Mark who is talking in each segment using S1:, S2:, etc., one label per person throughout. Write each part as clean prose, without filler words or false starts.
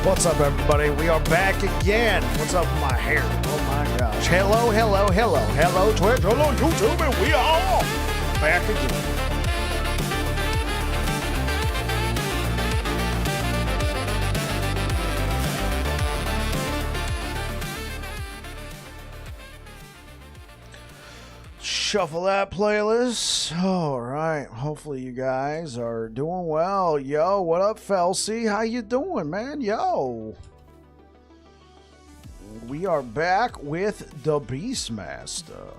S1: What's up, everybody? We are back again. What's up with my hair? Oh my gosh. Hello, hello, hello. Hello, Twitch. Hello, YouTube. And we are back again. Shuffle that playlist. All right. Hopefully you guys are doing well. Yo, what up, Felcy? How you doing, man? Yo. We are back with the Beastmaster.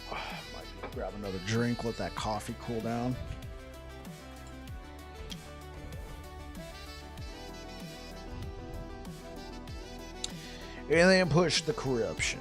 S1: Might grab another drink, let that coffee cool down. And then push the corruption.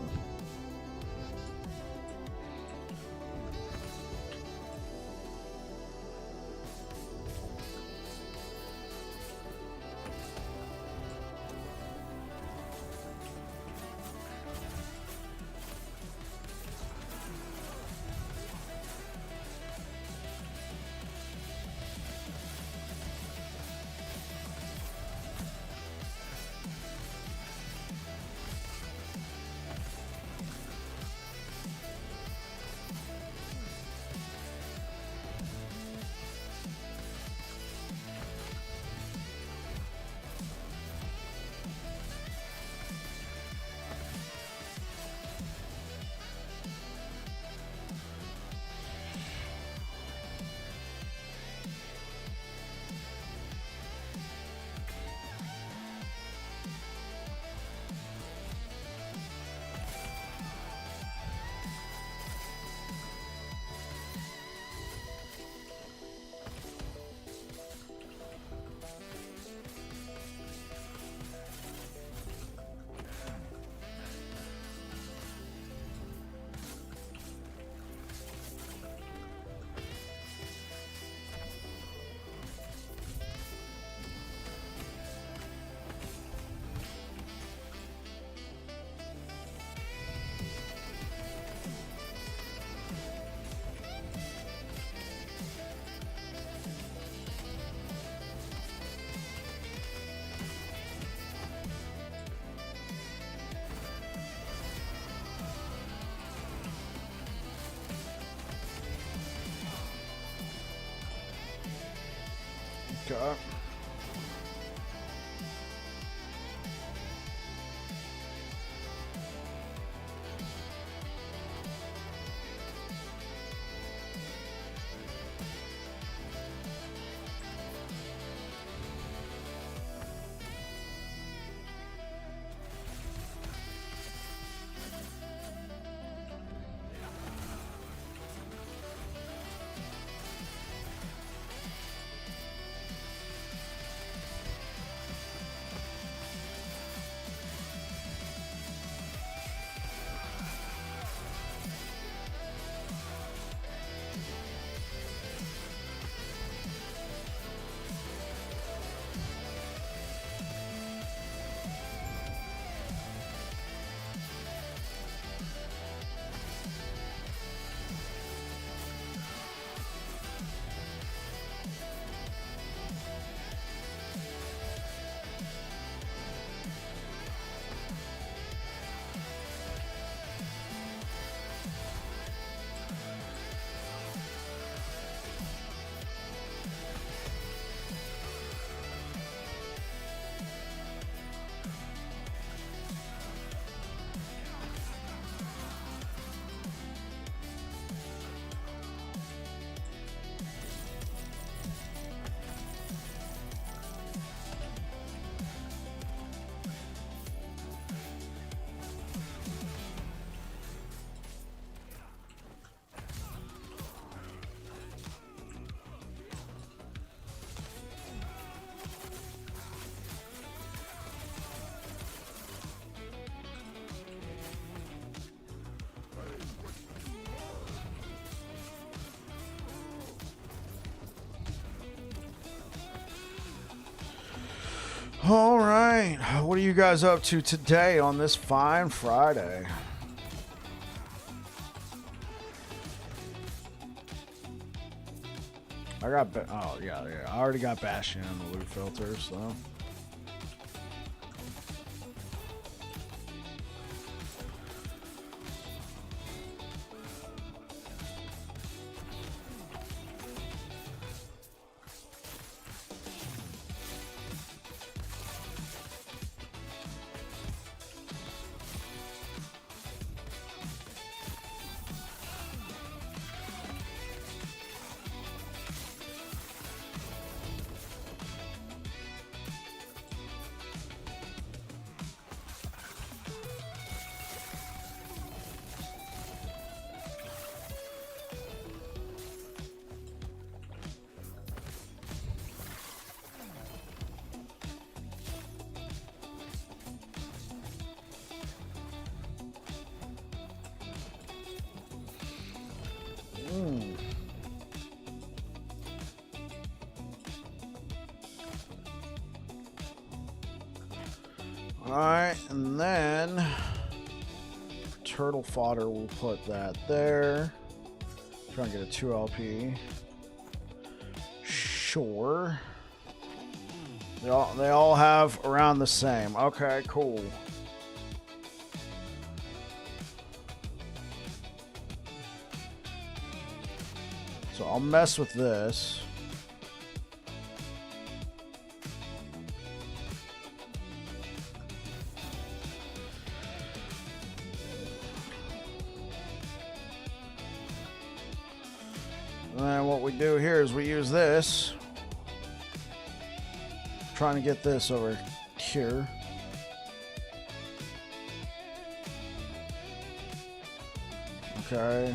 S1: Okay. All right, what are you guys up to today on this fine Friday? I got... Oh, yeah. I already got Bastion and the loot filter, so... Alright, and then turtle fodder, we'll put that there. Try and get a 2 LP. Sure. They all have around the same. Okay, cool. So I'll mess with this. And then what we do here is we use this. Trying to get this over here. Okay.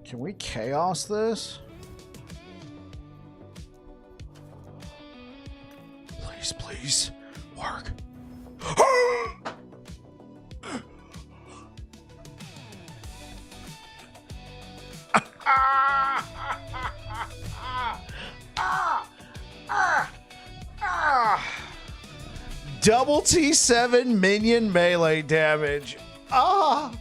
S1: Can we chaos this? Please, please, work. Double T7 minion melee damage. Oh,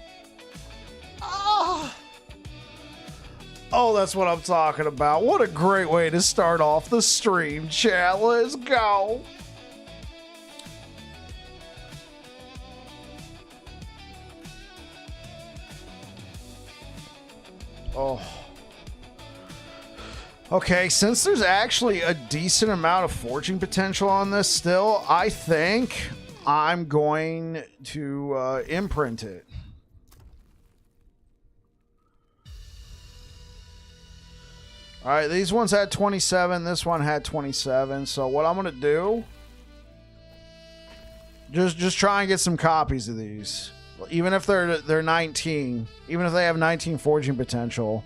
S1: that's what I'm talking about. What a great way to start off the stream, chat. Let's go. Oh. Okay, since there's actually a decent amount of forging potential on this still, I think I'm going to imprint it. All right, these ones had 27. This one had 27. So what I'm going to do, just try and get some copies of these. Even if they're 19, even if they have 19 forging potential,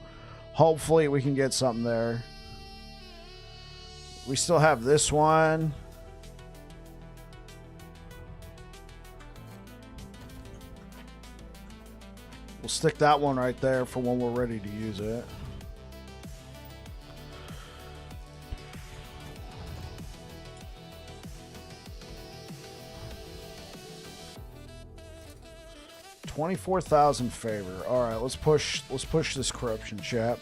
S1: hopefully we can get something there. We still have this one. We'll stick that one right there for when we're ready to use it. $24,000 favor. All right, let's push this corruption, chat.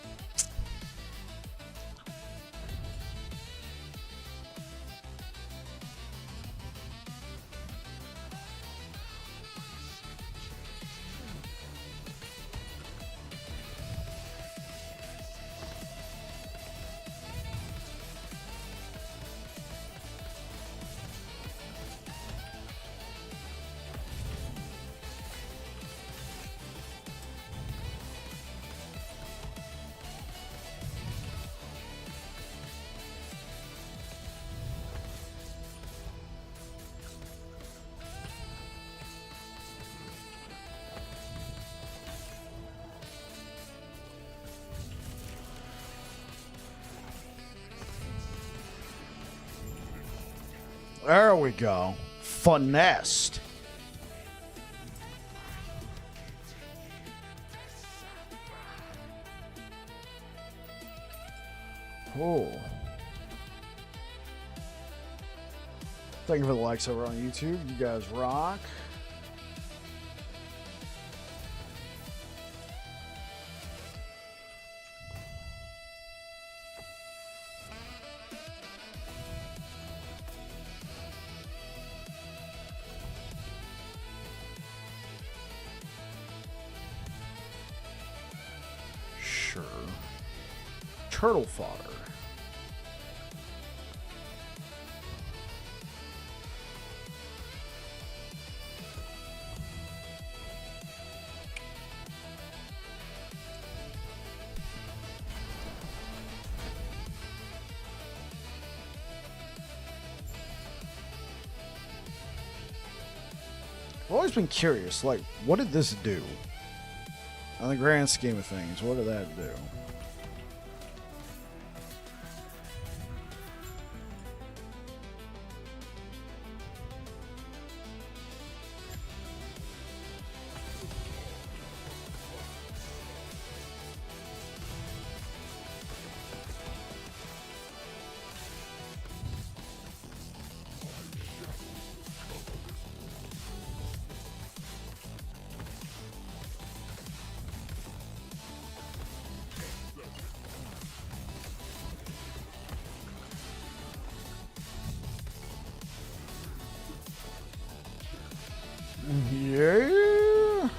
S1: There we go. Finessed. Oh. Thank you for the likes over on YouTube. You guys rock. Sure. Turtle fodder. I've always been curious, like, what did this do? On the grand scheme of things, what did that do? Yeah.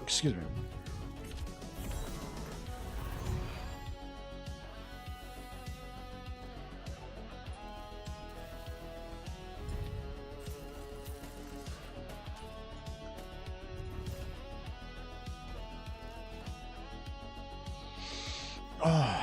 S1: Excuse me. Oh.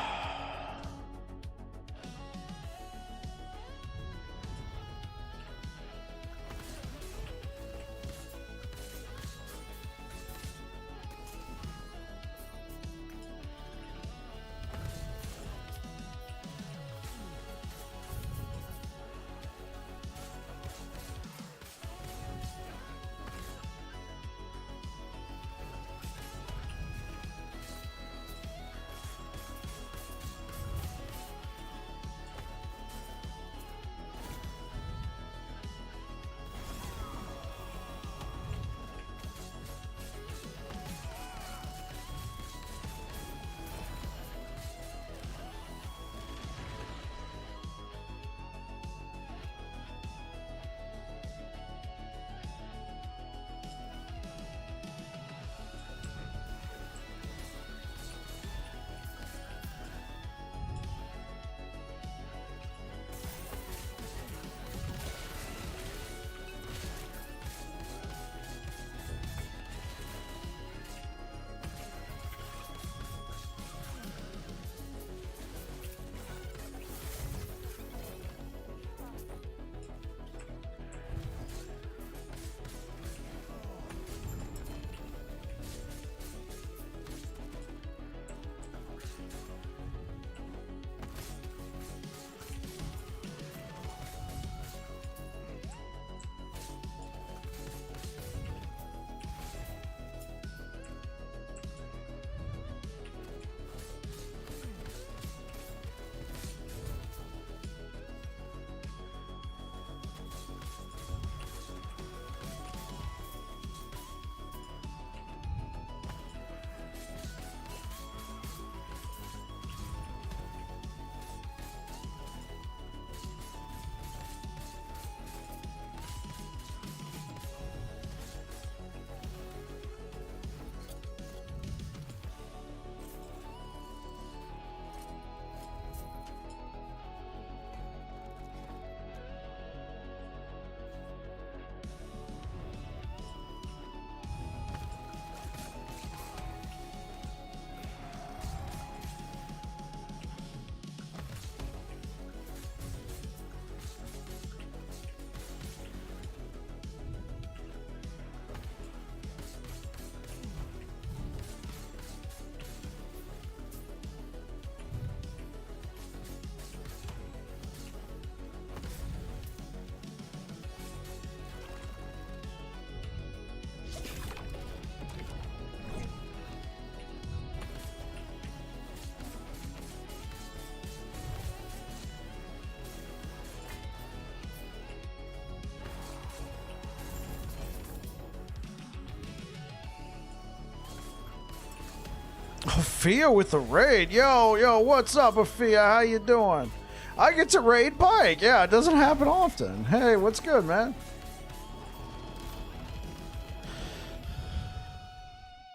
S1: Afia with the raid. Yo, what's up, Afia? How you doing? I get to raid Pike. Yeah, it doesn't happen often. Hey, what's good, man?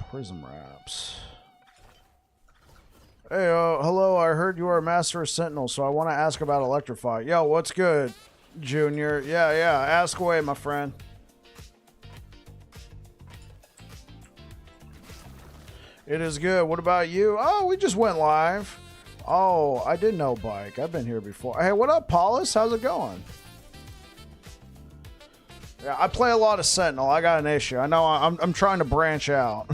S1: Prism wraps. Hey, hello, I heard you are a master of Sentinel, so I want to ask about Electrify. Yo, what's good, Junior? Yeah, ask away, my friend. It is good. What about you? Oh, we just went live. Oh, I did know Bike. I've been here before. Hey, what up, Paulus? How's it going? Yeah, I play a lot of Sentinel. I got an issue. I know I'm trying to branch out.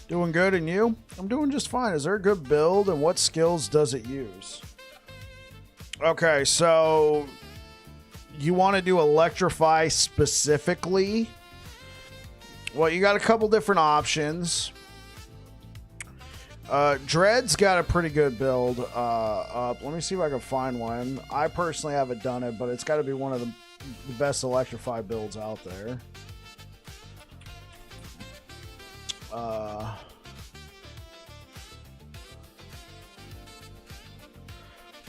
S1: Doing good, and you? I'm doing just fine. Is there a good build, and what skills does it use? Okay, so you want to do Electrify specifically? Well, you got a couple different options. Dread's got a pretty good build up. Let me see if I can find one. I personally haven't done it, but it's got to be one of the best Electrify builds out there.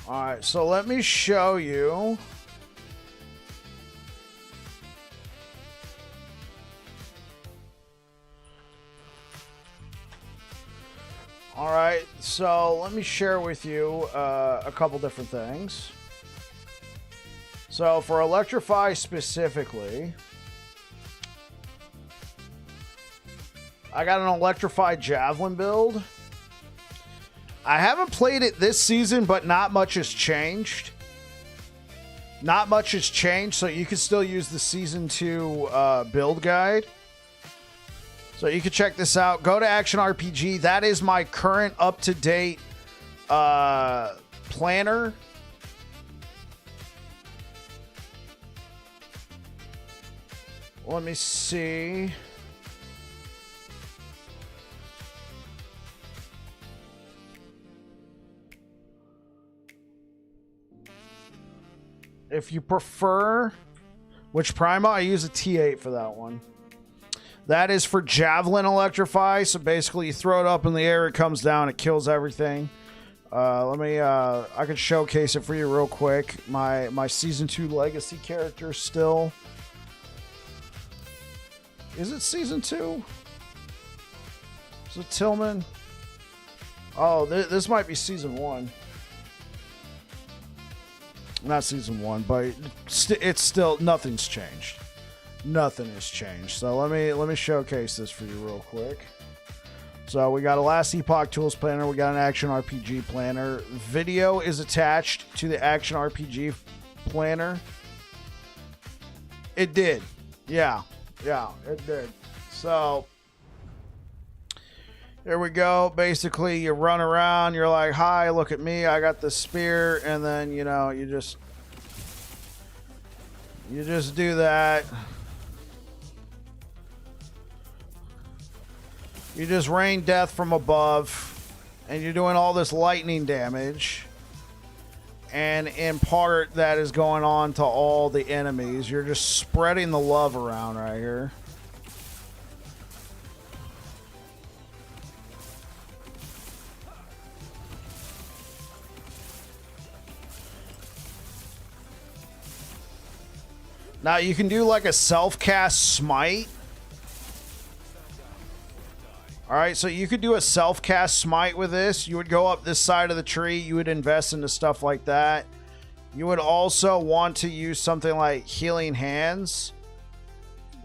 S1: Alright, so let me show you. Alright, so let me share with you a couple different things. So for Electrify specifically, I got an Electrify Javelin build. I haven't played it this season, but not much has changed. Not much has changed, so you can still use the Season 2 build guide. So you can check this out. Go to Action RPG. That is my current up-to-date planner. Let me see. If you prefer, which Prima, I use a T8 for that one. That is for Javelin Electrify. So basically you throw it up in the air, it comes down, it kills everything. I can showcase it for you real quick. My Season 2 Legacy character still. Is it Season 2? Is it Tillman? Oh, this might be Season 1. Not Season 1, but it's still, nothing's changed. Nothing has changed. So let me showcase this for you real quick. So we got a Last Epoch Tools Planner. We got an Action RPG Planner. Video is attached to the Action RPG Planner. It did. Yeah, it did. So there we go. Basically, you run around. You're like, hi, look at me. I got the spear. And then, you know, you just do that. You just rain death from above, and you're doing all this lightning damage. And in part, that is going on to all the enemies. You're just spreading the love around right here. Now, you can do like a self-cast smite. Alright, so you could do a self-cast smite with this. You would go up this side of the tree. You would invest into stuff like that. You would also want to use something like Healing Hands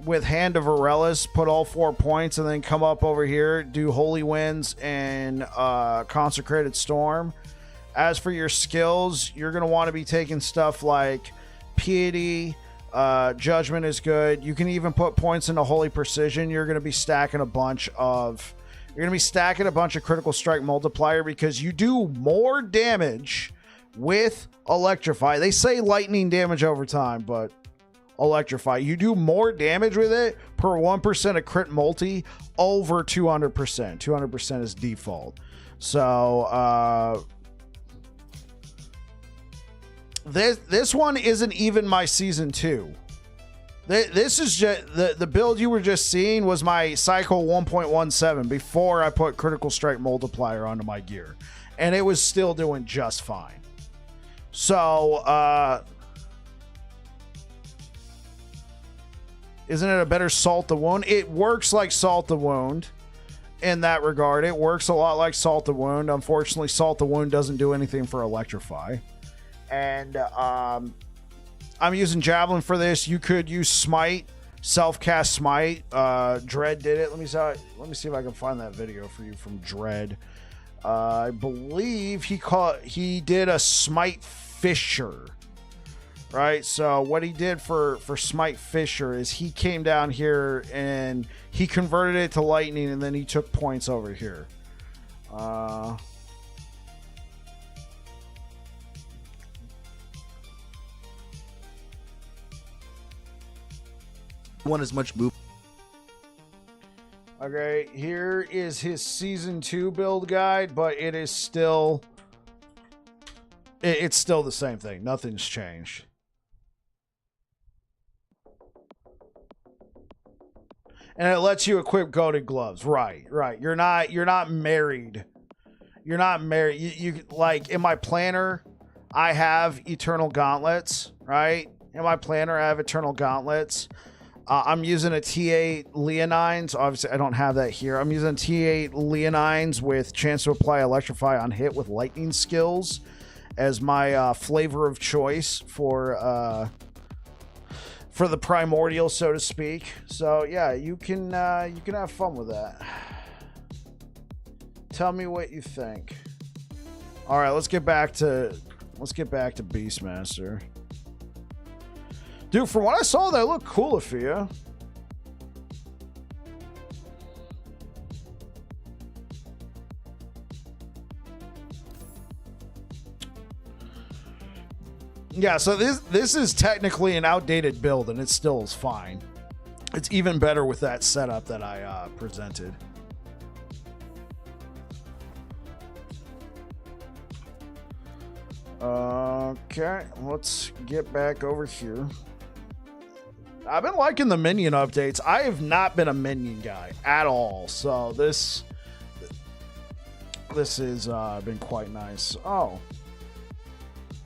S1: with Hand of Aurelis. Put all 4 points and then come up over here. Do Holy Winds and Consecrated Storm. As for your skills, you're going to want to be taking stuff like Piety. Judgment is good. You can even put points into Holy Precision. You're going to be stacking a bunch of critical strike multiplier because you do more damage with Electrify. They say lightning damage over time, but Electrify, you do more damage with it per 1% of crit multi over 200%. 200% is default. So, This one isn't even my Season 2. This is just the build you were just seeing was my cycle 1.17 before I put critical strike multiplier onto my gear, and it was still doing just fine. So isn't it a better Salt the Wound? It works like Salt the Wound in that regard. It works a lot like Salt the Wound. Unfortunately, Salt the Wound doesn't do anything for Electrify. And I'm using Javelin for this. You could use Smite, self-cast Smite. Dread did it. Let me see if I can find that video for you from Dread. I believe he did a Smite Fisher. Right, so what he did for Smite Fisher is he came down here and he converted it to lightning, and then he took points over here.
S2: One as much move.
S1: Okay, here is his season 2 build guide, but it is still it's still the same thing. Nothing's changed. And it lets you equip goated gloves. Right. You're not married. You're not married. You like in my planner, I have Eternal Gauntlets, right? In my planner, I have Eternal Gauntlets. I'm using a T8 Leonines. Obviously, I don't have that here. I'm using T8 Leonines with chance to apply Electrify on hit with lightning skills as my flavor of choice for the primordial, so to speak. So yeah, you can have fun with that. Tell me what you think. All right, let's get back to Beastmaster. Dude, from what I saw, that looked cool, Afia. Yeah, so this is technically an outdated build, and it still is fine. It's even better with that setup that I presented. Okay, let's get back over here. I've been liking the minion updates. I have not been a minion guy at all, so this has been quite nice. Oh.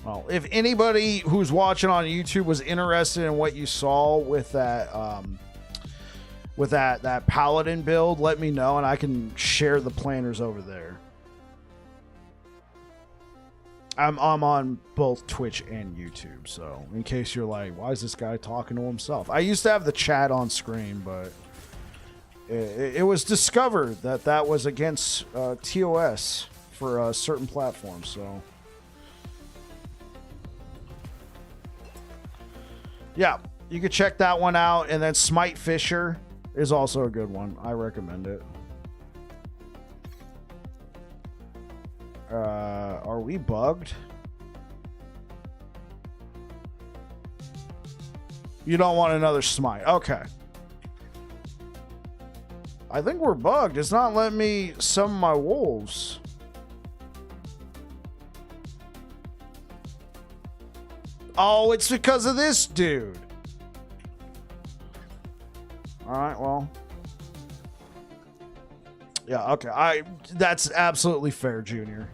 S1: Well, if anybody who's watching on YouTube was interested in what you saw with that paladin build, let me know and I can share the planners over there. I'm on both Twitch and YouTube, so in case you're like, why is this guy talking to himself? I used to have the chat on screen, but it was discovered that was against TOS for certain platforms, so... Yeah, you can check that one out. And then Smite Fisher is also a good one. I recommend it. Are we bugged? You don't want another Smite. Okay. I think we're bugged. It's not letting me summon my wolves. Oh, it's because of this dude. All right, well. Yeah, okay. That's absolutely fair, Junior.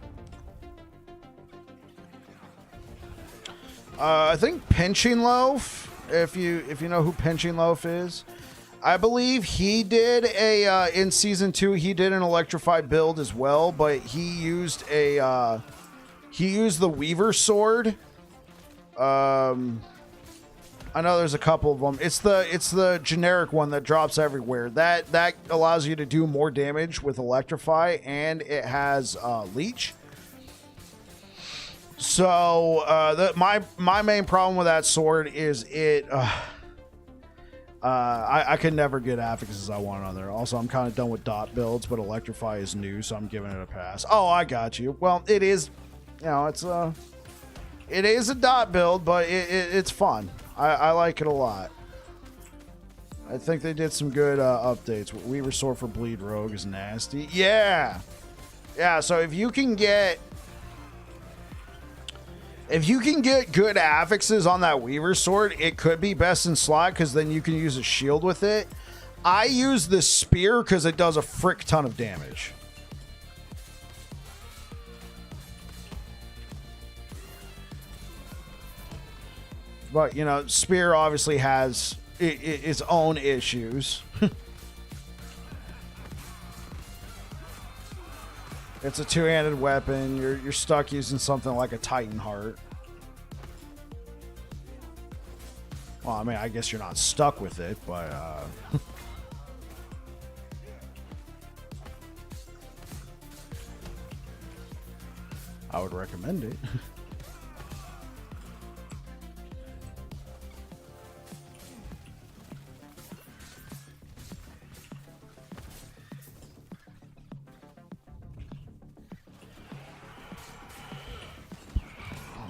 S1: I think Pinching Loaf, if you know who Pinching Loaf is, I believe he did in season 2, he did an electrified build as well, but he used the Weaver sword. I know there's a couple of them. It's the generic one that drops everywhere. That allows you to do more damage with Electrify, and it has Leech. So my main problem with that sword is I could never get Affix as I want on there. Also, I'm kind of done with dot builds, but Electrify is new, so I'm giving it a pass. Oh, I got you. Well, it is, it is a dot build, but it's fun. I like it a lot. I think they did some good updates. Weaver Sword for Bleed Rogue is nasty. Yeah. Yeah, so if you can get If you can get good affixes on that Weaver sword, it could be best in slot because then you can use a shield with it. I use the spear because it does a frick ton of damage. But, you know, spear obviously has its own issues. It's a two-handed weapon. You're stuck using something like a Titan Heart. Well, I mean, I guess you're not stuck with it, but I would recommend it.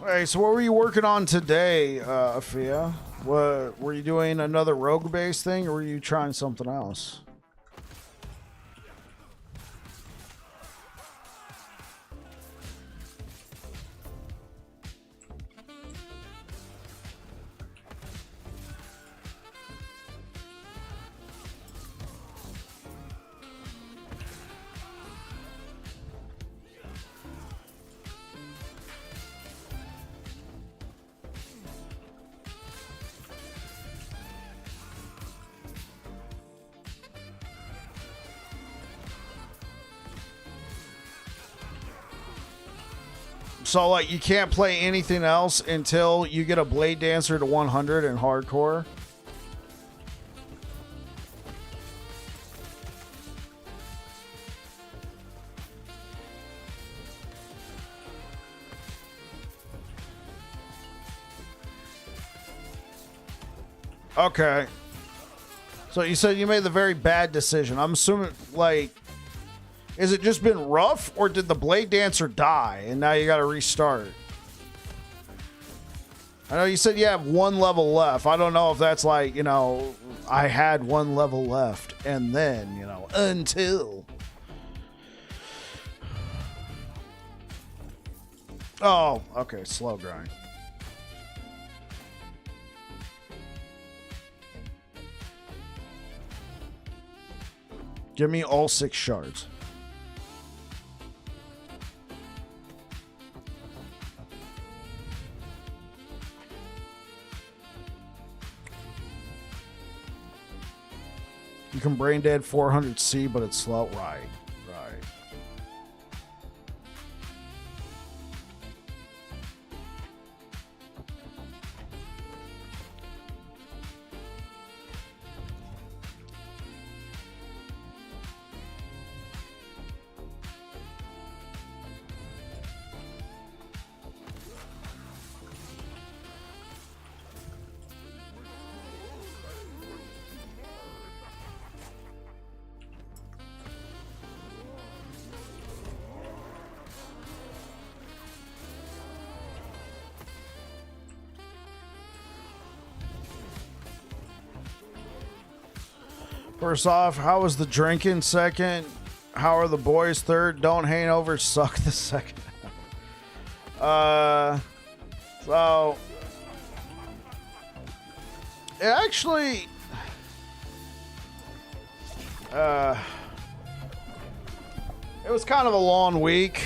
S1: Hey, so what were you working on today, Afia? What were you doing? Another rogue-based thing, or were you trying something else? So, like, you can't play anything else until you get a Blade Dancer to 100 in hardcore? Okay. So you said you made the very bad decision. I'm assuming, like... Is it just been rough, or did the Blade Dancer die, and now you got to restart? I know you said you have one level left. I don't know if that's like, you know, I had one level left, and then, you know, until... Oh, okay, slow grind. Give me all 6 shards. You can brain dead 400C, but it's slow. Right, right. First off, how was the drinking? Second, how are the boys? Third, don't hang over, suck the second. So it actually, it was kind of a long week,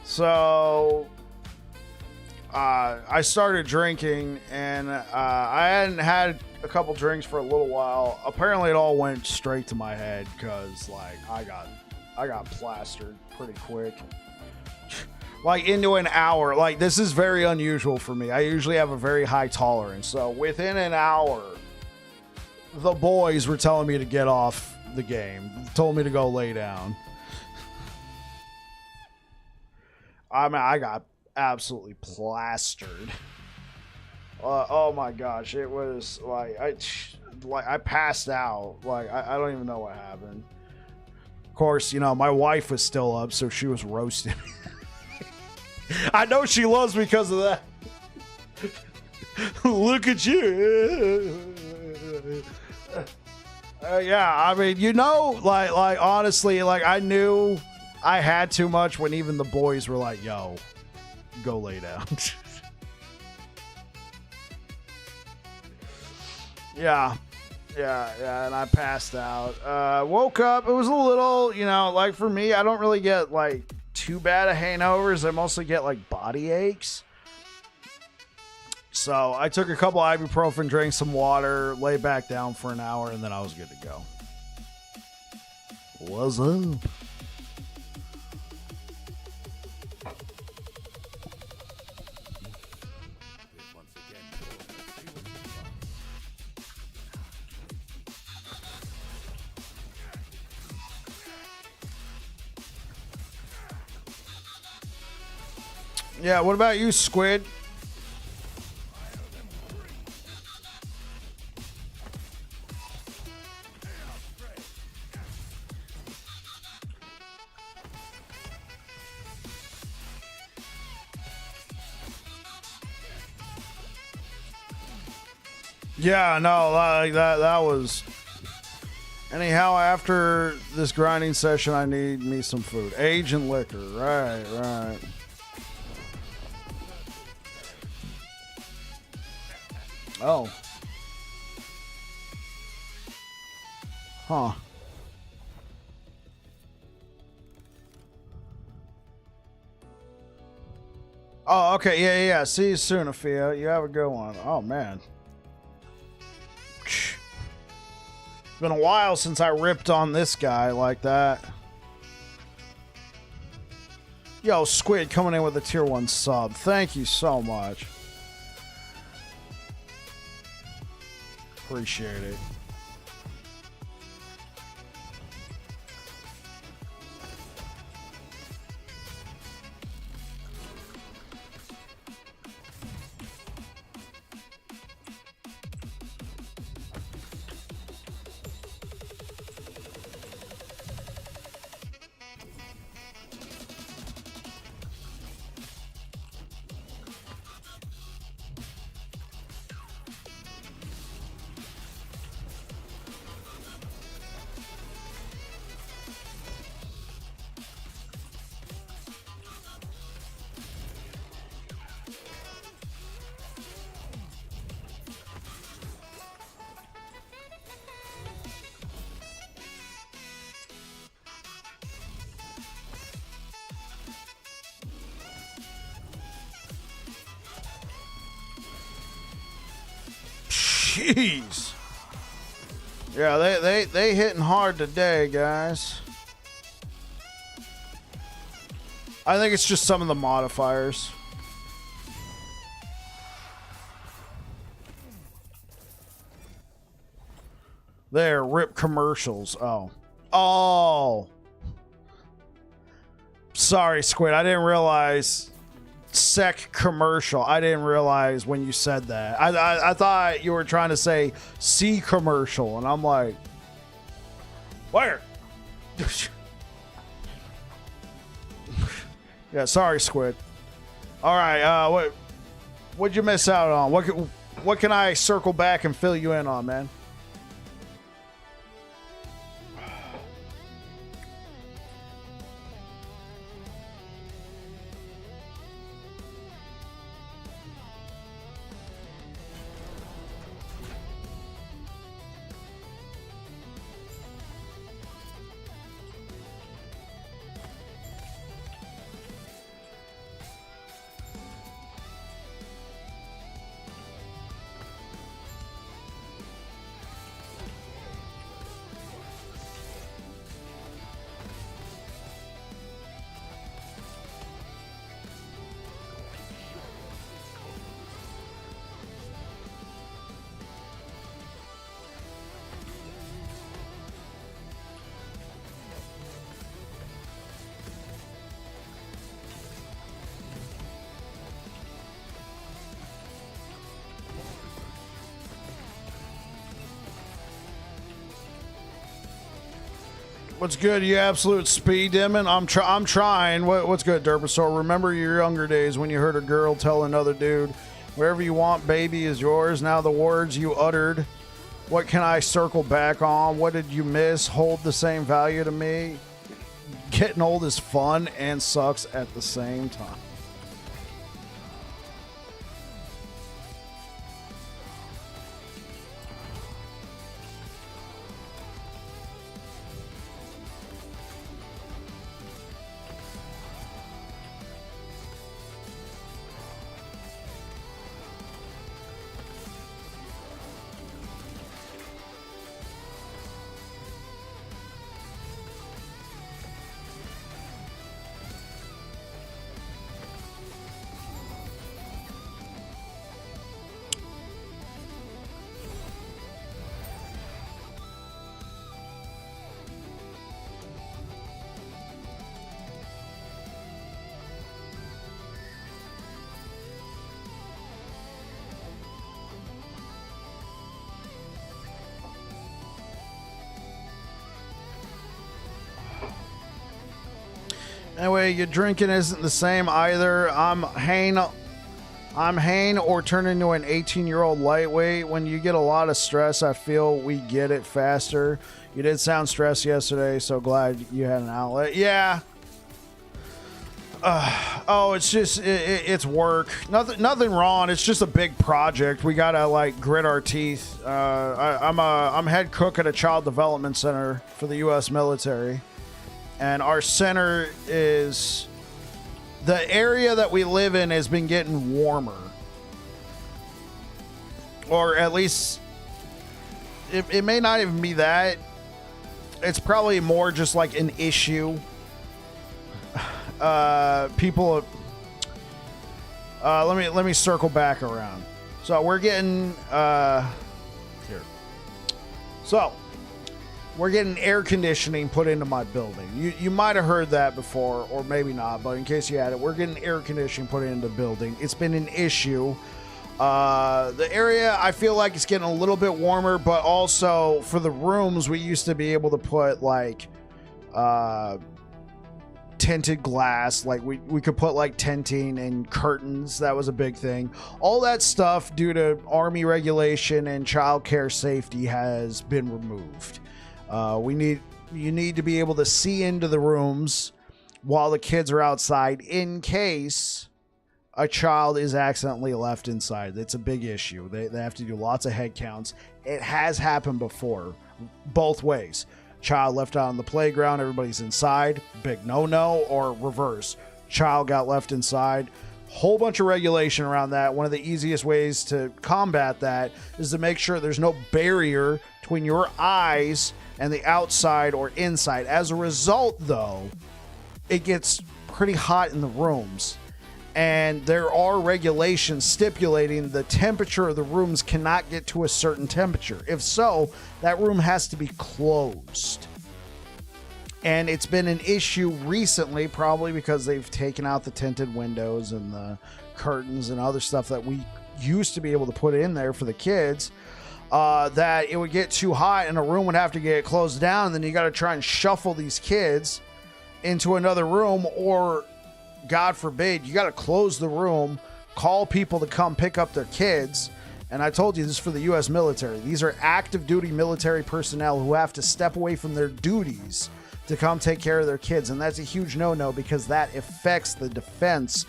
S1: so I started drinking, and I hadn't had a couple drinks for a little while. Apparently it all went straight to my head because, like, I got plastered pretty quick. Like, into an hour. Like, this is very unusual for me. I usually have a very high tolerance. So within an hour, the boys were telling me to get off the game. Told me to go lay down. I mean, I got absolutely plastered. Oh my gosh, it was like I passed out. Like, I don't even know what happened. Of course, you know, my wife was still up, so she was roasting me. I know she loves me because of that. Look at you. Yeah, I mean, you know, like honestly, like, I knew I had too much when even the boys were like, yo, go lay down. Yeah. Yeah, and I passed out. Woke up. It was a little, like for me, I don't really get like too bad of hangovers. I mostly get like body aches. So I took a couple ibuprofen, drank some water, lay back down for an hour, and then I was good to go. What's up? Yeah, what about you, Squid? Yeah, no, that was. Anyhow, after this grinding session, I need me some food. Age and liquor. Right. Oh. Huh. Oh, okay. Yeah. See you soon, Afia. You have a good one. Oh, man. It's been a while since I ripped on this guy like that. Yo, Squid coming in with a tier 1 sub. Thank you so much. Appreciate it. Jeez. Yeah, they hitting hard today, guys. I think it's just some of the modifiers. There, rip commercials. Oh. Sorry, Squid. I didn't realize. Sec commercial. I didn't realize when you said that. I thought you were trying to say C commercial, and I'm like, where? Yeah, sorry, Squid. All right, what'd you miss out on? What can I circle back and fill you in on, man? What's good, you absolute speed demon? I'm trying. What's good, Derpasaur? Remember your younger days when you heard a girl tell another dude, wherever you want, baby, is yours. Now the words you uttered, what can I circle back on? What did you miss? Hold the same value to me. Getting old is fun and sucks at the same time. Anyway, your drinking isn't the same either. I'm Hane or turn into an 18-year-old lightweight. When you get a lot of stress, I feel we get it faster. You did sound stressed yesterday, so glad you had an outlet. Yeah. Oh, it's just it's work. Nothing wrong. It's just a big project. We gotta like grit our teeth. I'm head cook at a child development center for the U.S. military, and our center is the area that we live in has been getting warmer, or at least it may not even be that. It's probably more just like an issue. People let me circle back around. So we're getting here. So we're getting air conditioning put into my building. You might have heard that before, or maybe not, but in case you had it, we're getting air conditioning put into the building. It's been an issue. The area, I feel like it's getting a little bit warmer, but also for the rooms, we used to be able to put like tinted glass, like we could put like tinting and curtains. That was a big thing. All that stuff, due to Army regulation and child care safety, has been removed. You need to be able to see into the rooms while the kids are outside in case a child is accidentally left inside. It's a big issue. They have to do lots of head counts. It has happened before, both ways. Child left out on the playground, everybody's inside, big no-no, or reverse. Child got left inside. Whole bunch of regulation around that. One of the easiest ways to combat that is to make sure there's no barrier between your eyes and the outside or inside. As a result, though, it gets pretty hot in the rooms. And there are regulations stipulating the temperature of the rooms cannot get to a certain temperature. If so, that room has to be closed. And it's been an issue recently, probably because they've taken out the tinted windows and the curtains and other stuff that we used to be able to put in there for the kids, that it would get too hot and a room would have to get closed down. And then you got to try and shuffle these kids into another room, or God forbid, you got to close the room, call people to come pick up their kids. And I told you, this is for the U.S. military. These are active duty military personnel who have to step away from their duties to come take care of their kids. And that's a huge no-no, because that affects the defense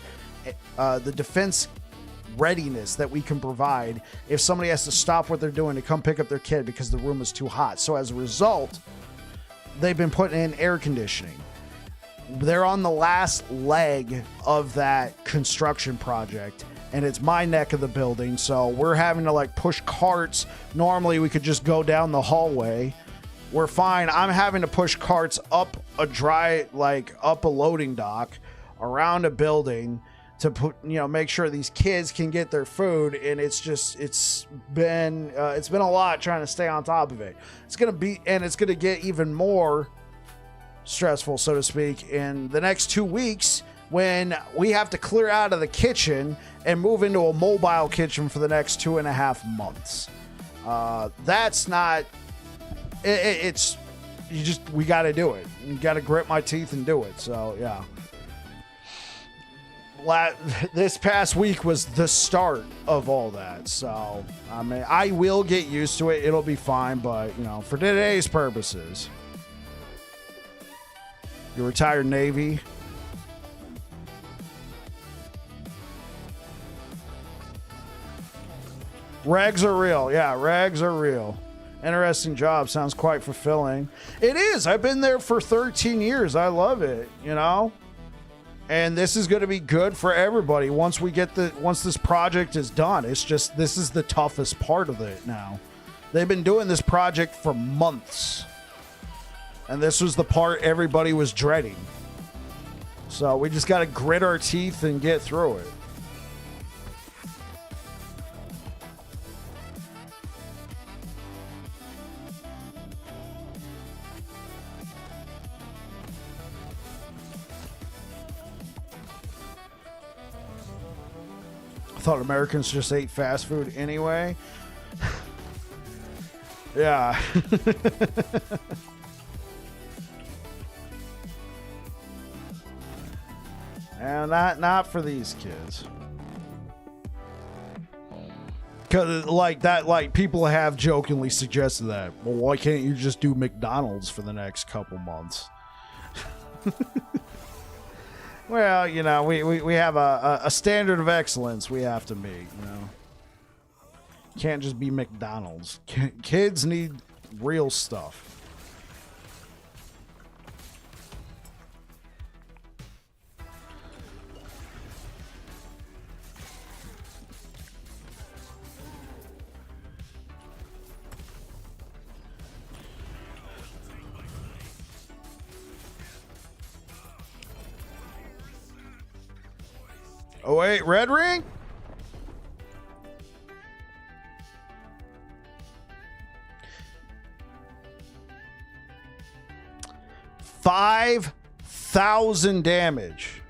S1: readiness that we can provide if somebody has to stop what they're doing to come pick up their kid because the room is too hot. So as a result, they've been putting in air conditioning. They're on the last leg of that construction project, and it's my neck of the building, so we're having to like push carts. Normally we could just go down the hallway. We're fine. I'm having to push carts up a loading dock around a building to put, make sure these kids can get their food. And it's been a lot trying to stay on top of it. It's going to get even more stressful, so to speak, in the next 2 weeks when we have to clear out of the kitchen and move into a mobile kitchen for the next 2.5 months. That's not we got to do it. You got to grit my teeth and do it. So yeah, this past week was the start of all that. So I mean, I will get used to it. It'll be fine, but for today's purposes. Your retired Navy. Regs are real. Yeah, regs are real. Interesting job. Sounds quite fulfilling. It is. I've been there for 13 years. I love it, And this is going to be good for everybody once this project is done. It's just, this is the toughest part of it now. They've been doing this project for months. And this was the part everybody was dreading. So we just got to grit our teeth and get through it. I thought Americans just ate fast food anyway. Yeah. And not for these kids. Cause like people have jokingly suggested that. Well, why can't you just do McDonald's for the next couple months? Well, you know, we have a standard of excellence we have to meet, you know. Can't just be McDonald's. Kids need real stuff. Oh, wait, red ring? $5,000 damage.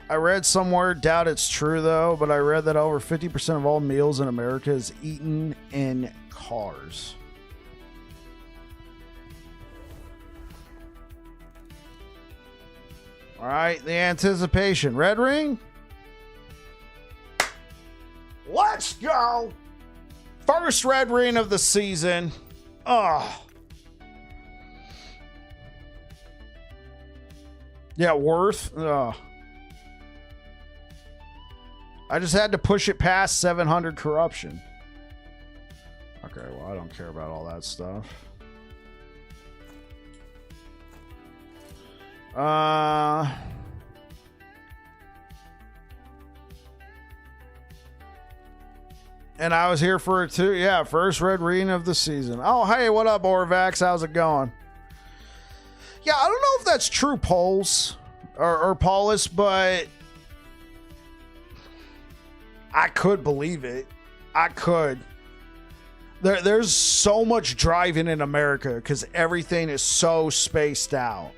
S1: I read somewhere, doubt it's true though, but I read that over 50% of all meals in America is eaten in cars. All right, the anticipation. Red ring? Let's go! First red ring of the season. Oh. Yeah, worth. Oh. I just had to push it past 700 corruption. Okay, well, I don't care about all that stuff. And I was here for it too. Yeah, first red ring of the season. Oh, hey, what up, Orvax? How's it going? Yeah, I don't know if that's true, Poles or Paulus, but I could believe it. I could. There's so much driving in America because everything is so spaced out.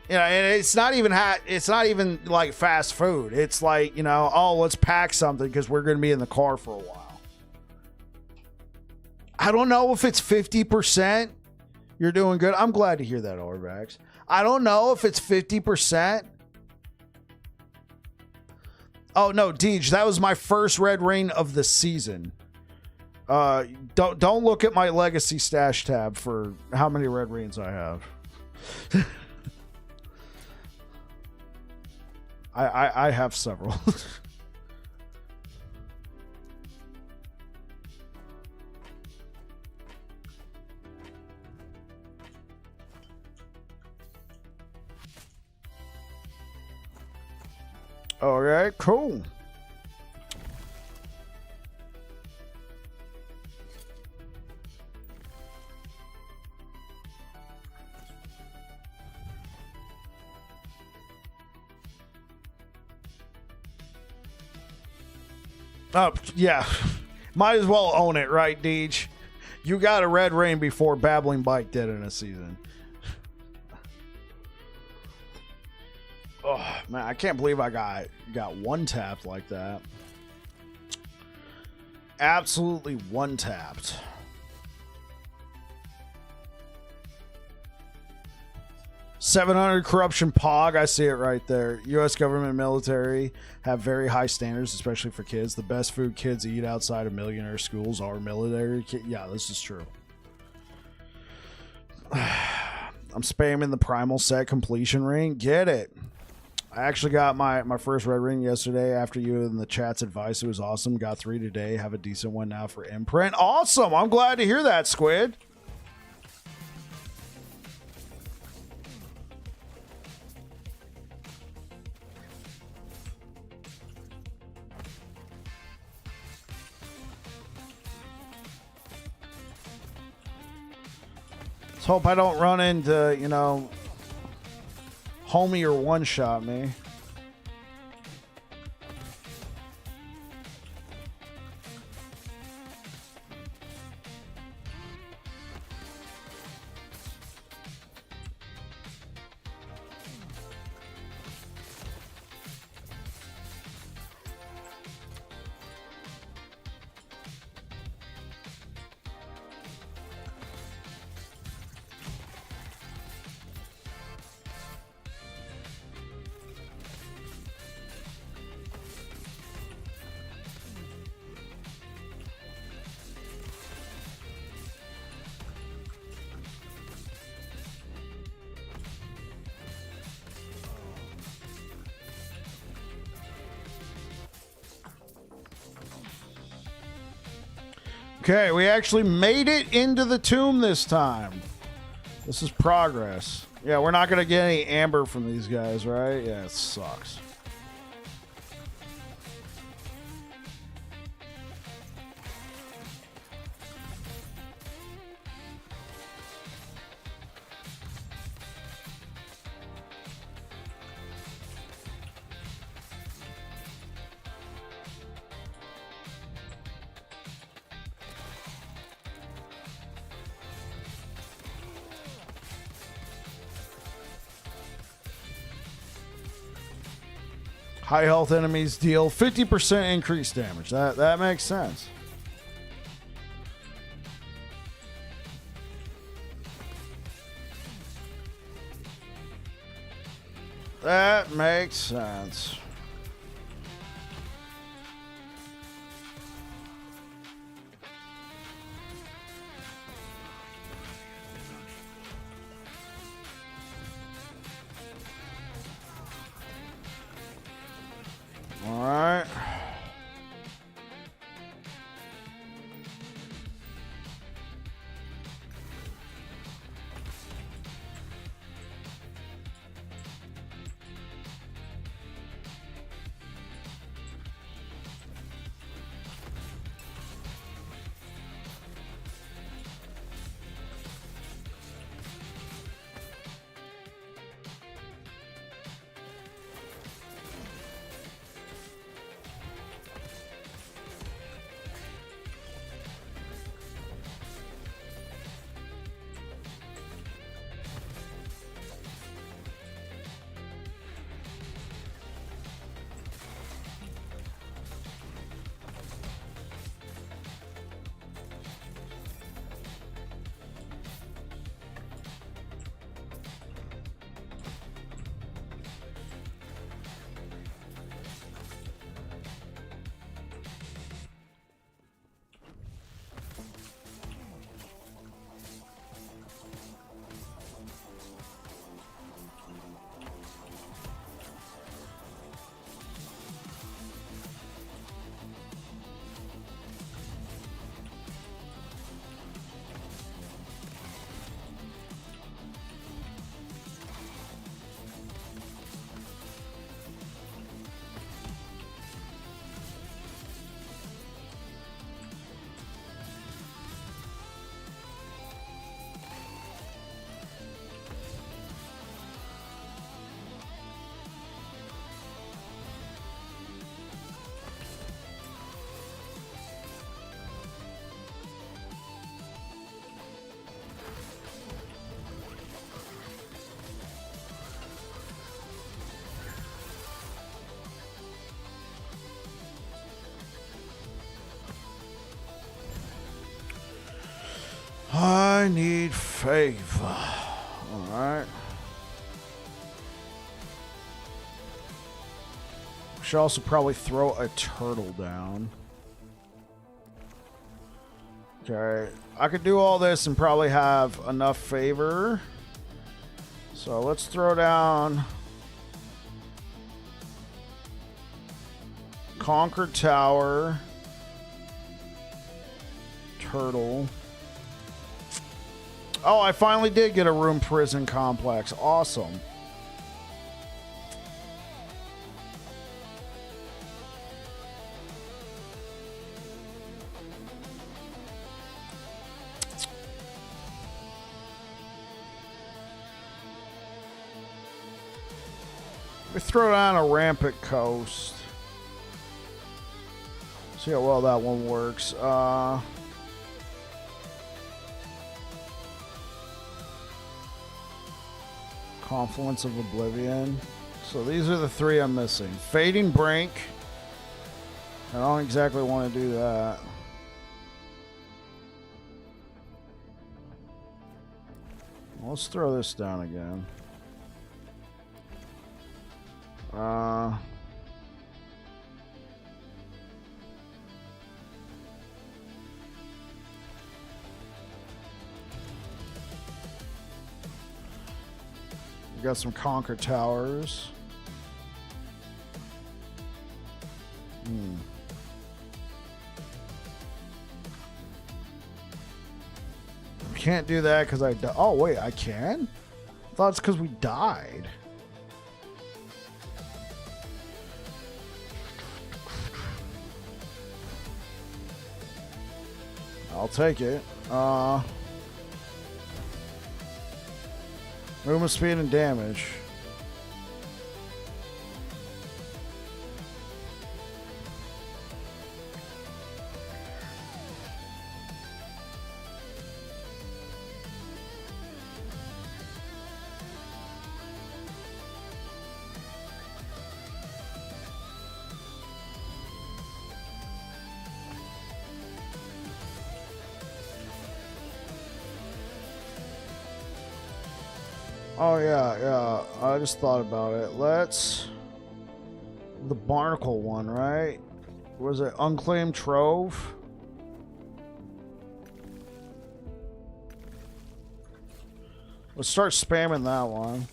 S1: You know, and it's not even like fast food. It's like, you know, oh, let's pack something because we're going to be in the car for a while. I don't know if it's 50%. You're doing good. I'm glad to hear that, Orvax. I don't know if it's 50%. Oh, no, Deej, that was my first red ring of the season. Don't look at my legacy stash tab for how many red rings I have. I have several. All right, cool. Oh, yeah. Might as well own it, right, Deej? You got a red ring before Babbling Bike did in a season. Oh, man, I can't believe I got one tapped like that. Absolutely one tapped. $700 corruption pog. I see it right there. U.S. government military have very high standards, especially for kids. The best food kids eat outside of millionaire schools are military kids. Yeah, this is true. I'm spamming the primal set completion ring. Get it. I actually got my first red ring yesterday after you and the chat's advice. It was awesome. Got 3 today. Have a decent one now for imprint. Awesome. I'm glad to hear that, Squid. Let's hope I don't run into, you know, homie or one-shot me. Okay, we actually made it into the tomb this time. This is progress. Yeah, we're not going to get any amber from these guys, right? Yeah, it sucks. High health enemies deal 50% increased damage. That makes sense. That makes sense. All right. I need favor. All right. Should also probably throw a turtle down. Okay. I could do all this and probably have enough favor. So let's throw down Conquer Tower, turtle. Oh, I finally did get a room prison complex. Awesome. We throw down a rampant coast. See how well that one works. Confluence of Oblivion. So these are the three I'm missing. Fading Brink. I don't exactly want to do that. Let's throw this down again. We got some Conquer Towers. can't do that because I... Oh, wait, I can? I thought it's because we died. I'll take it. Movement speed and damage. Oh, yeah. I just thought about it. Let's... The barnacle one, right? Was it Unclaimed Trove? Let's start spamming that one.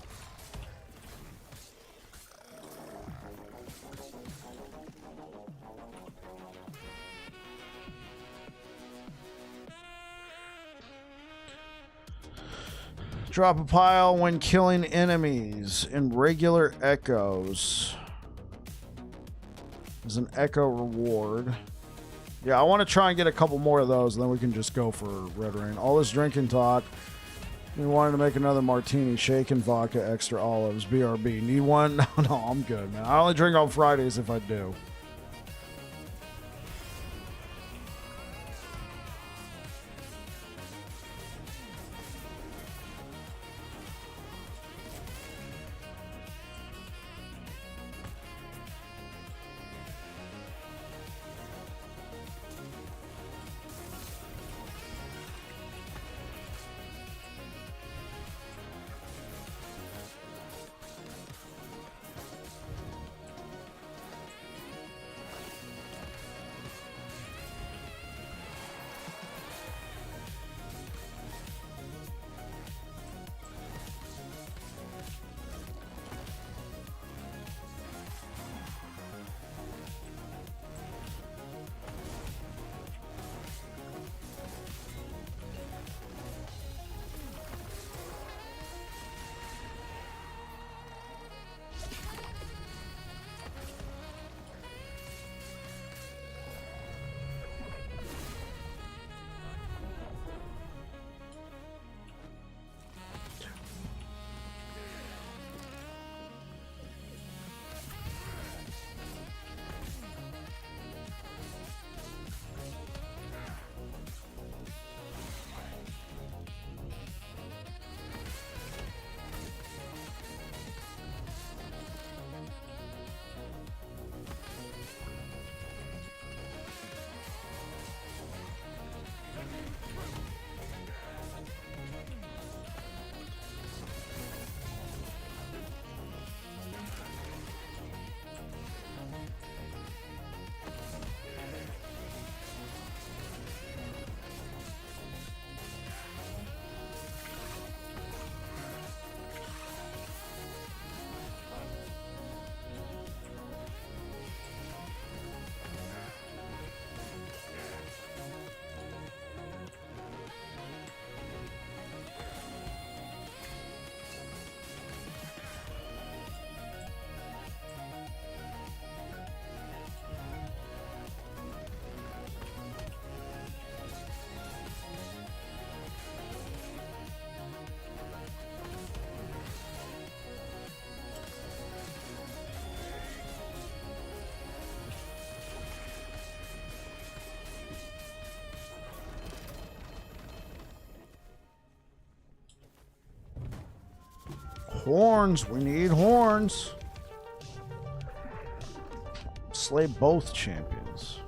S1: Drop a pile when killing enemies in regular echoes. There's an echo reward. Yeah, I want to try and get a couple more of those, and then we can just go for Red Rain. All this drinking talk. We wanted to make another martini, shaken vodka, extra olives, BRB. Need one? No, I'm good, man. I only drink on Fridays if I do. Horns. We need horns. Slay both champions.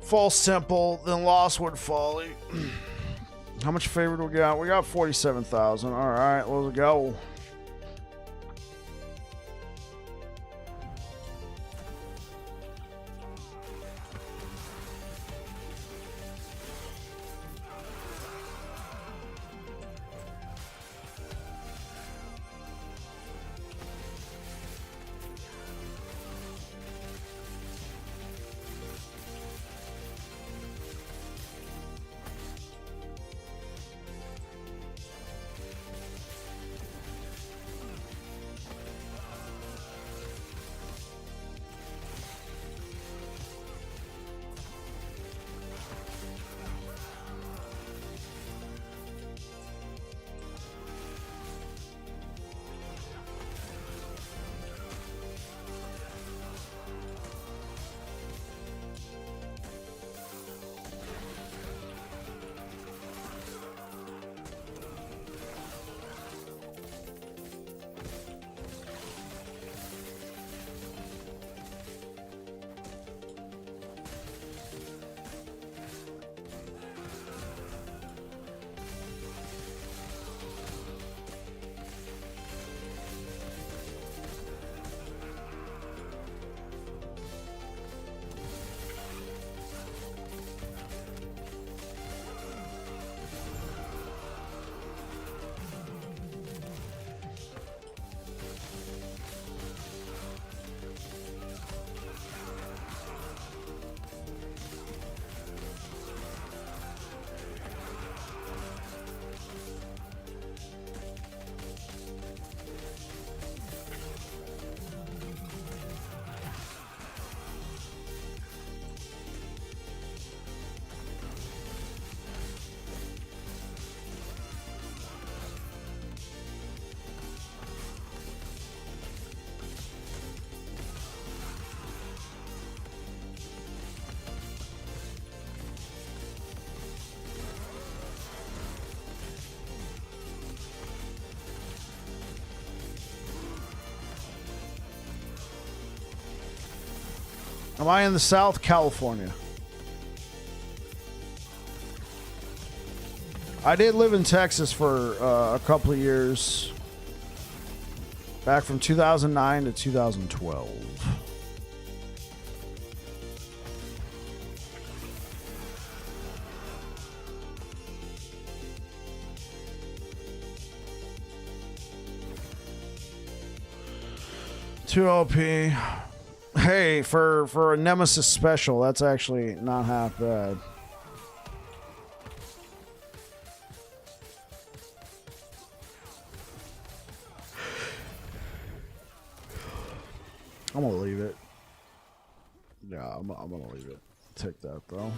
S1: False Temple, then Lostwood Folly. How much favor do we got? We got 47,000. All right, let's go. Am I in the South? California. I did live in Texas for a couple of years. Back from 2009 to 2012. Two OP. Hey, for a Nemesis special, that's actually not half bad. I'm gonna leave it. Yeah, I'm gonna leave it. Take that though.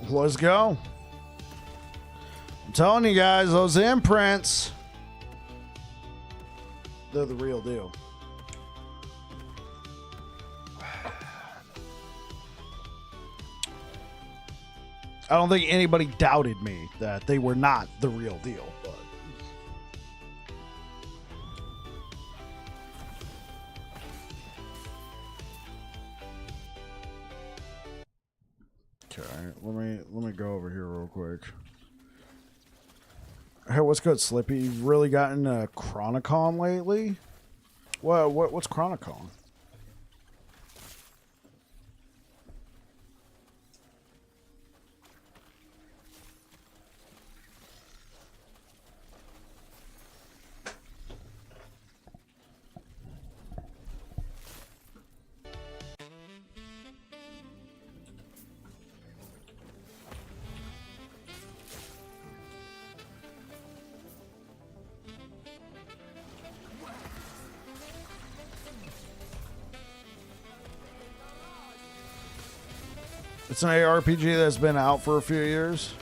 S1: Let's go. I'm telling you guys, those imprints, they're the real deal. I don't think anybody doubted me that they were not the real deal, but okay, let me go over here real quick. Hey, what's good, Slippy? You've really gotten a Chronicon lately? What's Chronicon? It's an ARPG that's been out for a few years.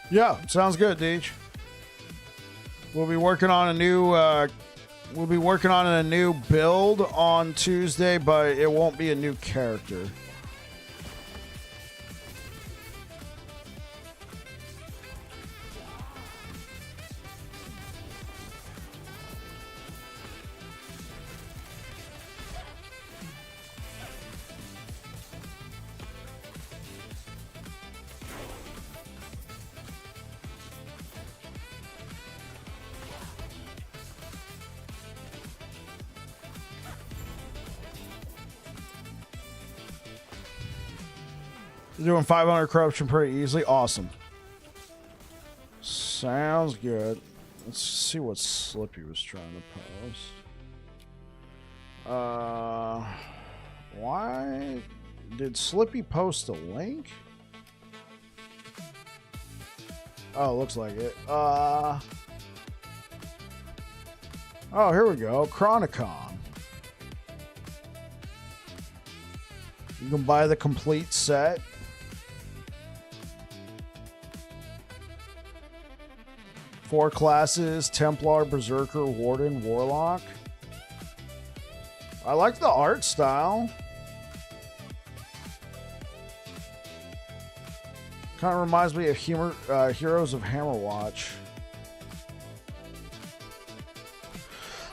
S1: Yeah, sounds good, Deej. We'll be working on a new build on Tuesday, but it won't be a new character. Doing 500 corruption pretty easily. Awesome. Sounds good. Let's see what Slippy was trying to post. Why did Slippy post a link? Oh, looks like it. Oh, here we go. Chronicon. You can buy the complete set. Four classes: Templar, Berserker, Warden, Warlock. I like the art style. Kind of reminds me of Heroes of Hammerwatch.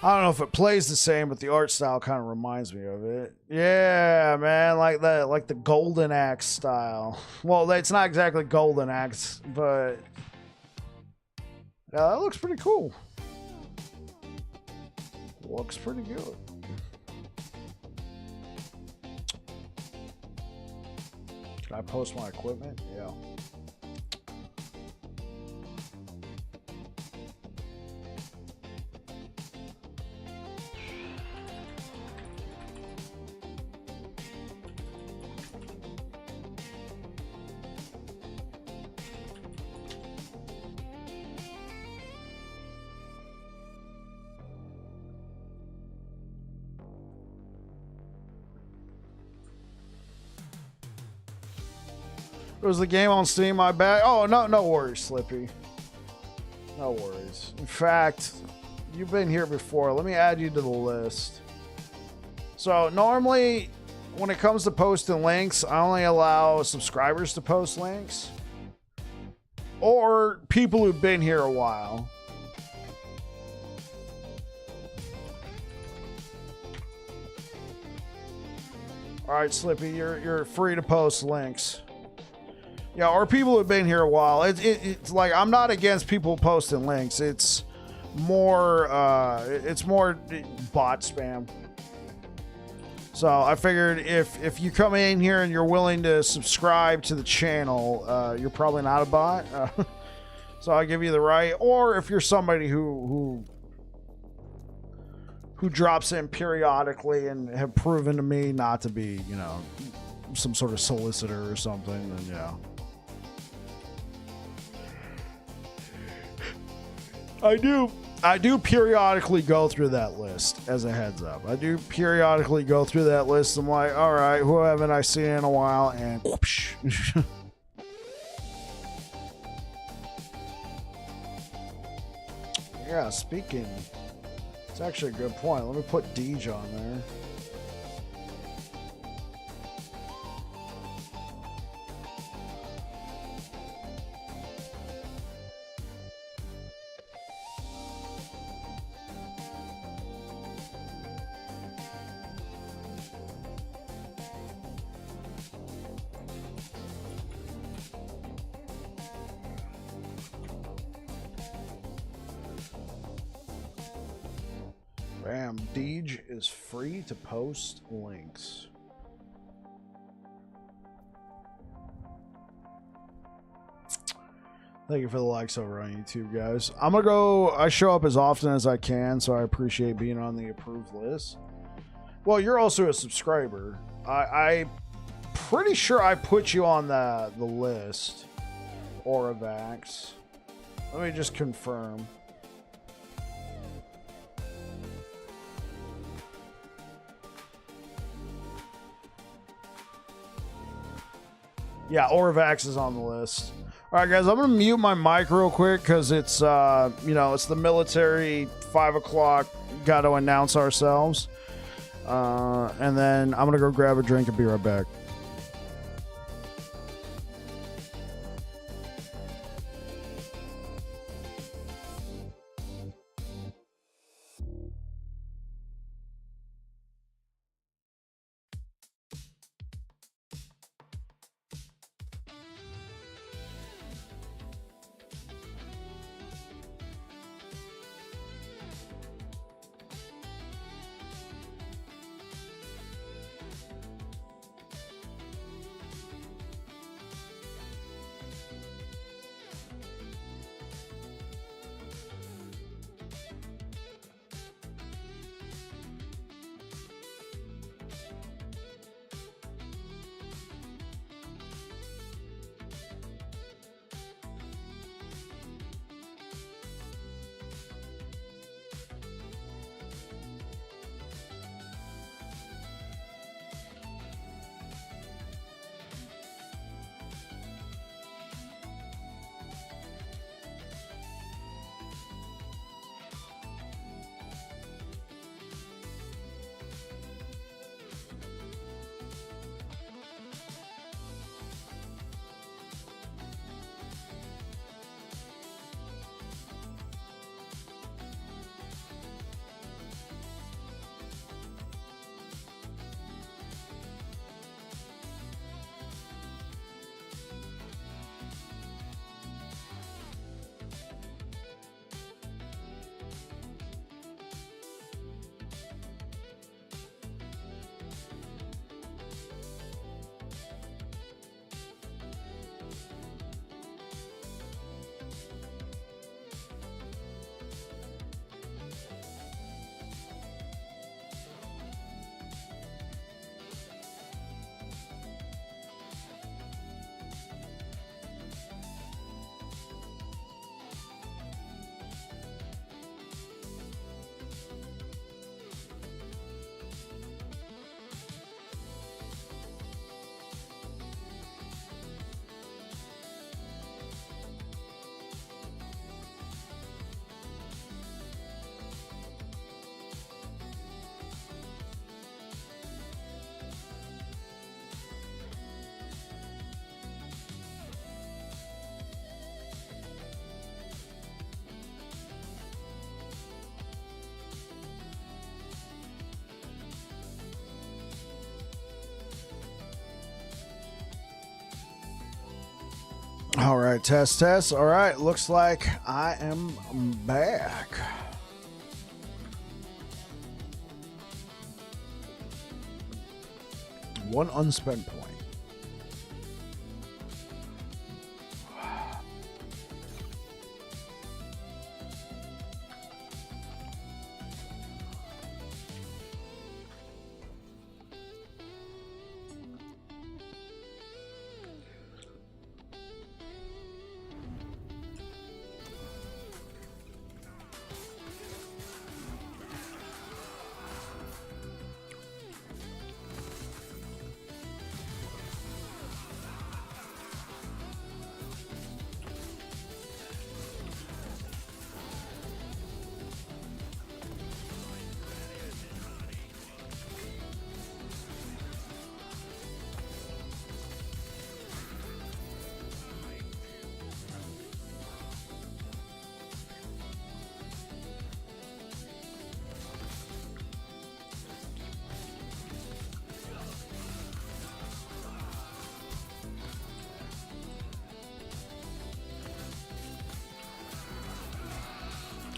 S1: I don't know if it plays the same, but the art style kind of reminds me of it. Yeah, man, like the Golden Axe style. Well, it's not exactly Golden Axe, but yeah, that looks pretty cool. Looks pretty good. Can I post my equipment? Yeah. Was the game on Steam? My bad. Oh, no worries, Slippy. No worries. In fact, you've been here before. Let me add you to the list. So normally, when it comes to posting links, I only allow subscribers to post links or people who've been here a while. All right, Slippy, you're free to post links. Yeah, or people who've been here a while. It's like I'm not against people posting links. It's more bot spam. So I figured if you come in here and you're willing to subscribe to the channel, you're probably not a bot. So I give you the right. Or if you're somebody who drops in periodically and have proven to me not to be, you know, some sort of solicitor or something, then yeah. I do periodically go through that list, as a heads up. I do periodically go through that list. I'm like, all right, who haven't I seen in a while? And whoosh. Yeah, speaking, it's actually a good point. Let me put Deej on there. Bam. Deej is free to post links. Thank you for the likes over on YouTube, guys. I'm going to go... I show up as often as I can, so I appreciate being on the approved list. Well, you're also a subscriber. I'm pretty sure I put you on the list. Oravax. Let me just confirm. Yeah, Oravax is on the list. All right, guys, I'm going to mute my mic real quick because it's, you know, it's the military 5 o'clock. Got to announce ourselves. And then I'm going to go grab a drink and be right back. All right, test. All right, looks like I am back. One unspent point.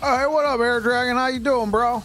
S1: All right, what up, Air Dragon? How you doing, bro?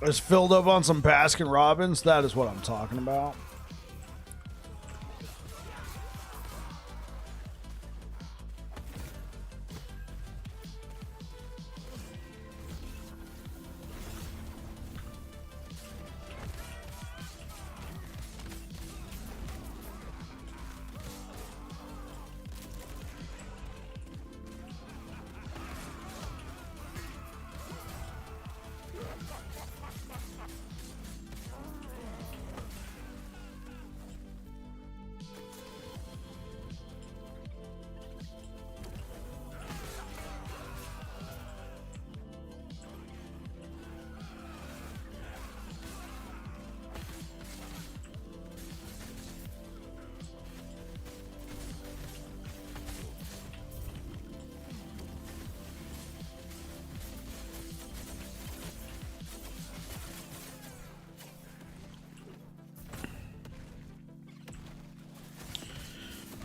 S1: Is filled up on some Baskin Robbins. That is what I'm talking about.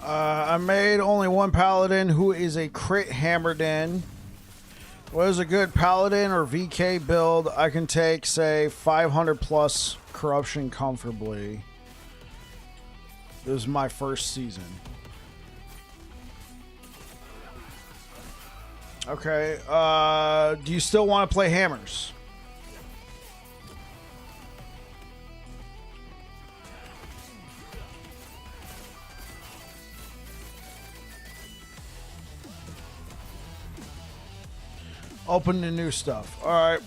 S1: I made only one paladin who is a crit hammered in. What is a good paladin or VK build? I can take, say, 500 plus corruption comfortably. This is my first season. Okay. Do you still want to play hammers? Open the new stuff. All right.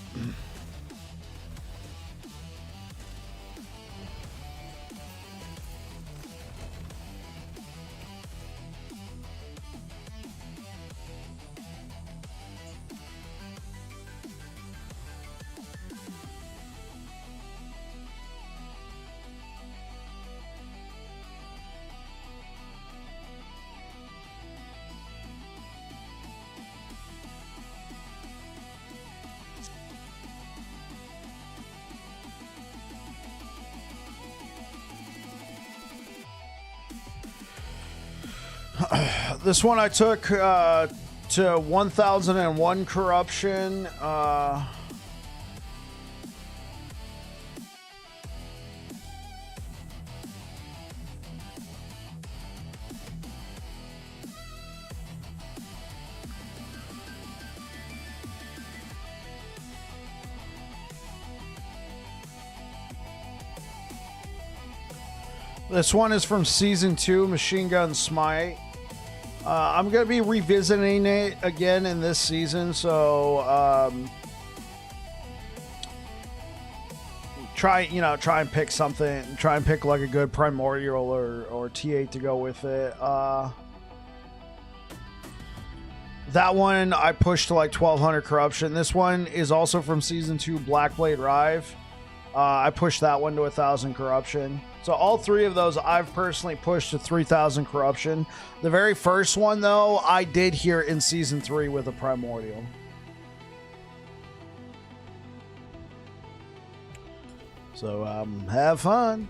S1: This one I took to 1001 corruption. This one is from Season 2, Machine Gun Smite. I'm going to be revisiting it again in this season, so try and pick something. Try and pick like a good Primordial or T8 to go with it. That one I pushed to like 1200 corruption. This one is also from Season 2, Blackblade Rive. I pushed that one to 1000 corruption. So all three of those I've personally pushed to 3000 corruption. The very first one, though, I did here in Season 3 with a Primordial. So have fun.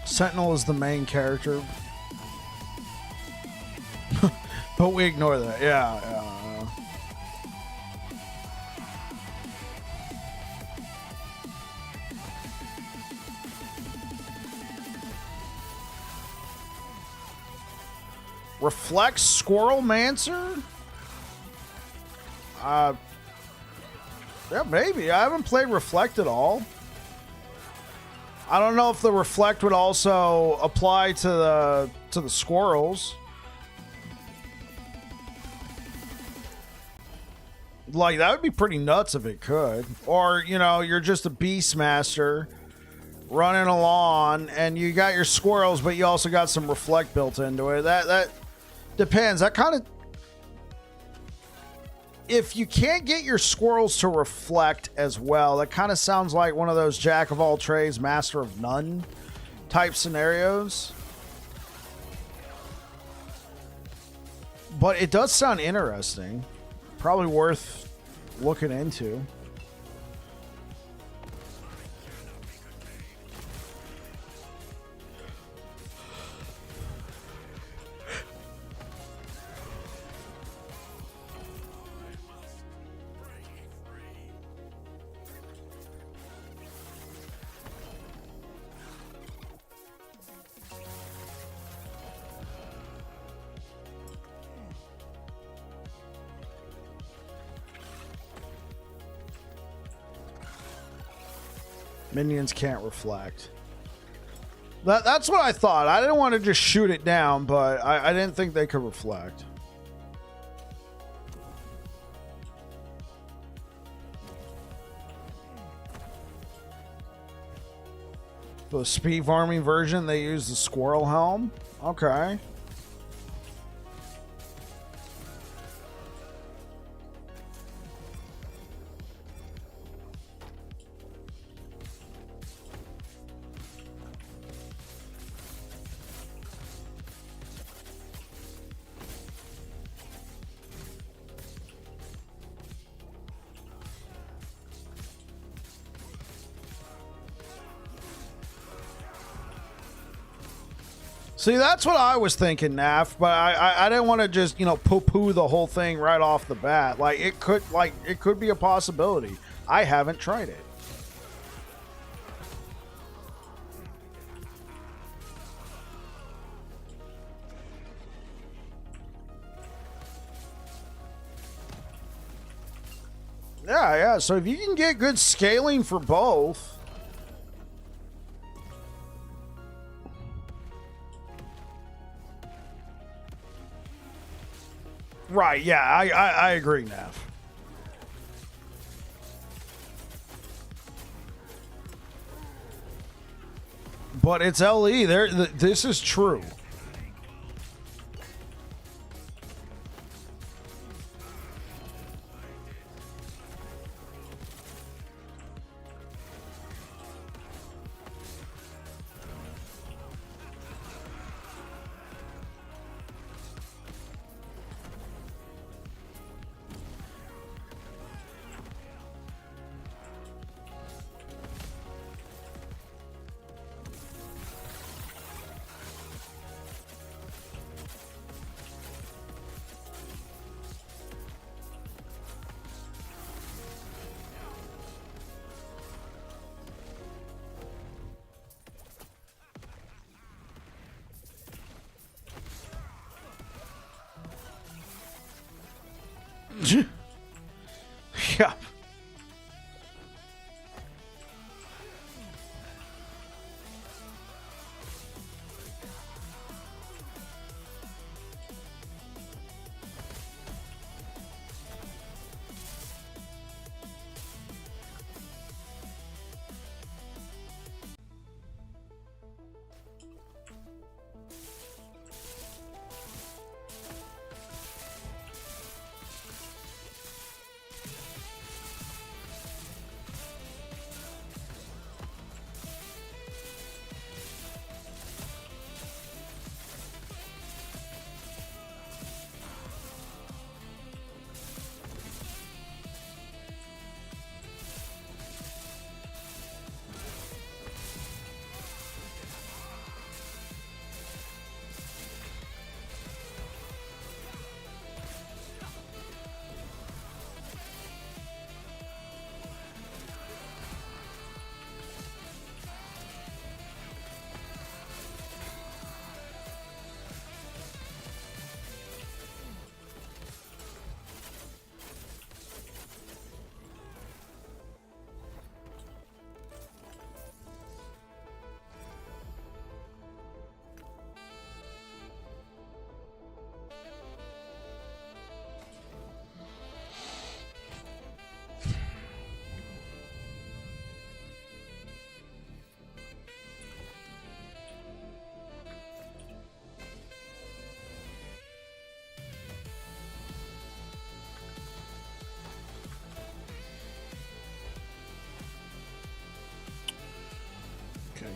S1: Sentinel is the main character. But we ignore that. Yeah. Reflex Squirrel Mancer? Yeah, maybe. I haven't played Reflect at all. I don't know if the Reflect would also apply to the Squirrels. Like, that would be pretty nuts if it could. Or, you're just a Beastmaster running along, and you got your squirrels, but you also got some reflect built into it. That depends. That kind of, if you can't get your squirrels to reflect as well, that kind of sounds like one of those jack of all trades, master of none type scenarios. But it does sound interesting. Probably worth looking into. Minions can't reflect. That's what I thought. I didn't want to just shoot it down, but I didn't think they could reflect. For the speed farming version, they use the squirrel helm. Okay. See, that's what I was thinking, Naf, but I didn't want to just, you know, poo-poo the whole thing right off the bat. Like it could be a possibility. I haven't tried it. Yeah. So if you can get good scaling for both. Right, yeah, I agree, Nav. But it's LE. This is true. Yeah.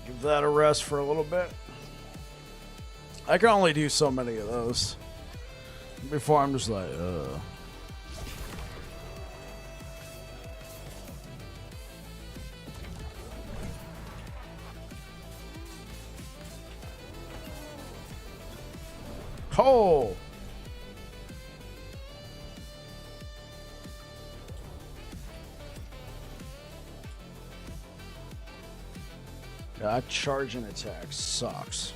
S1: Give that a rest for a little bit. I can only do so many of those before I'm just like, Oh! That charging attack sucks.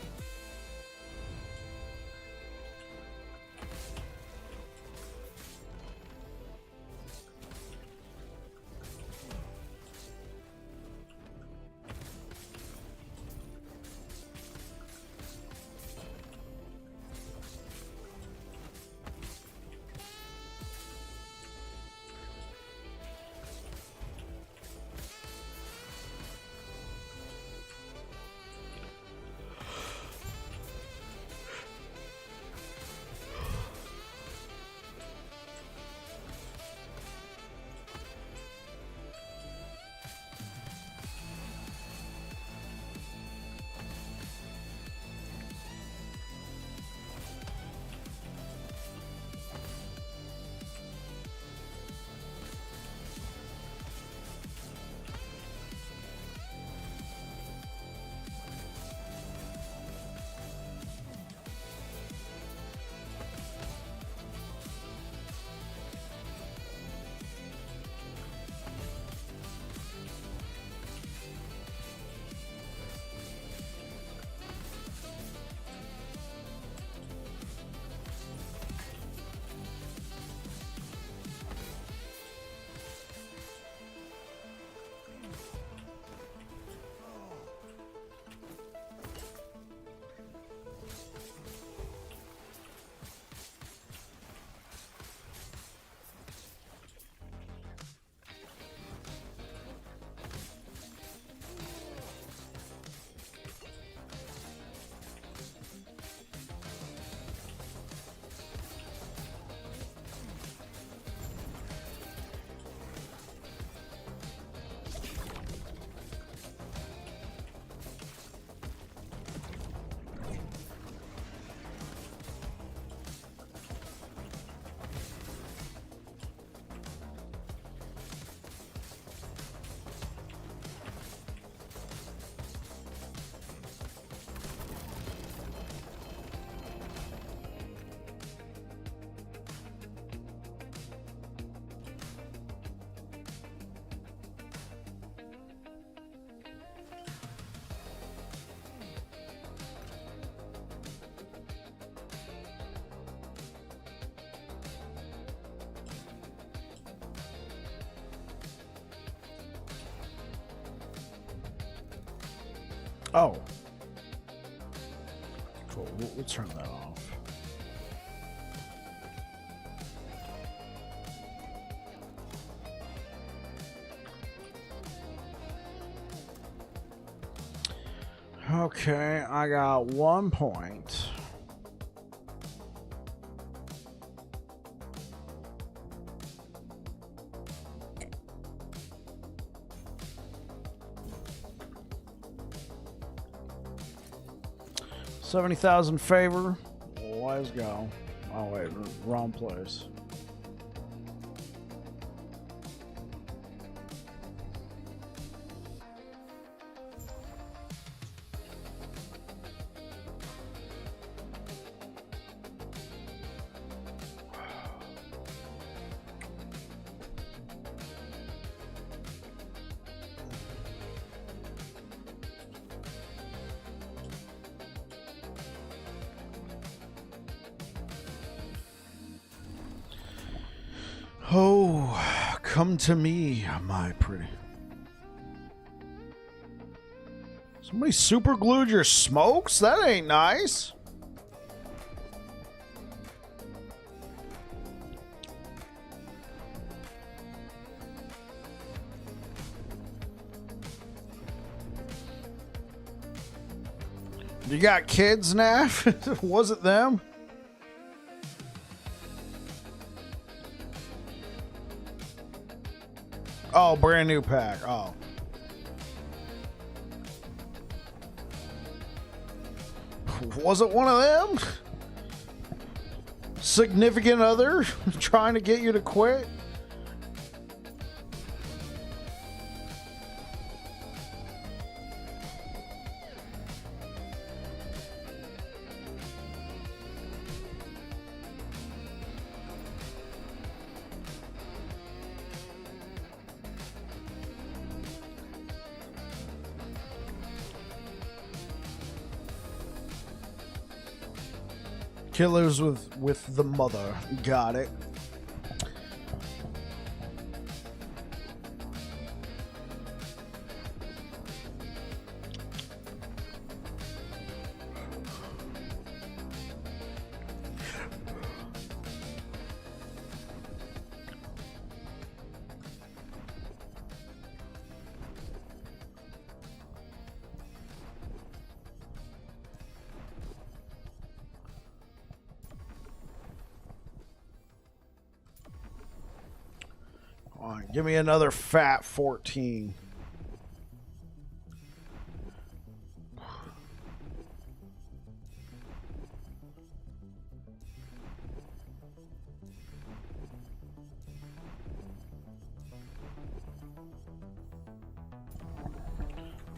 S1: Oh. Cool. We'll turn that off. Okay, I got 1 point. $70,000 favor. Let's go. Oh wait, wrong place. Oh, come to me, my pretty. Somebody super glued your smokes? That ain't nice. You got kids, Naff? Was it them? Oh, brand new pack. Oh. Was it one of them? Significant other trying to get you to quit? Killers with the mother. Got it. Give me another fat 14.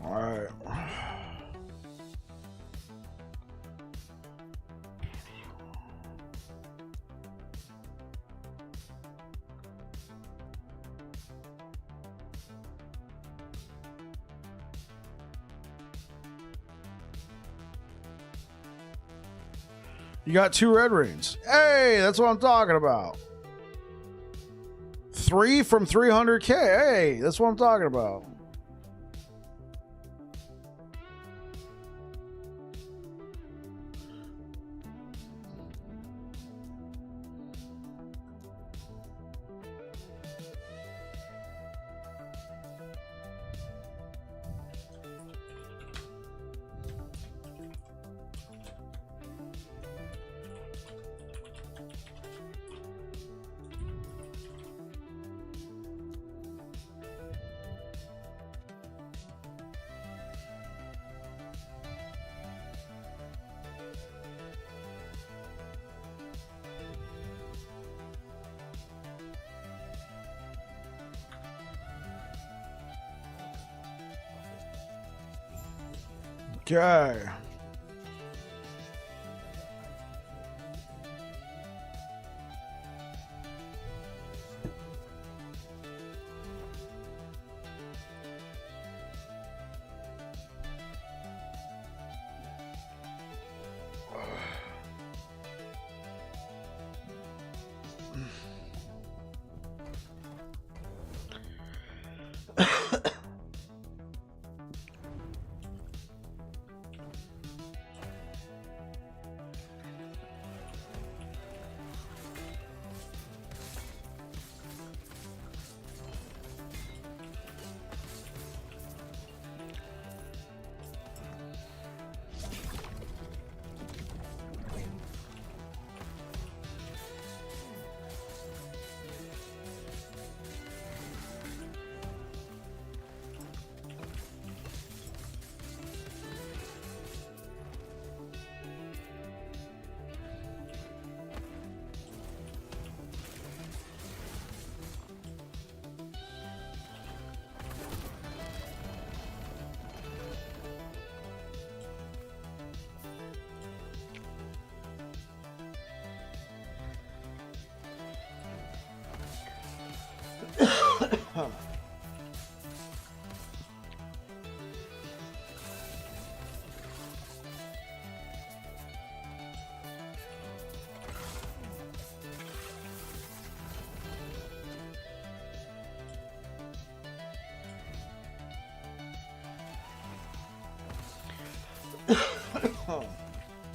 S1: All right. You got 2 red rings. Hey, that's what I'm talking about. 3 from 300K. Hey, that's what I'm talking about. Okay.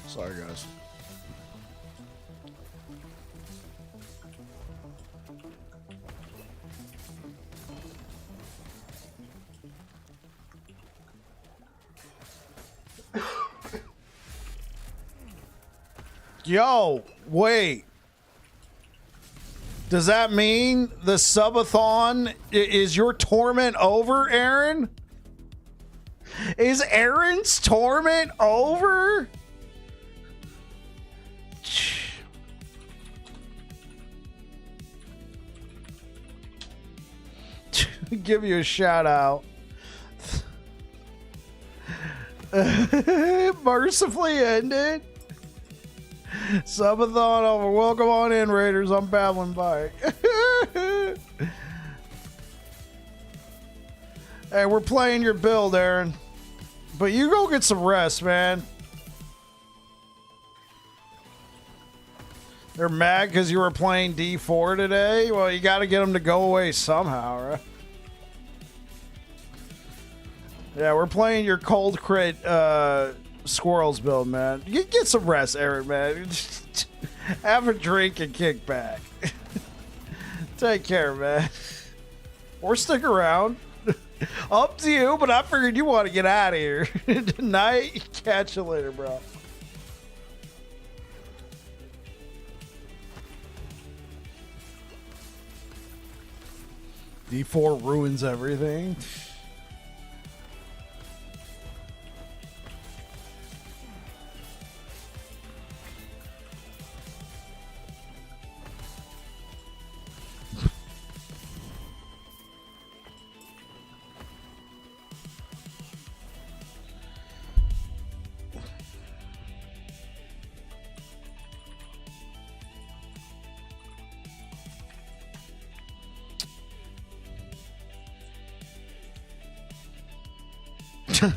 S1: Sorry, guys. Yo, wait. Does that mean the subathon is your torment over, Aaron? Is Aaron's torment over? Give you a shout out. Mercifully ended. Subathon over. Welcome on in, Raiders. I'm battling bike. Hey, we're playing your build, Aaron. But you go get some rest, man. They're mad because you were playing D4 today? Well, you got to get them to go away somehow, right? Yeah, we're playing your cold crit Squirrels build, man. You get some rest, Aaron, man. Have a drink and kick back. Take care, man. Or stick around. Up to you, but I figured you want to get out of here. Tonight, catch you later, bro. D4 ruins everything.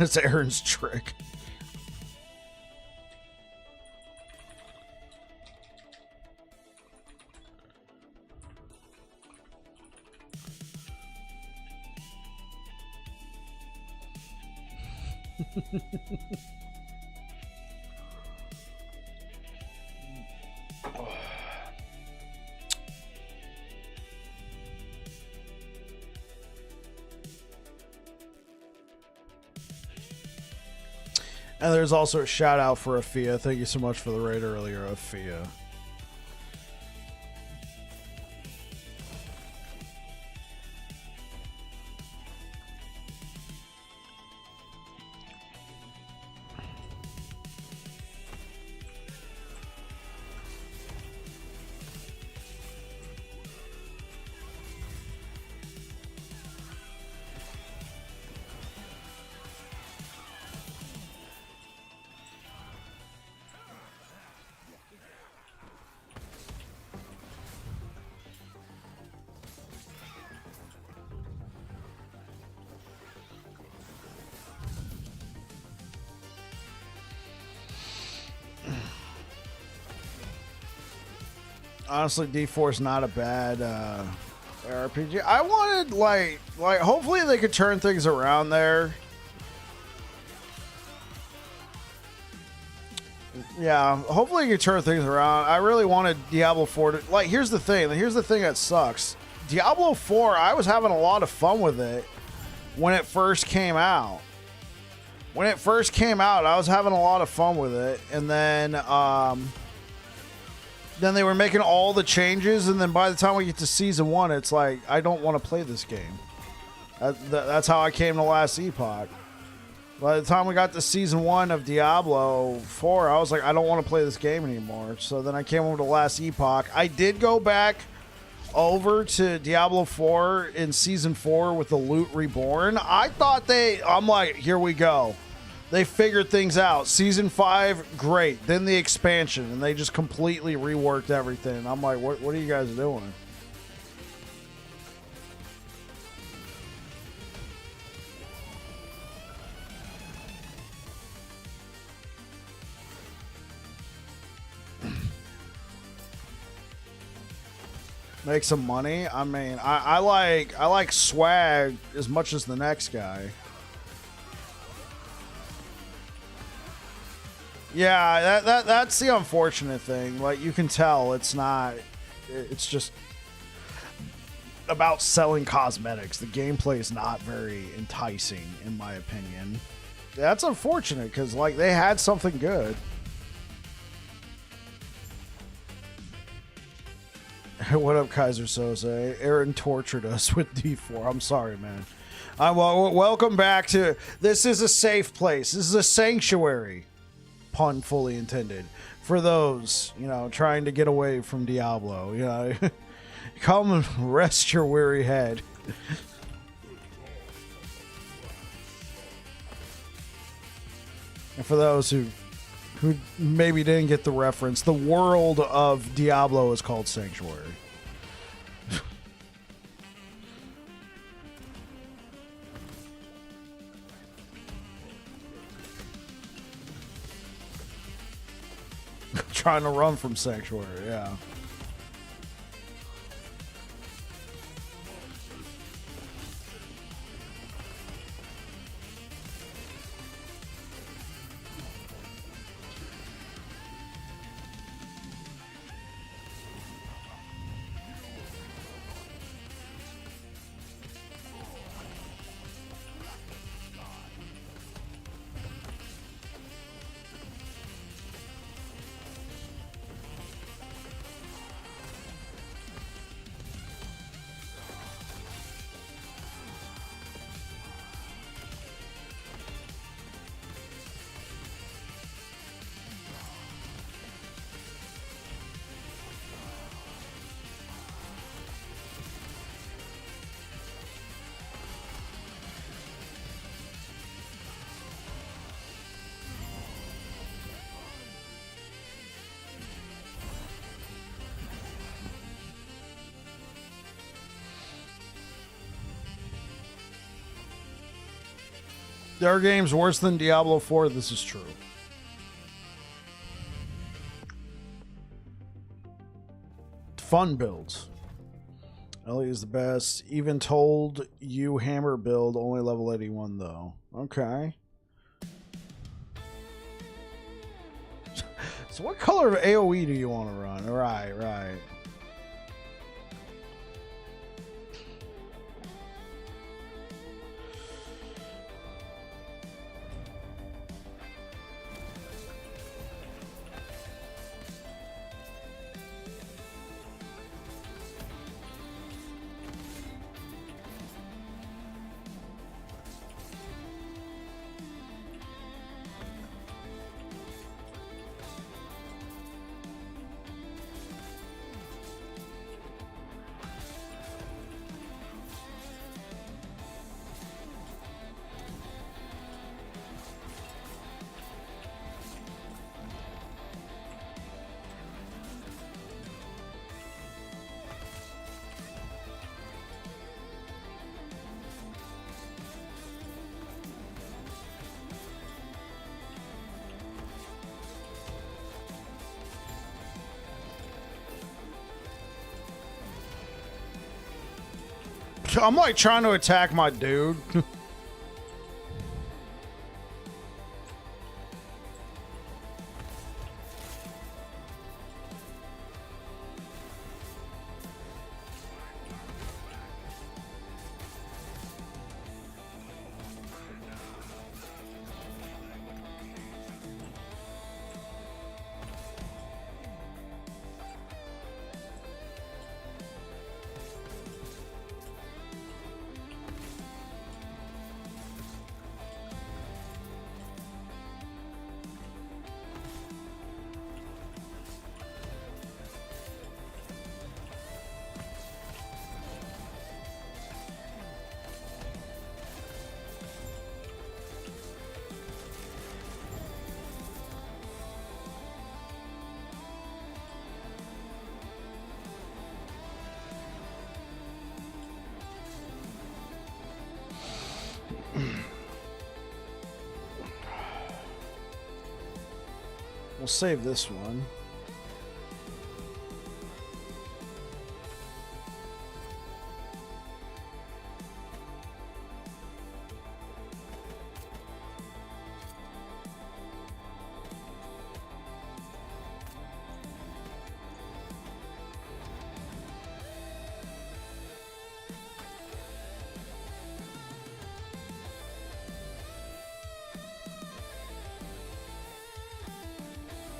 S1: It's Aaron's trick. And there's also a shout out for Afia. Thank you so much for the raid earlier, Afia. Honestly, D4 is not a bad RPG. I wanted like hopefully they could turn things around there. Yeah, hopefully you could turn things around. I really wanted Diablo 4 to like. Here's the thing that sucks. Diablo 4, I was having a lot of fun with it when it first came out. When it first came out, I was having a lot of fun with it, and then they were making all the changes, and then by the time we get to Season 1, it's like, I don't want to play this game. That's how I came to last Epoch. By the time we got to Season 1 of Diablo 4, I was like, I don't want to play this game anymore. So then I came over to last Epoch. I did go back over to Diablo 4 in Season 4 with the Loot Reborn. I thought I'm like, here we go. They figured things out. Season 5, great. Then the expansion, and they just completely reworked everything. I'm like, what are you guys doing? Make some money? I mean, I like swag as much as the next guy. Yeah, that's the unfortunate thing. Like, you can tell it's just about selling cosmetics. The gameplay is not very enticing, in my opinion. That's unfortunate, because, like, they had something good. What up, Kaiser Sose? Aaron tortured us with D4. I'm sorry, man. Well, welcome back to... This is a safe place. This is a sanctuary. Pun fully intended, for those, you know, trying to get away from Diablo. You know, come and rest your weary head. And for those who maybe didn't get the reference, the world of Diablo is called Sanctuary. Trying to run from Sanctuary, yeah. There are games worse than Diablo 4. This is true. Fun builds. Ellie is the best. Even told you hammer build, only level 81 though. Okay. So what color of AoE do you want to run? Right, right. I'm like trying to attack my dude. We'll save this one.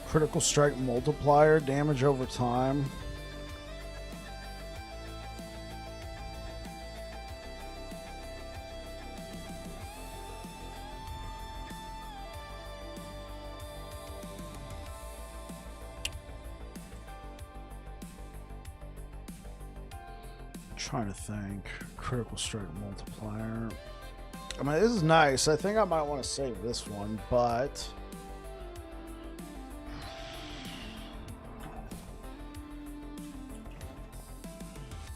S1: Critical strike multiplier, damage over time. Trying to think. Critical strike multiplier. I mean, this is nice. I think I might want to save this one, but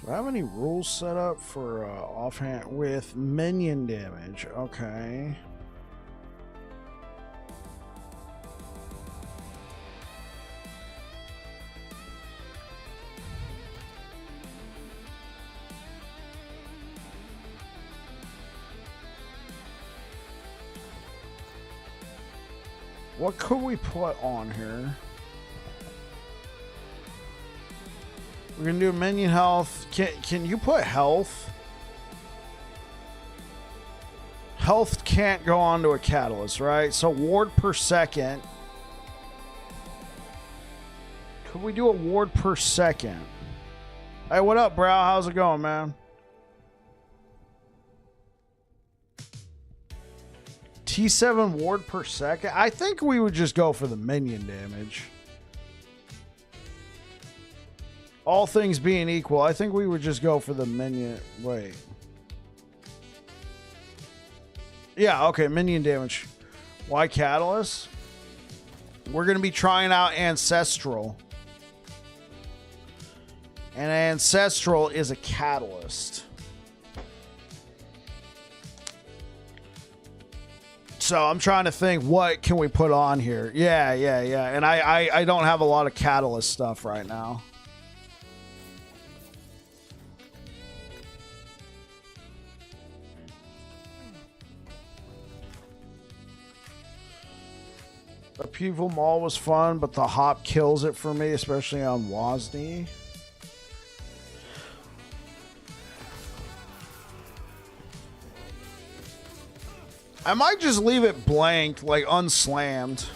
S1: do I have any rules set up for offhand with minion damage? Okay. What could we put on here? We're gonna do minion health. Can you put health? Health can't go onto a catalyst, right? So ward per second. Could we do a ward per second? Hey, what up, bro? How's it going, man? T7 ward per second. I think we would just go for the minion damage. All things being equal, I think we would just go for the minion. Wait. Yeah, okay, minion damage. Why catalyst? We're going to be trying out Ancestral. And Ancestral is a catalyst. So I'm trying to think, what can we put on here? Yeah. And I don't have a lot of catalyst stuff right now. Upheaval Mall was fun, but the hop kills it for me, especially on Wozni. I might just leave it blank, like unslammed.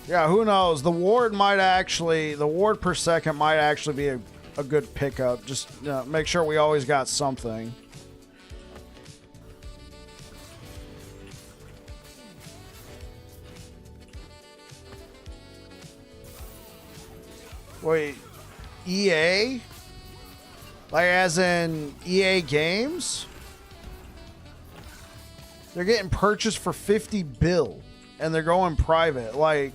S1: Yeah, who knows? The ward per second might actually be a good pickup. Just make sure we always got something. Wait, EA? Like as in EA Games? They're getting purchased for 50 bill and they're going private. Like,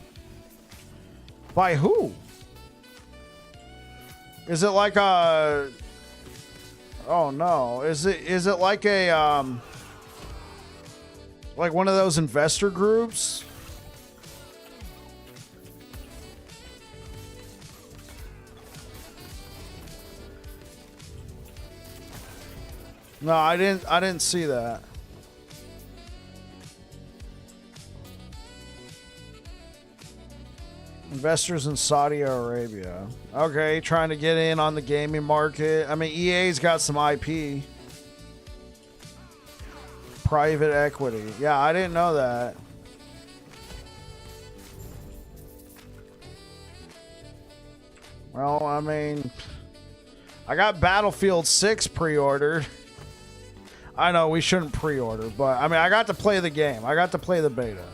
S1: by who? Is it like a... Oh no. Is it like a like one of those investor groups? No, I didn't see that. Investors in Saudi Arabia. Okay, trying to get in on the gaming market. I mean, EA's got some IP. Private equity. Yeah, I didn't know that. Well, I mean, I got Battlefield 6 pre-ordered. I know we shouldn't pre-order, but I mean, I got to play the game. I got to play the beta.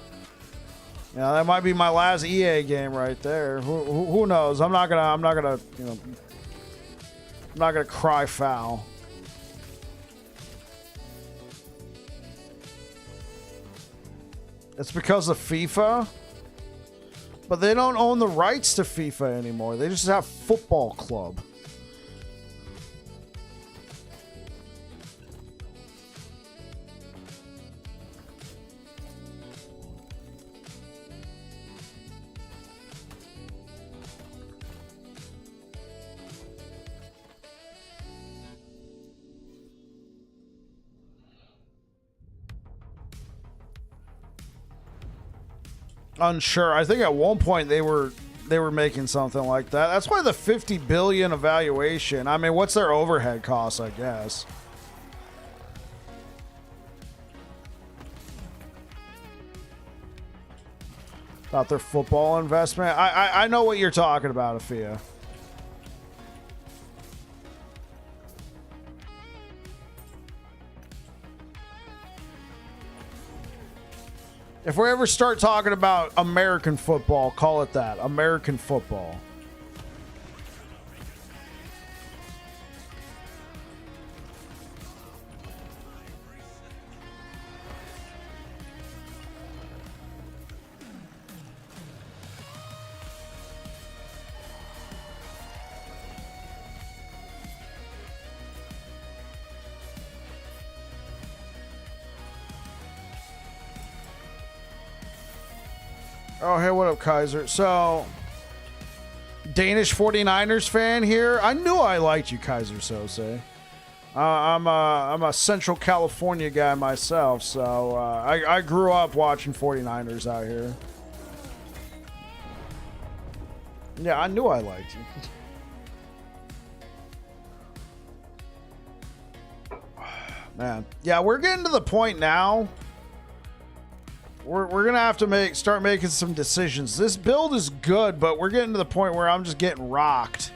S1: You know, that might be my last EA game right there. Who knows? I'm not gonna, you know, I'm not gonna cry foul. It's because of FIFA, but they don't own the rights to FIFA anymore. They just have Football Club. Unsure. I think at one point they were making something like that. That's why the 50 billion evaluation. I mean, what's their overhead cost, I guess? About their football investment. I know what you're talking about, Afia. If we ever start talking about American football, call it that. American football. Oh, hey, what up, Kaiser? So, Danish 49ers fan here. I knew I liked you, Kaiser Sose. I'm a Central California guy myself, so I grew up watching 49ers out here. Yeah, I knew I liked you. Man. Yeah, we're getting to the point now. We're gonna have to start making some decisions. This build is good, but we're getting to the point where I'm just getting rocked.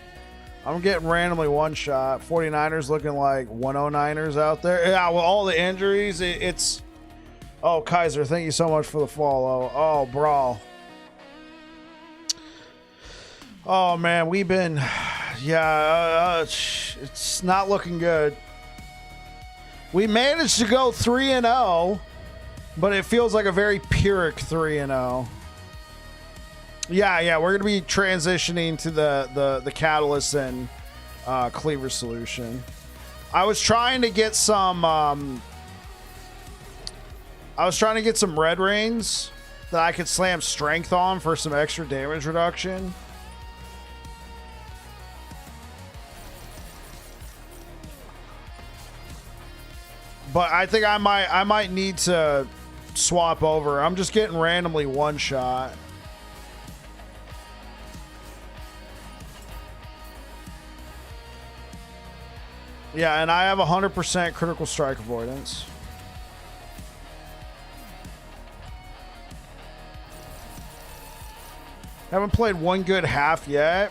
S1: I'm getting randomly one shot. 49ers looking like 109ers out there. Yeah, with all the injuries, it's. Oh, Kaiser, thank you so much for the follow. Oh, bro. Oh man, we've been. Yeah, it's not looking good. We managed to go 3-0. But it feels like a very Pyrrhic 3-0. Yeah, we're going to be transitioning to the Catalyst and Cleaver solution. I was trying to get some Red Rains that I could slam Strength on for some extra damage reduction. But I think I might need to swap over. I'm just getting randomly one shot. Yeah, and I have 100% critical strike avoidance. Haven't played one good half yet.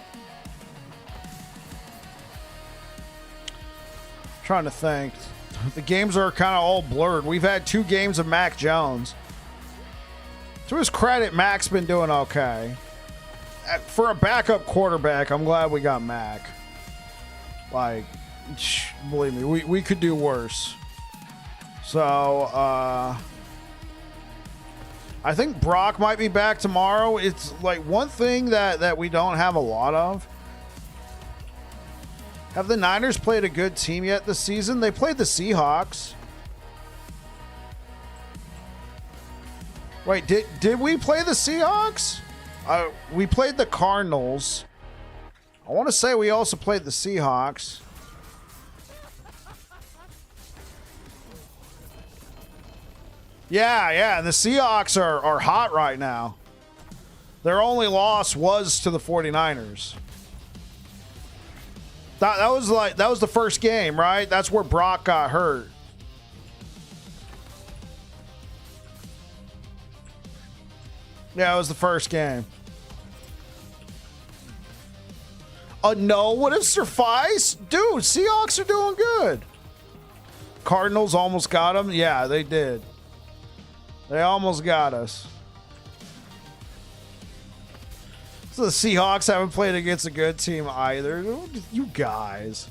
S1: Trying to think. The games are kind of all blurred. We've had 2 games of Mac Jones. To his credit, Mac's been doing okay. For a backup quarterback, I'm glad we got Mac. Like, believe me, we could do worse. So, I think Brock might be back tomorrow. It's like one thing that we don't have a lot of. Have the Niners played a good team yet this season? They played the Seahawks. Wait, did we play the Seahawks? We played the Cardinals. I want to say we also played the Seahawks. Yeah, the Seahawks are hot right now. Their only loss was to the 49ers. That was the first game, right? That's where Brock got hurt. Yeah, it was the first game. No would have sufficed? Dude, Seahawks are doing good. Cardinals almost got them. Yeah, they did. They almost got us. So the Seahawks haven't played against a good team either. You guys.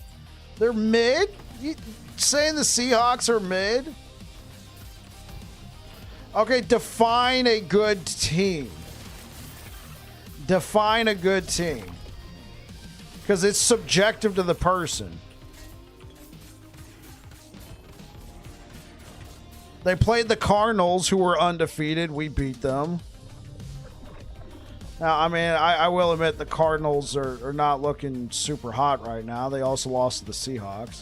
S1: They're mid? You saying the Seahawks are mid? Okay, define a good team. Define a good team. Because it's subjective to the person. They played the Cardinals, who were undefeated. We beat them. Now, I mean, I will admit the Cardinals are not looking super hot right now. They also lost to the Seahawks.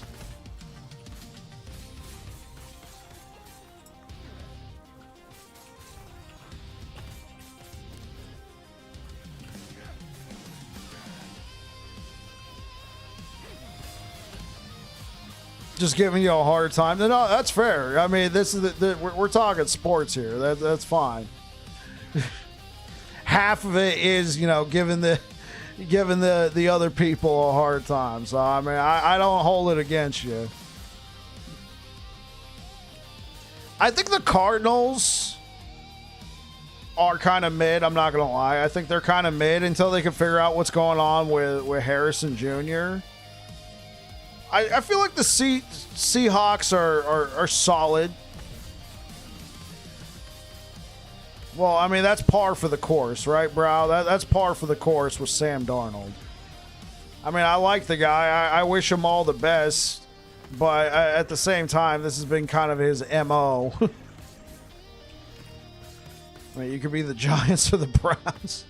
S1: Just giving you a hard time. No, that's fair. I mean, this is we're talking sports here. That's fine. Half of it is, giving the other people a hard time. So I mean, I don't hold it against you. I think the Cardinals are kind of mid. I'm not gonna lie. I think they're kind of mid until they can figure out what's going on with Harrison Jr. I feel like the Seahawks are solid. Well, I mean, that's par for the course, right, bro? That's par for the course with Sam Darnold. I mean, I like the guy. I wish him all the best. But at the same time, this has been kind of his MO. I mean, you could be the Giants or the Browns.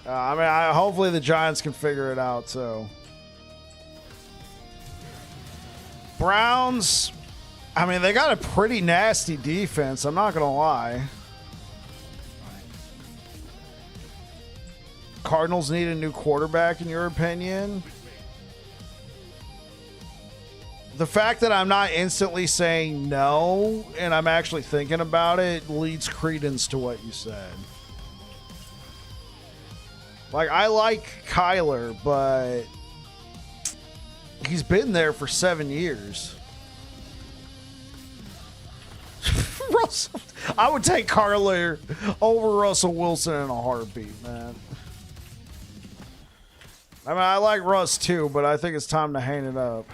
S1: I mean, hopefully the Giants can figure it out, too. Browns, I mean, they got a pretty nasty defense. I'm not going to lie. Cardinals need a new quarterback, in your opinion? The fact that I'm not instantly saying no and I'm actually thinking about it leads credence to what you said. Like, I like Kyler, but he's been there for 7 years. Russell, I would take Kyler over Russell Wilson in a heartbeat, man. I mean, I like Russ too, but I think it's time to hang it up.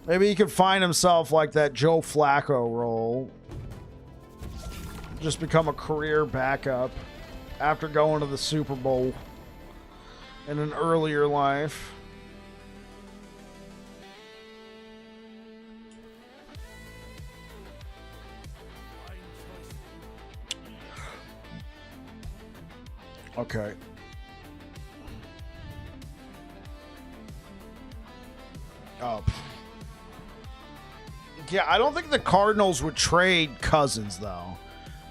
S1: Maybe he could find himself like that Joe Flacco role. Just become a career backup after going to the Super Bowl in an earlier life. Okay. Oh. Yeah, I don't think the Cardinals would trade Cousins, though.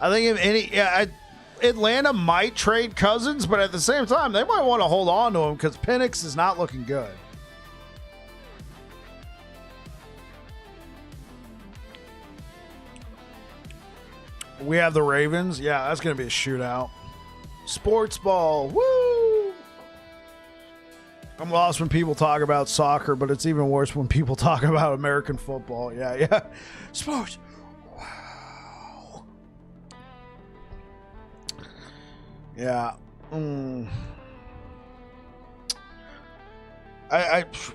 S1: I think if any, Atlanta might trade Cousins, but at the same time, they might want to hold on to him because Penix is not looking good. We have the Ravens. Yeah, that's going to be a shootout. Sports ball. Woo! I'm lost when people talk about soccer, but it's even worse when people talk about American football. Yeah. Sports. Wow. Yeah.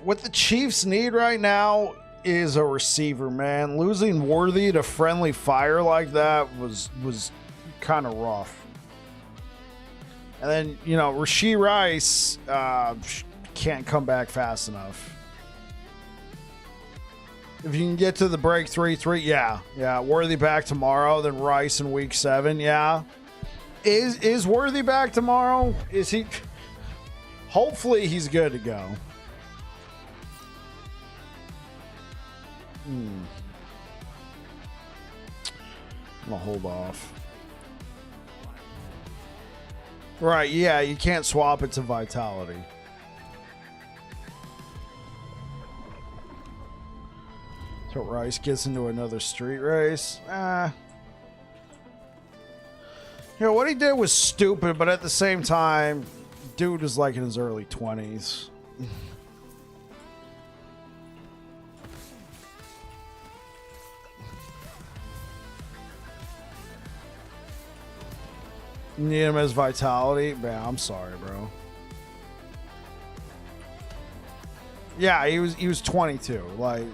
S1: What the Chiefs need right now is a receiver, man. Losing Worthy to friendly fire like that was kind of rough. And then, Rashee Rice can't come back fast enough. If you can get to the break 3-3, yeah. Worthy back tomorrow, then Rice in week 7, yeah. Is Worthy back tomorrow? Is he? Hopefully he's good to go. I'm gonna hold off. Right, yeah, you can't swap it to Vitality. So Rice gets into another street race. What he did was stupid, but at the same time, dude was like in his early 20s. Need him as Vitality? Man, I'm sorry, bro. Yeah, he was 22. Like,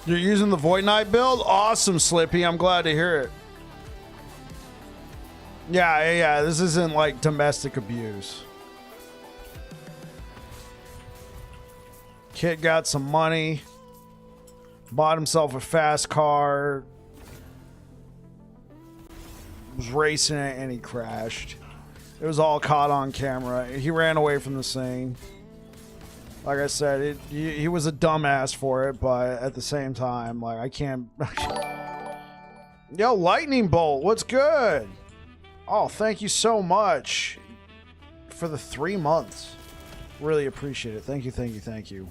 S1: you're using the Void Knight build? Awesome, Slippy. I'm glad to hear it. Yeah. This isn't like domestic abuse. Kid got some money. Bought himself a fast car. Was racing it and he crashed. It was all caught on camera. He ran away from the scene. Like I said, he was a dumbass for it, but at the same time, like, I can't... Yo, Lightning Bolt, what's good? Oh, thank you so much for the 3 months. Really appreciate it. Thank you, thank you, thank you.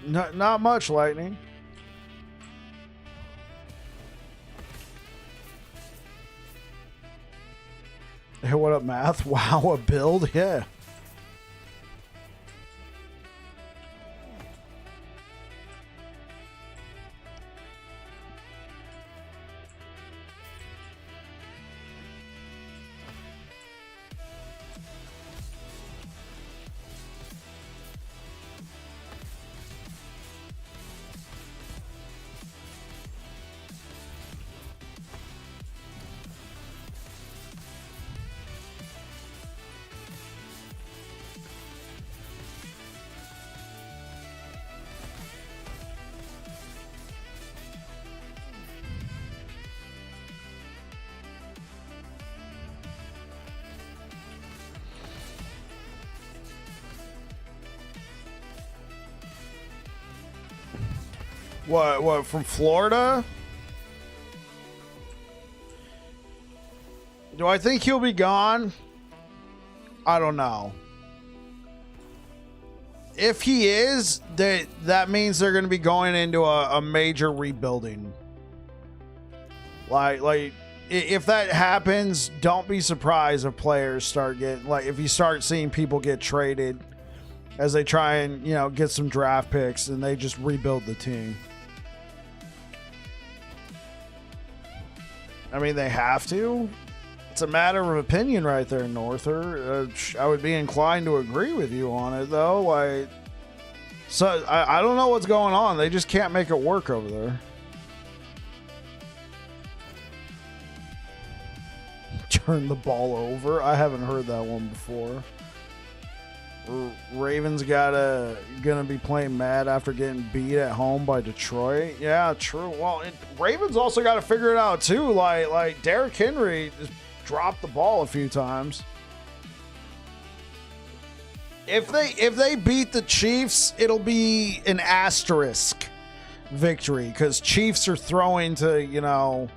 S1: Not much, Lightning. Hey, what up, Math? Wow, a build? Yeah. What, from Florida? Do I think he'll be gone? I don't know. If he is, that means they're going to be going into a major rebuilding. Like, if that happens, don't be surprised if players start getting, like, if you start seeing people get traded as they try and, you know, get some draft picks and they just rebuild the team. I mean, they have to. It's a matter of opinion right there, Norther. I would be inclined to agree with you on it, though. Like, so I don't know what's going on. They just can't make it work over there. Turn the ball over. I haven't heard that one before. Ravens gonna be playing mad after getting beat at home by Detroit. Yeah, true. Well, Ravens also got to figure it out too. Like Derrick Henry just dropped the ball a few times. If they beat the Chiefs, it'll be an asterisk victory because Chiefs are throwing to, you know.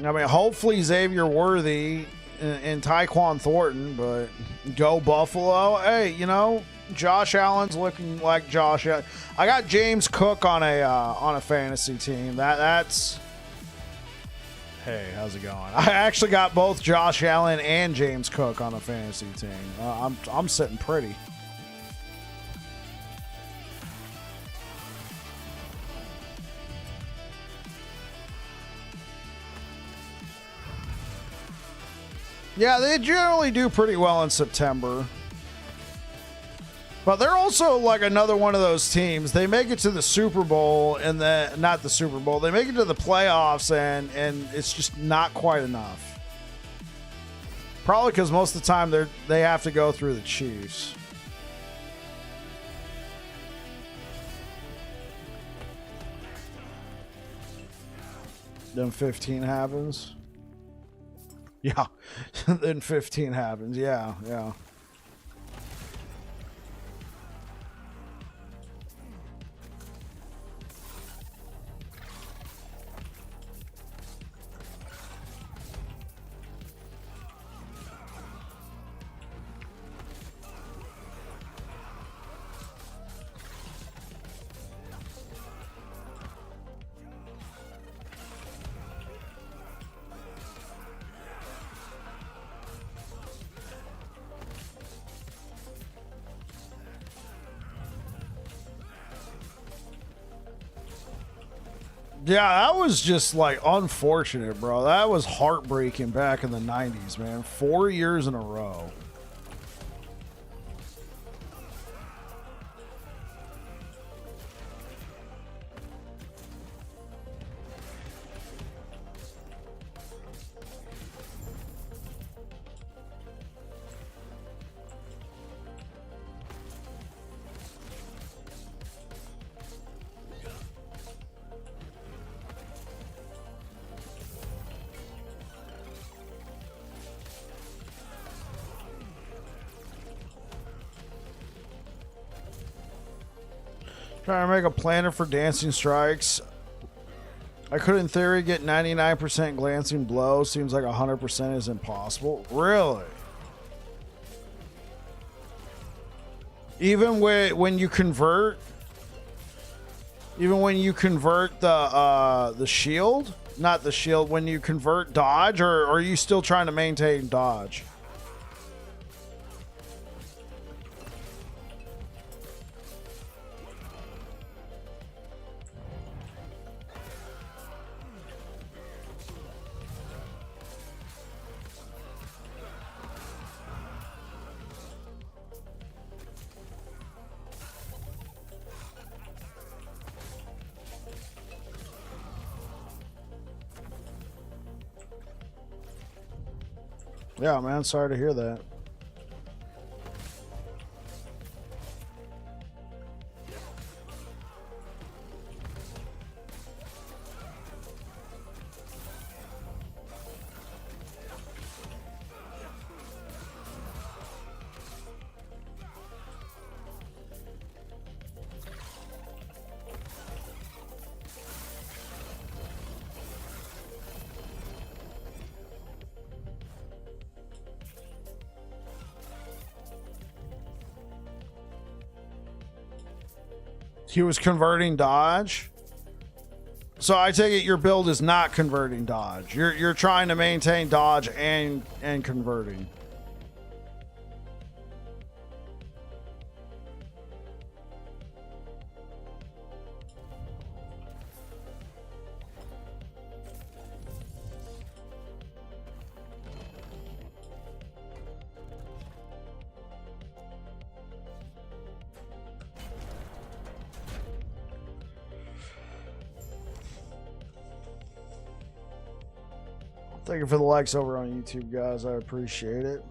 S1: I mean, hopefully Xavier Worthy and Tyquan Thornton, but go Buffalo. Hey, you know, Josh Allen's looking like Josh Allen. I got James Cook on a fantasy team. That's hey, how's it going? I actually got both Josh Allen and James Cook on a fantasy team. I'm sitting pretty. Yeah, they generally do pretty well in September. But they're also like another one of those teams. They make it to the Super Bowl and then not the Super Bowl. They make it to the playoffs and it's just not quite enough. Probably because most of the time they have to go through the Chiefs. Then 15 happens. Yeah, then 15 happens. Yeah. Yeah, that was just like unfortunate, bro. That was heartbreaking back in the 90s, man. 4 years in a row. Trying to make a planner for dancing strikes. I could, in theory, get 99% glancing blow. Seems like 100% is impossible. Really? Even when you convert, the shield, not the shield, when you convert dodge, or are you still trying to maintain dodge? Yeah, man, sorry to hear that. He was converting dodge. So I take it your build is not converting dodge. You're trying to maintain dodge and converting. Thank you for the likes over on YouTube, guys. I appreciate it.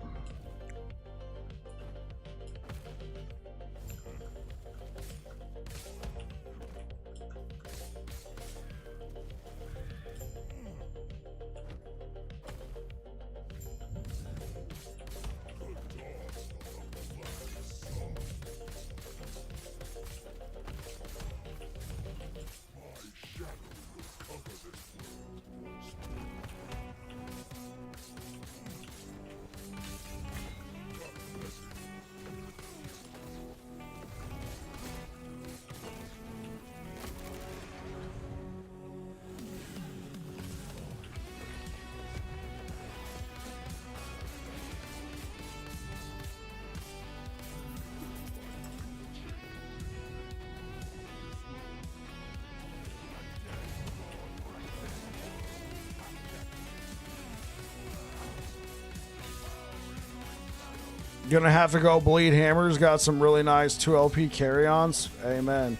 S1: Gonna have to go bleed hammers. Got some really nice 2LP carry-ons. Amen.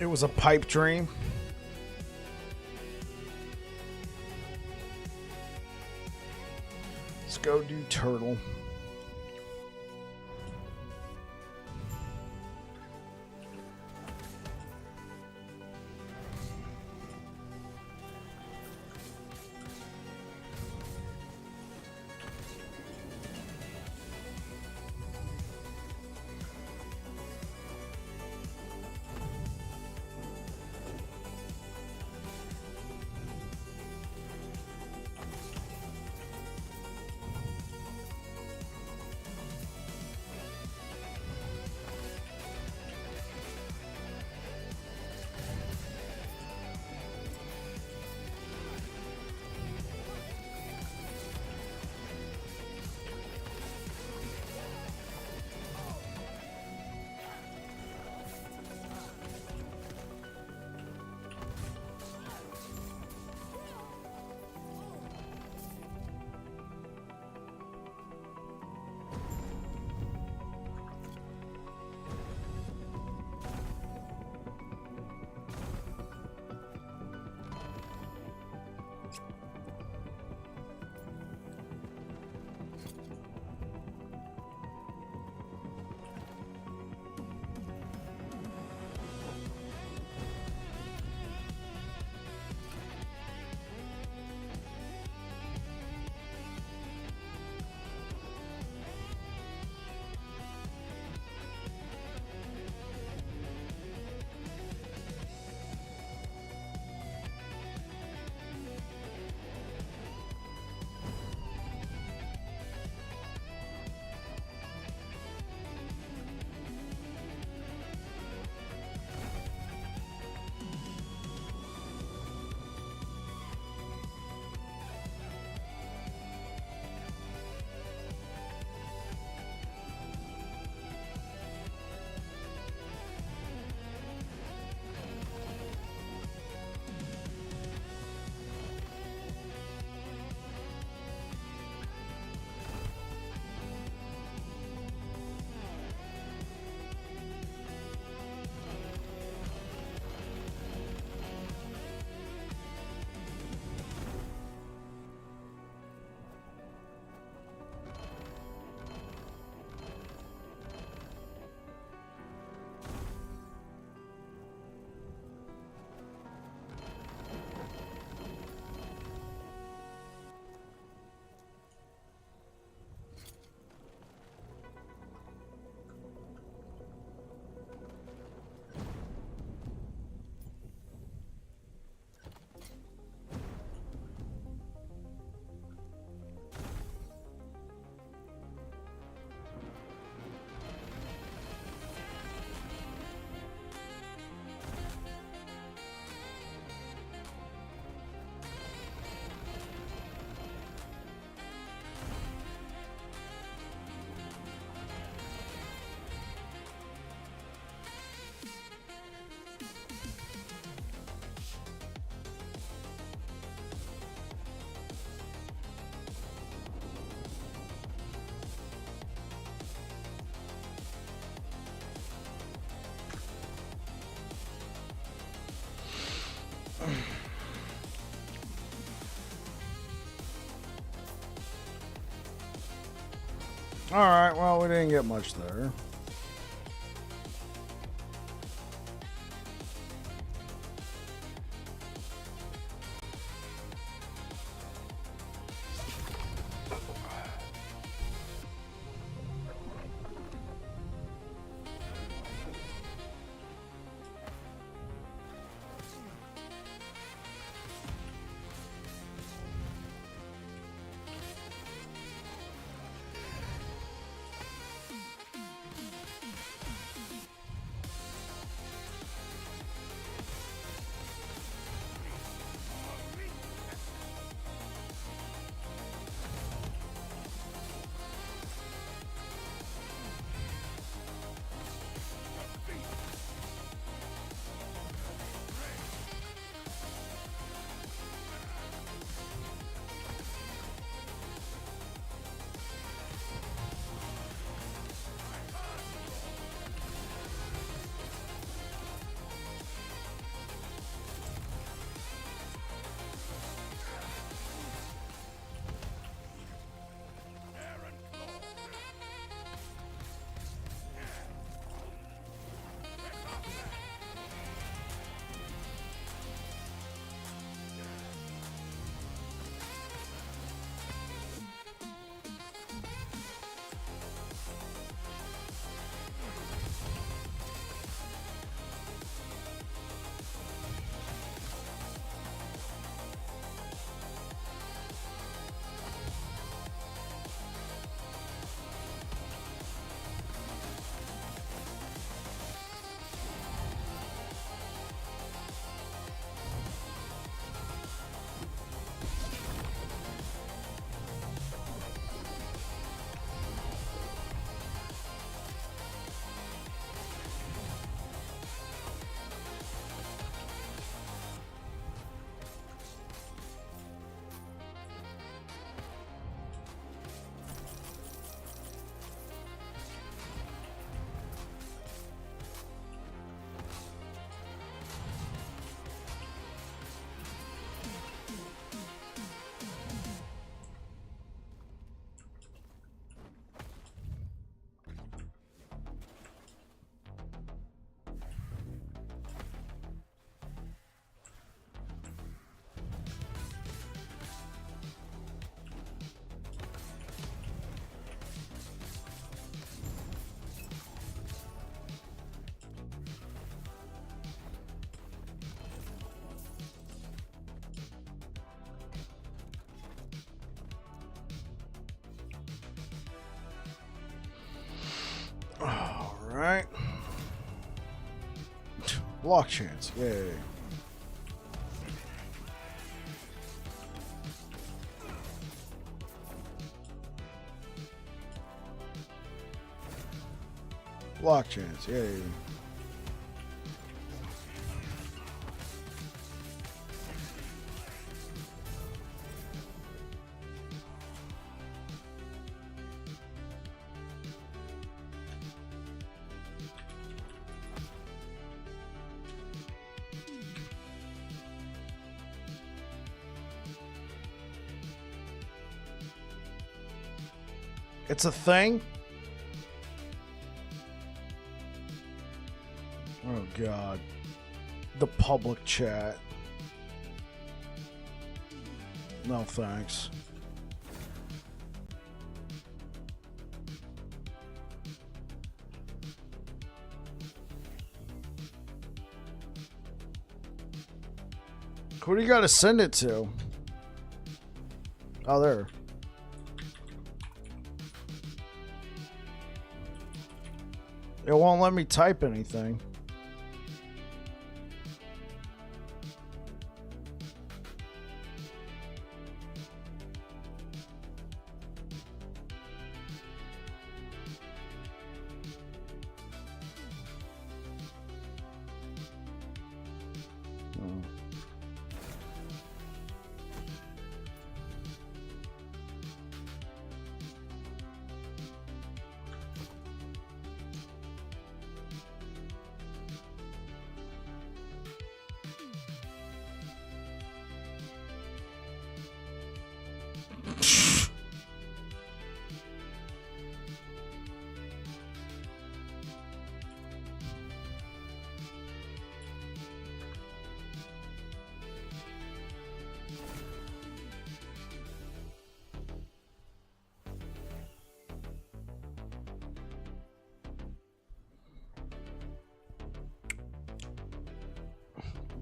S1: It was a pipe dream. Let's go do turtle. Alright, well, we didn't get much there. Alright. Block chance. Yay. Block chance. Yay. It's a thing? Oh, God. The public chat. No, thanks. Who do you gotta send it to? Oh, there. It won't let me type anything.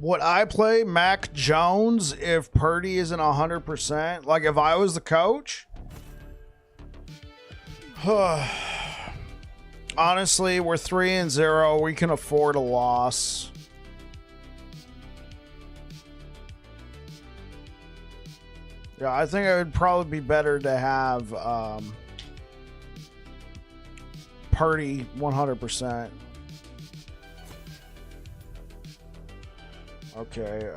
S1: Would I play Mac Jones if Purdy isn't 100%? Like if I was the coach? Honestly, we're 3-0. We can afford a loss. Yeah, I think it would probably be better to have Purdy 100%. Okay.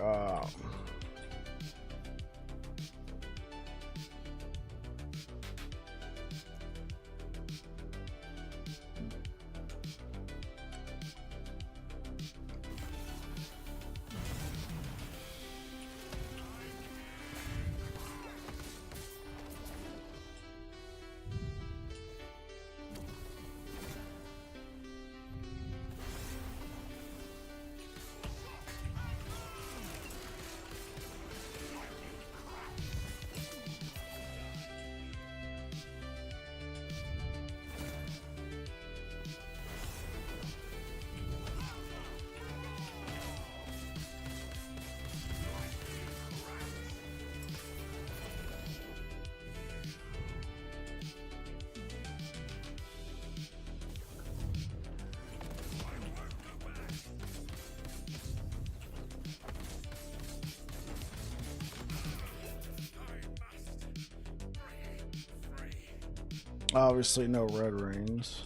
S1: Obviously, no red rings.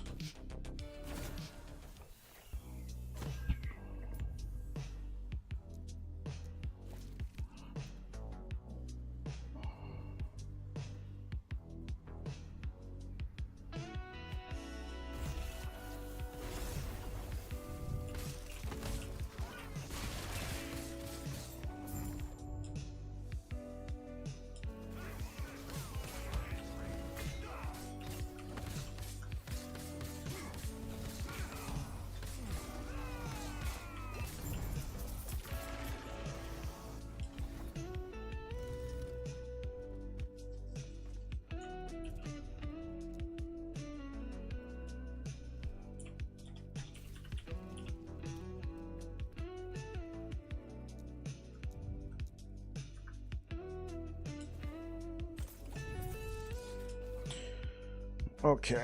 S1: Okay.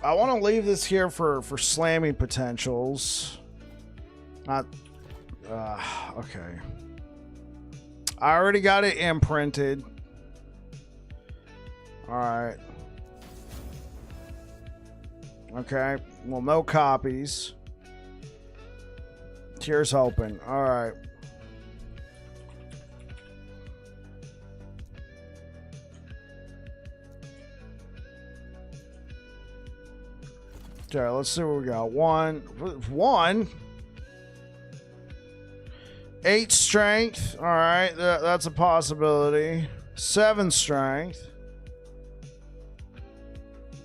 S1: I want to leave this here for slamming potentials. Not. Okay. I already got it imprinted. All right. Okay. Well, no copies. Tears hoping. All right. Okay, let's see what we got. One. 8 strength. All right, that's a possibility. 7 strength.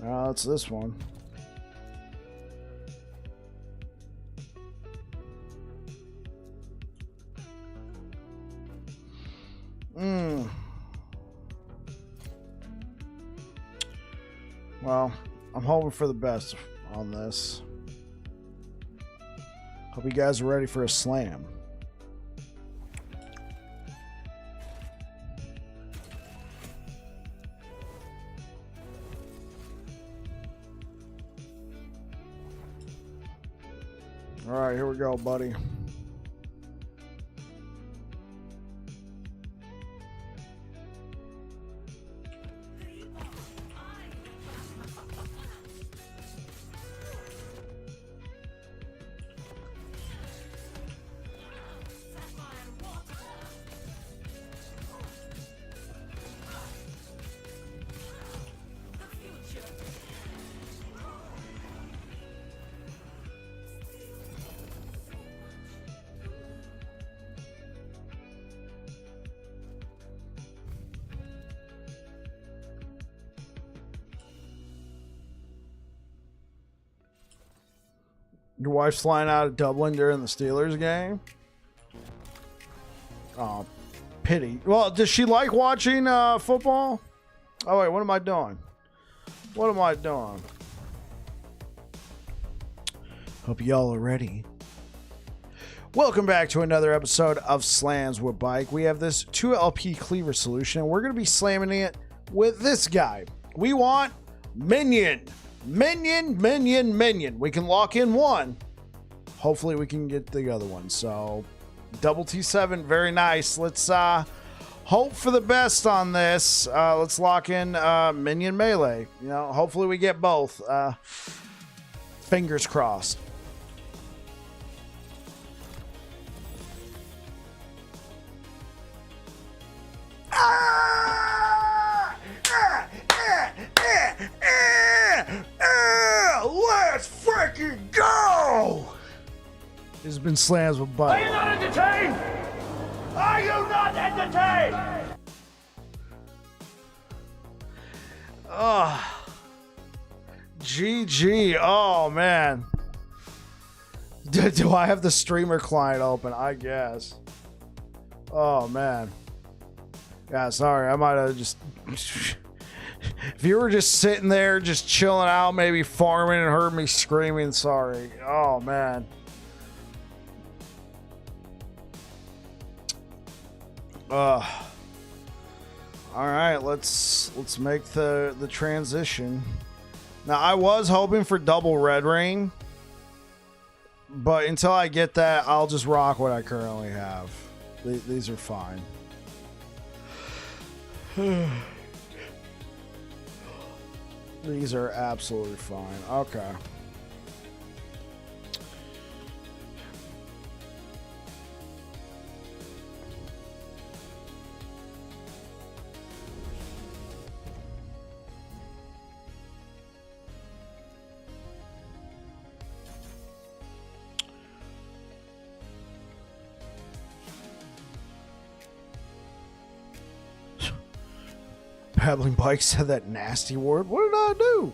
S1: It's this one. Well, I'm hoping for the best on this. Hope you guys are ready for a slam. All right, here we go, buddy. Your wife's flying out of Dublin during the Steelers game? Oh, pity. Well, does she like watching football? Oh, wait, what am I doing? What am I doing? Hope y'all are ready. Welcome back to another episode of Slams with Bike. We have this 2LP cleaver solution, and we're going to be slamming it with this guy. We want minion. Minion. We can lock in one. Hopefully we can get the other one. So double T7, very nice. Let's hope for the best on this. Let's lock in minion melee. You know, hopefully we get both. Fingers crossed. Let's freaking go! This has been Slams with Bike.
S2: Are you not entertained? Are you not entertained?
S1: GG. Oh, man. Do I have the streamer client open? I guess. Oh, man. Yeah, sorry. I might have just... If you were just sitting there, just chilling out, maybe farming and heard me screaming, sorry. Oh, man. All right, let's make the transition. Now, I was hoping for double red ring, but until I get that, I'll just rock what I currently have. These are fine. These are absolutely fine. Okay. Paddling Bike said that nasty word. What did I do?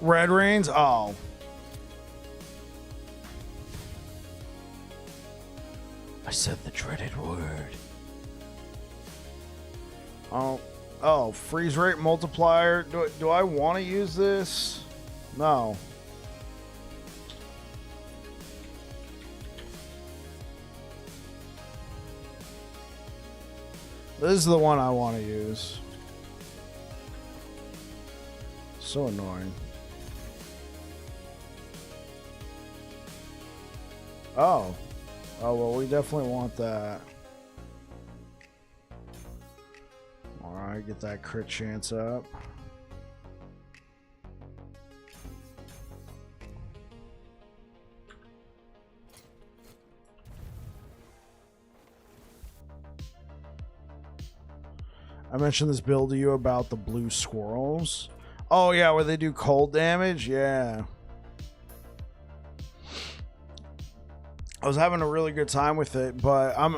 S1: Red Reigns? Oh. I said the dreaded word. Oh, freeze rate multiplier. Do I want to use this? No. This is the one I want to use. So annoying. Oh. Oh, well, we definitely want that. Alright, get that crit chance up. I mentioned this build to you about the blue squirrels. Oh, yeah, where they do cold damage? Yeah. I was having a really good time with it, but I'm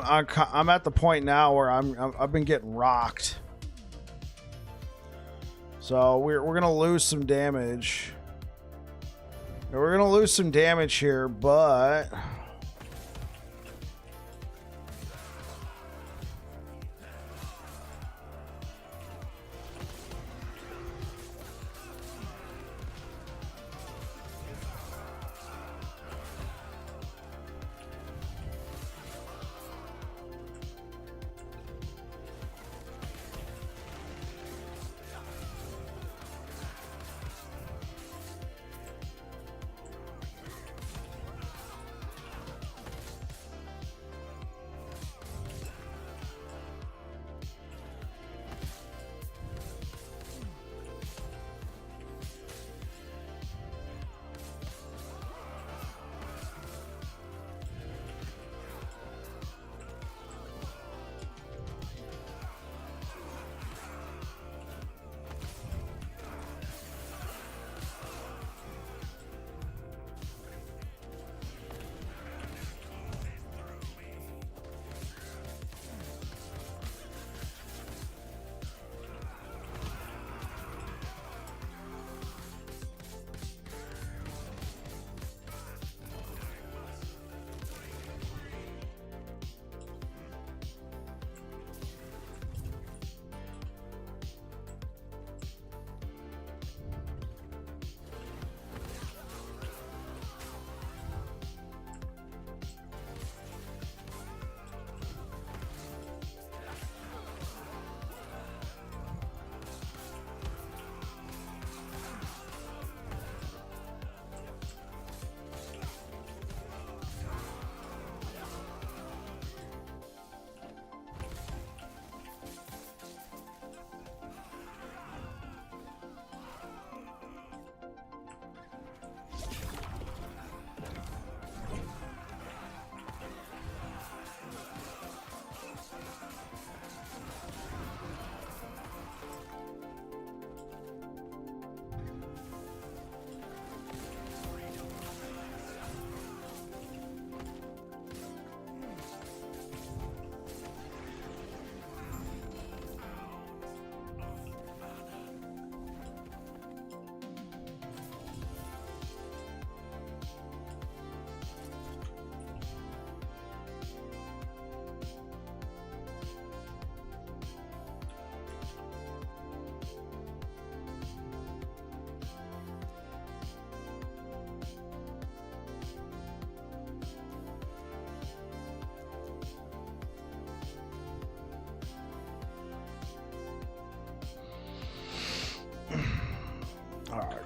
S1: at the point now where I've been getting rocked. So we're gonna lose some damage. We're gonna lose some damage here, but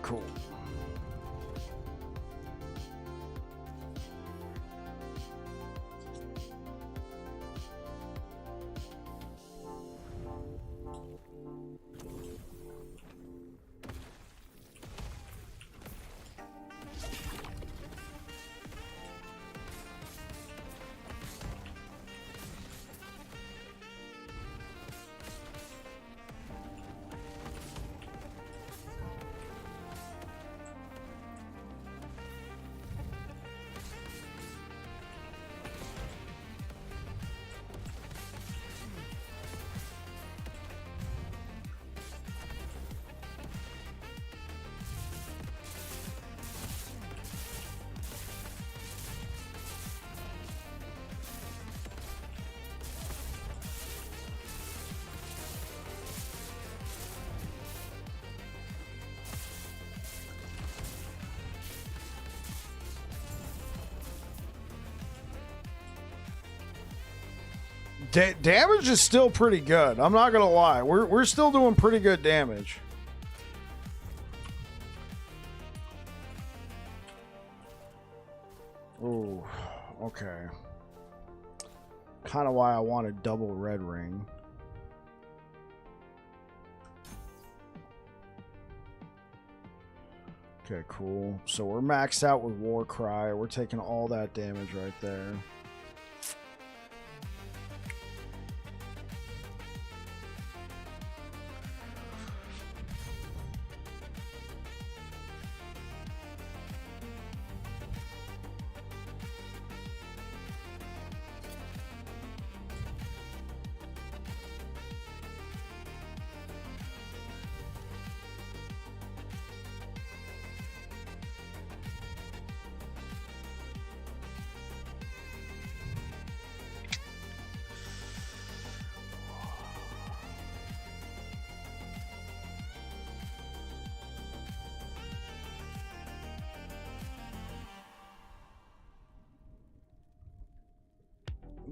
S1: cool. Damage is still pretty good. I'm not gonna lie. We're still doing pretty good damage. Ooh, okay. Kind of why I want a double red ring. Okay, cool. So we're maxed out with Warcry. We're taking all that damage right there.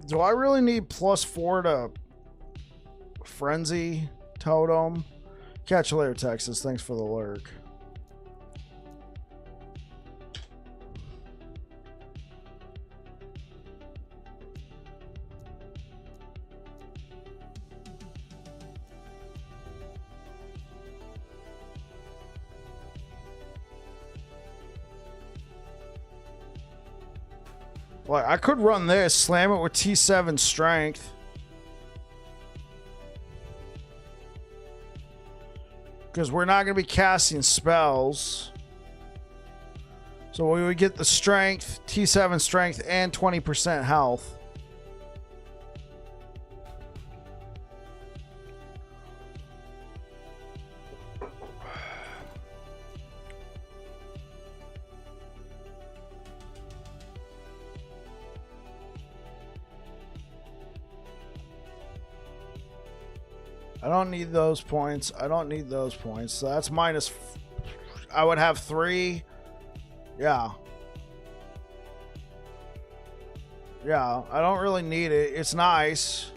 S1: Do I really need +4 to Frenzy Totem? Catch you later, Texas. Thanks for the lurk. Like, I could run this, slam it with T7 strength. Because we're not going to be casting spells. So we would get the strength, T7 strength, and 20% health. I don't need those points. I don't need those points. So that's minus. I would have 3. Yeah. Yeah, I don't really need it. It's nice.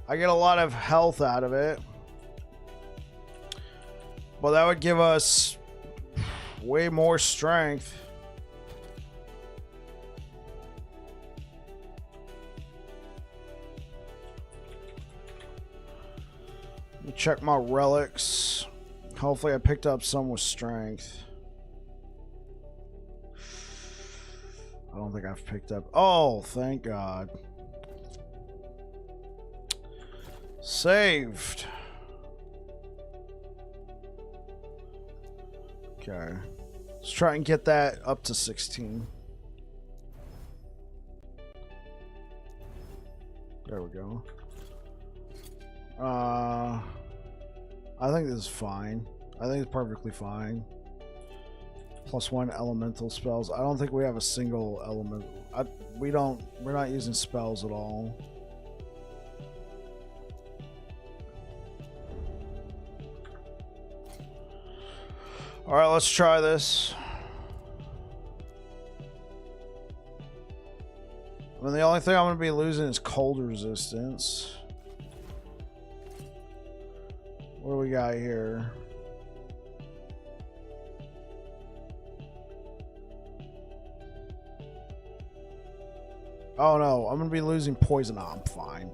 S1: I get a lot of health out of it. But that would give us way more strength. Check my relics. Hopefully I picked up some with strength. I don't think I've picked up. Oh, thank God. Saved. Okay. Let's try and get that up to 16. There we go. I think this is fine. I think it's perfectly fine. +1 elemental spells. I don't think we have a single element. We're not using spells at all. All right, let's try this. I mean, the only thing I'm going to be losing is cold resistance. What do we got here? Oh no, I'm gonna be losing poison. Oh, I'm fine.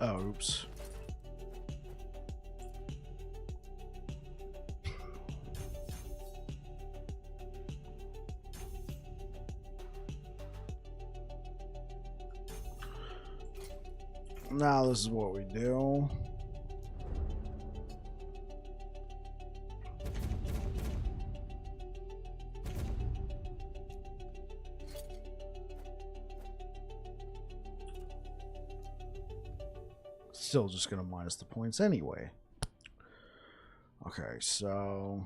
S1: Oh, oops. Now this is what we do. Still just gonna minus the points anyway. Okay, so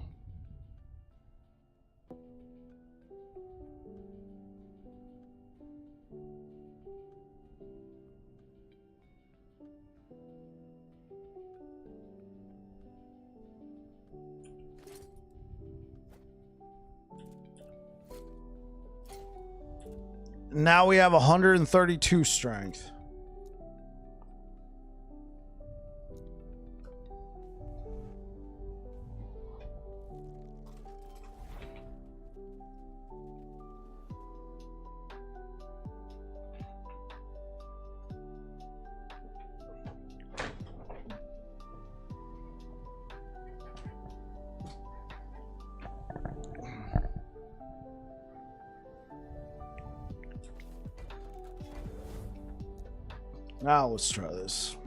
S1: now we have 132 strength. Now let's try this.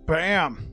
S1: Bam.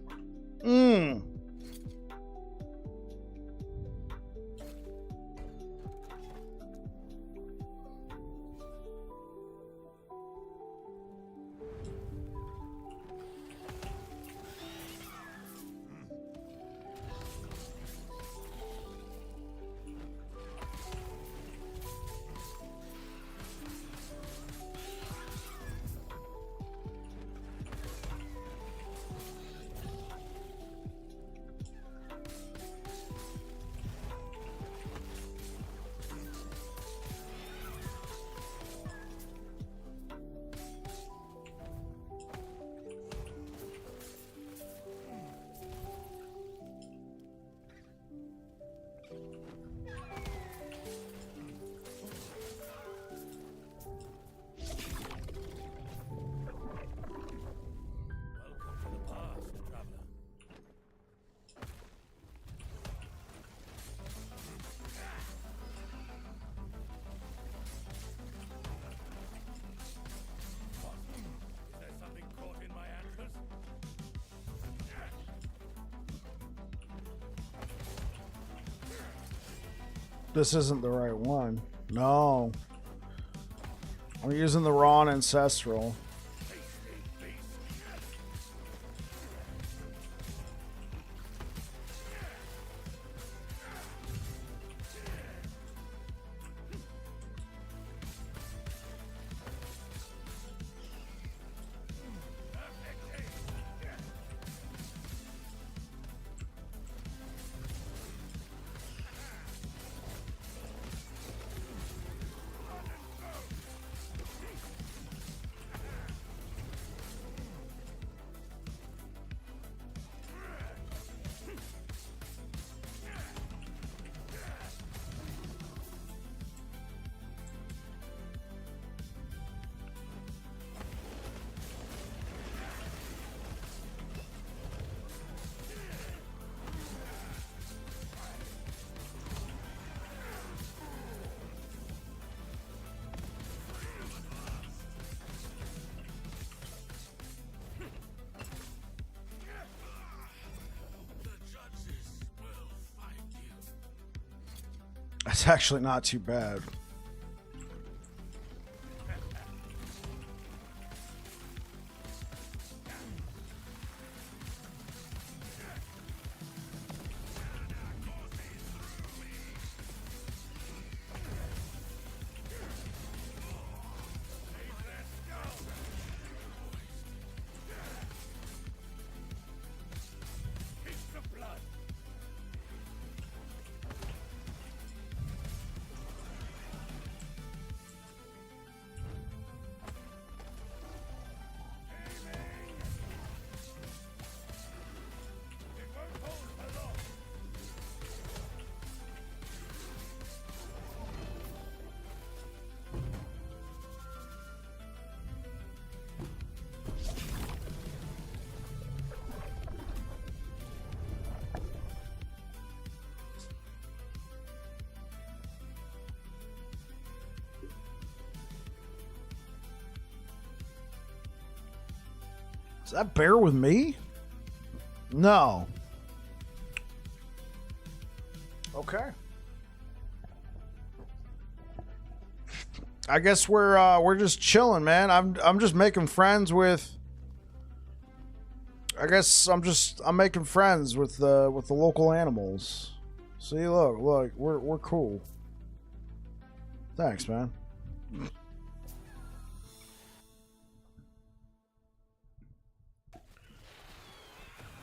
S1: This isn't the right one. No. I'm using the raw and ancestral. That's actually not too bad. Is that bear with me? No. Okay. I guess we're just chilling, man. I'm just making friends with. I guess I'm making friends with the local animals. See, look, we're cool. Thanks, man.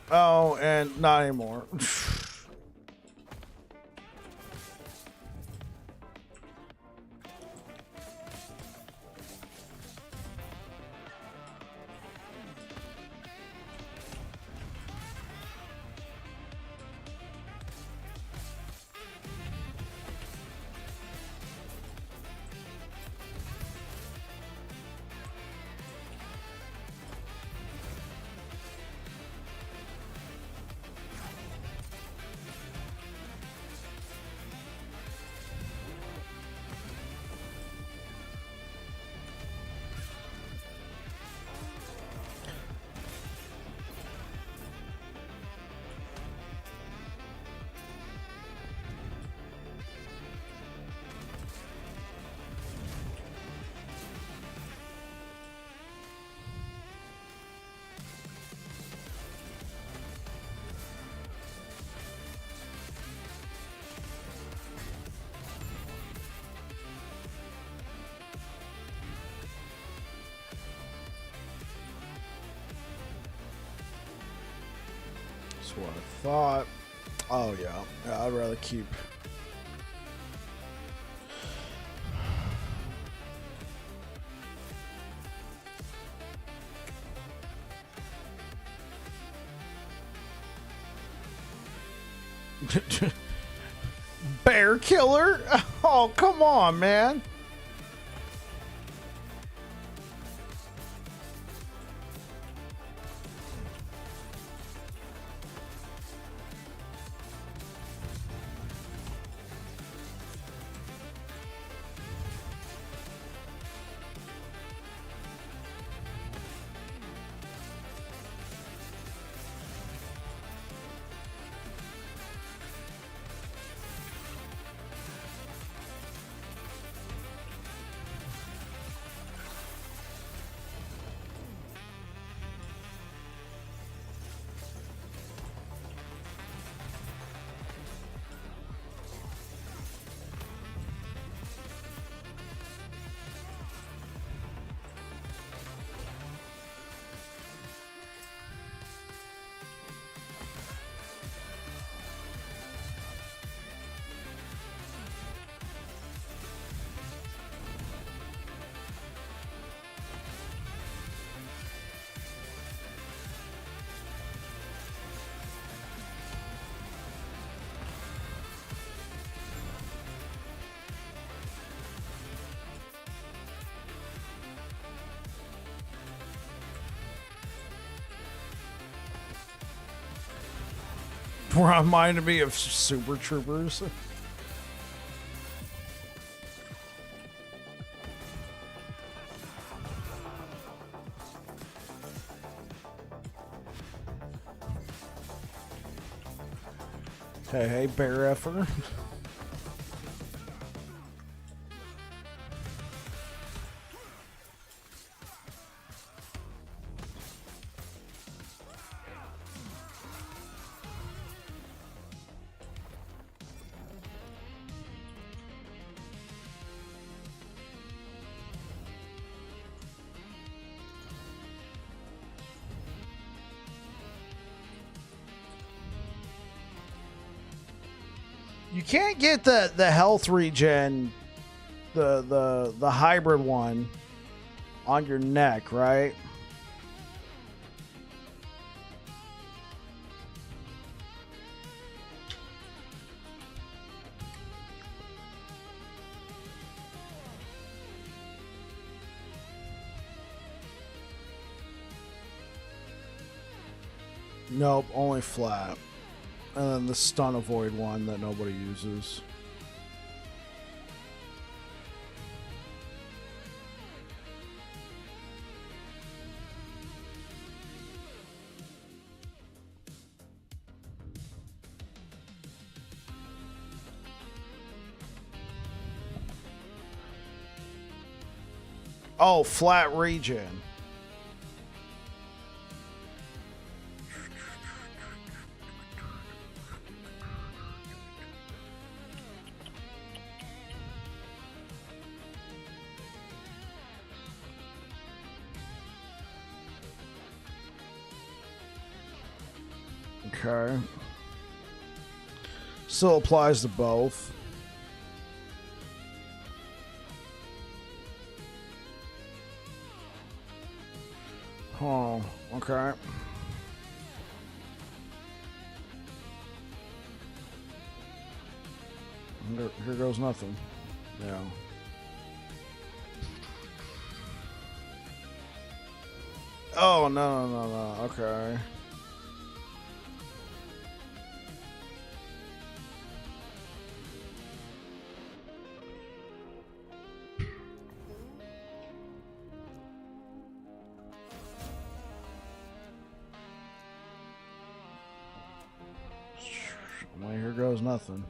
S1: Oh, and not anymore. That's what I thought. Oh yeah, I'd rather keep. Bear killer? Oh, come on, man. Reminded me of Super Troopers. Hey, bear effer. You can't get the health regen, the hybrid one on your neck, right? Nope, only flat. And then the stun avoid one that nobody uses. Oh, flat regen. Okay. Still applies to both. Oh, okay. Here goes nothing. Yeah. Oh, no. Okay. Well, here goes nothing.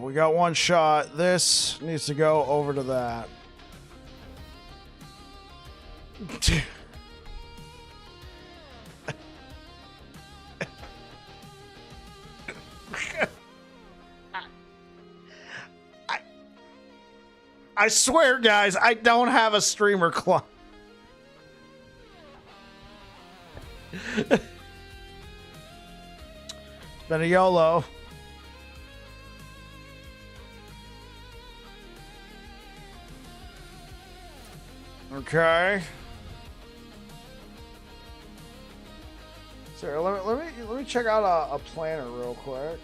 S1: We got one shot. This needs to go over to that. I swear, guys, I don't have a streamer client. Been a YOLO. Okay. So let me check out a planner real quick.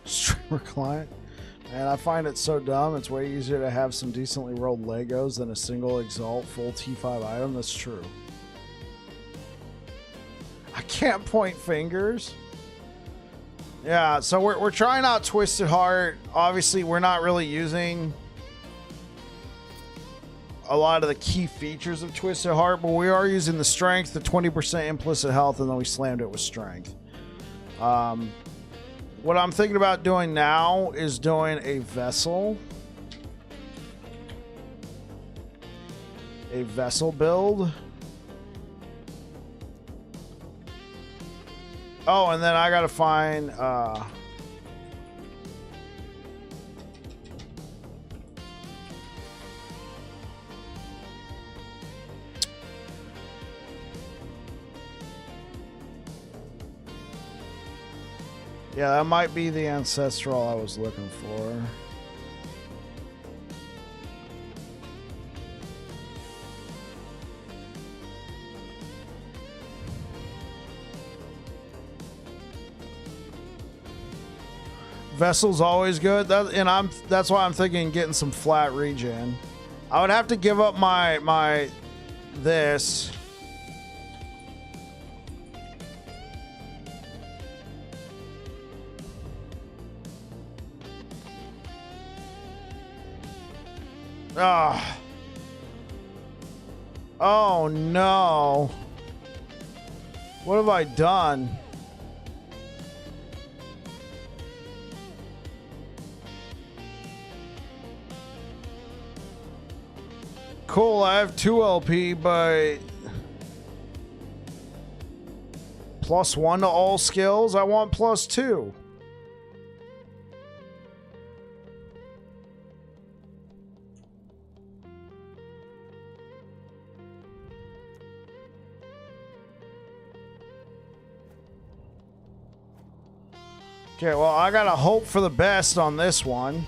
S1: Streamer client. And I find it so dumb. It's way easier to have some decently rolled Legos than a single Exalt full T5 item. That's true. I can't point fingers. Yeah, so we're trying out Twisted Heart. Obviously, we're not really using a lot of the key features of Twisted Heart, but we are using the strength, the 20% implicit health, and then we slammed it with strength. What I'm thinking about doing now is doing a vessel. A vessel build. Oh, and then I gotta find yeah, that might be the ancestral I was looking for. Vessel's always good, that's why I'm thinking getting some flat regen. I would have to give up my this. Ah. Oh no. What have I done? Cool, I have 2 LP, but +1 to all skills. I want +2. Okay, well, I gotta hope for the best on this one.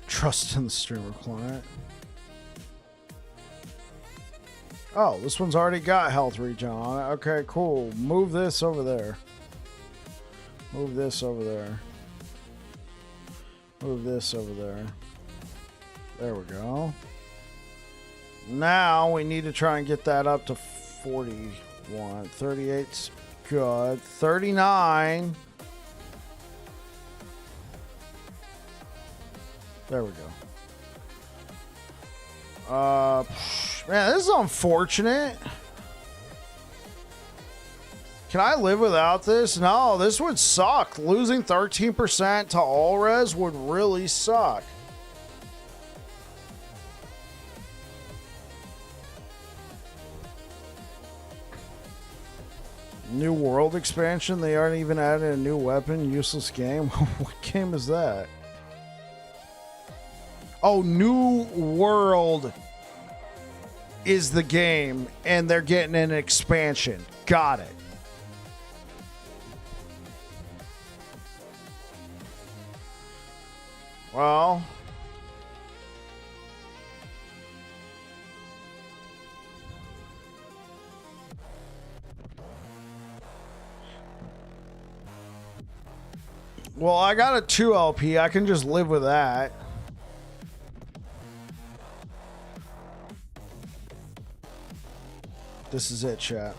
S1: Trust in the streamer client. Oh, this one's already got health regen on it. Okay, cool. Move this over there. Move this over there. Move this over there. There we go. Now we need to try and get that up to 41. 38's good. 39. There we go. Man, this is unfortunate. Can I live without this? No, this would suck. Losing 13% to all res would really suck. New world expansion? They aren't even adding a new weapon. Useless game? What game is that? Oh, New World is the game, and they're getting an expansion. Got it. Well, Well, I got a 2 LP. I can just live with that. This is it, chat.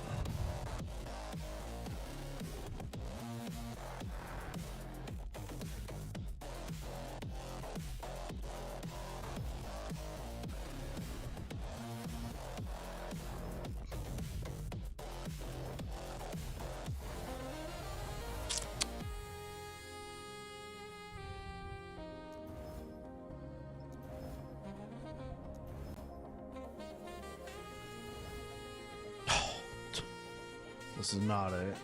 S1: This is not it.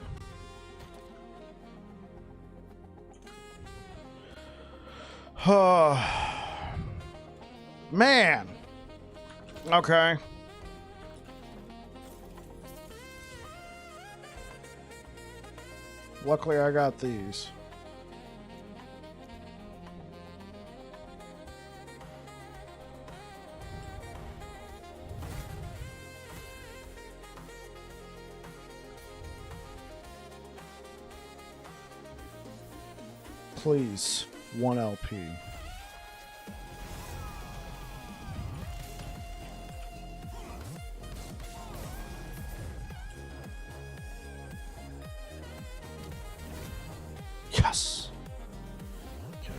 S1: Man. Okay. Luckily, I got these. Please, 1 LP. Yes. Okay.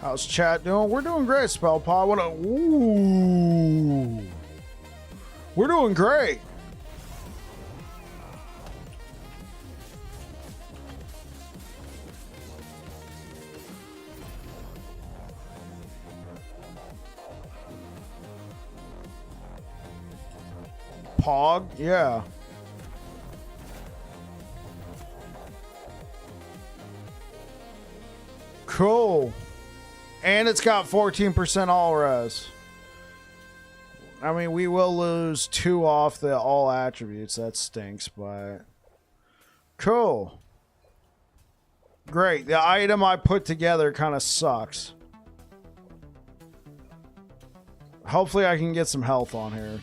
S1: How's chat doing? We're doing great, Spellpod. What a ooh. We're doing great. Pog? Yeah. Cool. And it's got 14% all res. I mean, we will lose 2 off the all attributes. That stinks, but cool. Great. The item I put together kind of sucks. Hopefully I can get some health on here.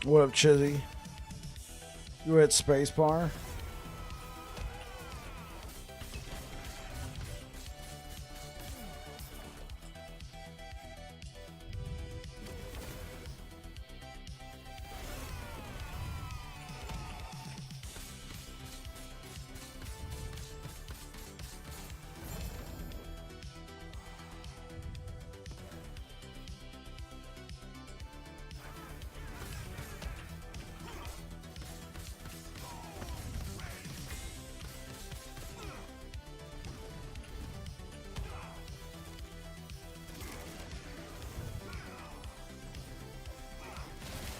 S1: What up, Chizzy? You hit spacebar?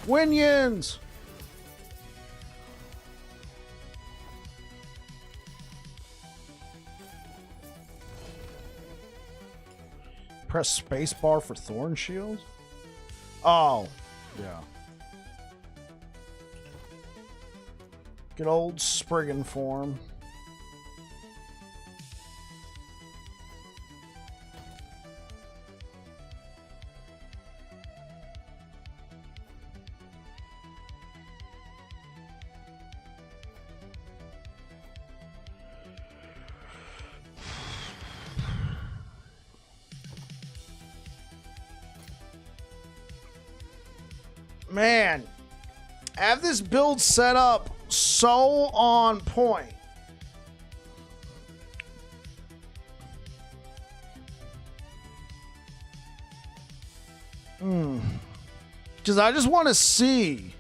S1: Winions! Press spacebar for Thorn Shield? Oh, yeah. Good old Spriggan form. Man, I have this build set up so on point. Because I just want to see,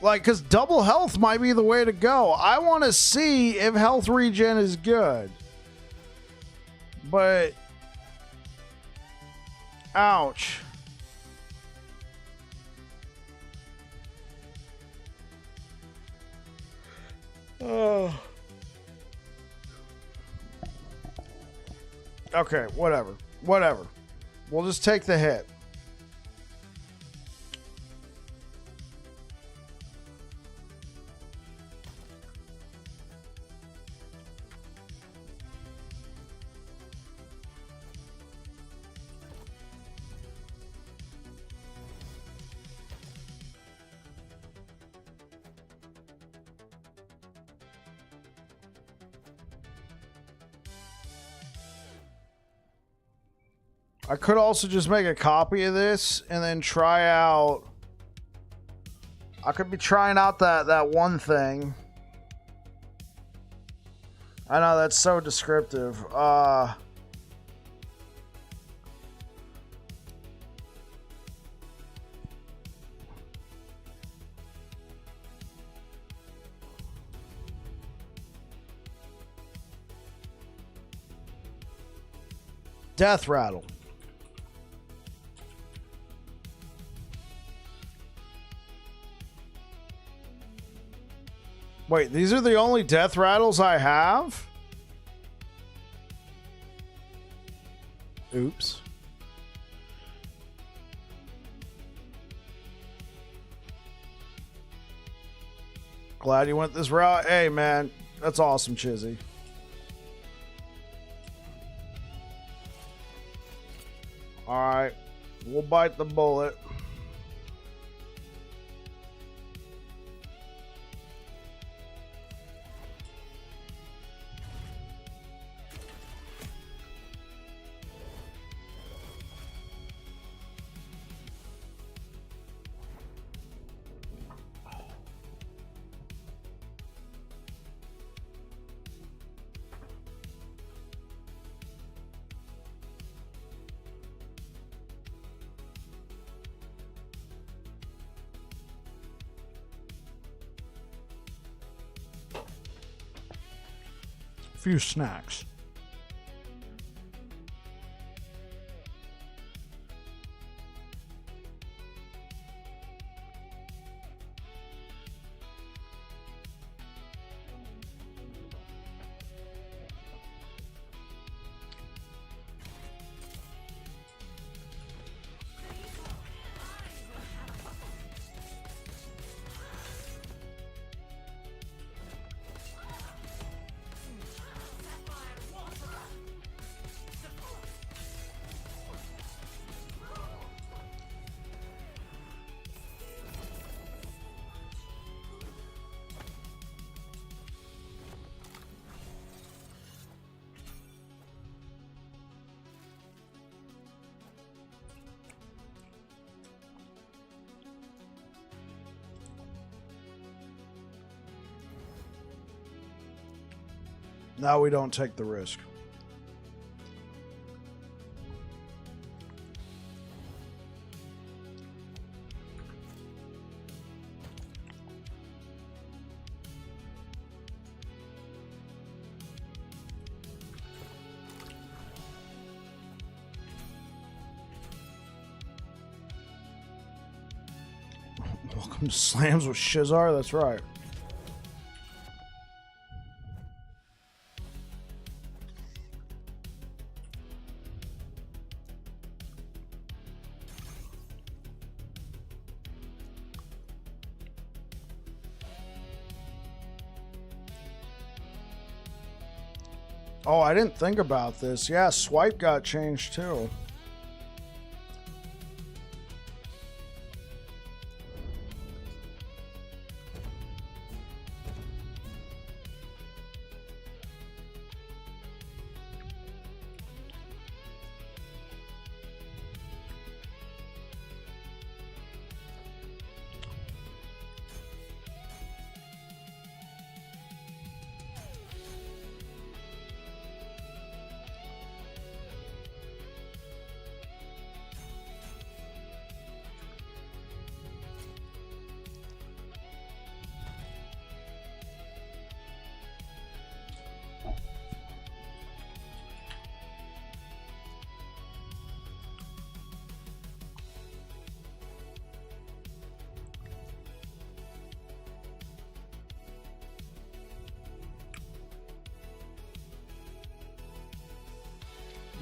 S1: Like, because double health might be the way to go. I want to see if health regen is good. But... ouch. Oh. Okay, whatever. Whatever. We'll just take the hit. I could also just make a copy of this and then try out. I could be trying out that one thing. I know that's so descriptive. Death rattle. Wait, these are the only death rattles I have? Oops. Glad you went this route. Hey, man. That's awesome, Chizzy. Alright. We'll bite the bullet. Few snacks. Now we don't take the risk. Welcome to Slams with Shizar, that's right. Oh, I didn't think about this. Yeah, swipe got changed too.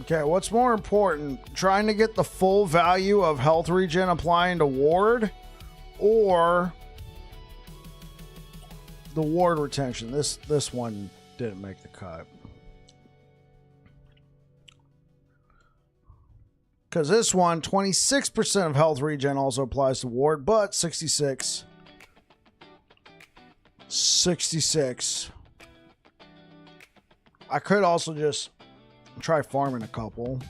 S1: Okay, what's more important? Trying to get the full value of health regen applying to ward, or the ward retention? This one didn't make the cut. Because this one, 26% of health regen also applies to ward, but 66. 66. I could also just try farming a couple.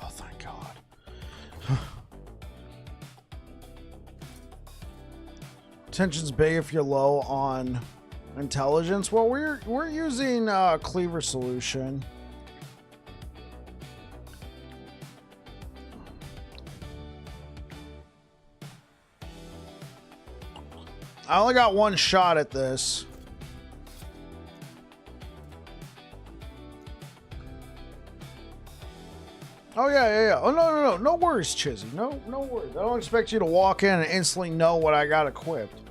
S1: Oh, thank God. Tension's big if you're low on intelligence. Well, we're using cleaver solution. I only got one shot at this. Oh yeah. Oh no worries, Chizzy. No worries. I don't expect you to walk in and instantly know what I got equipped.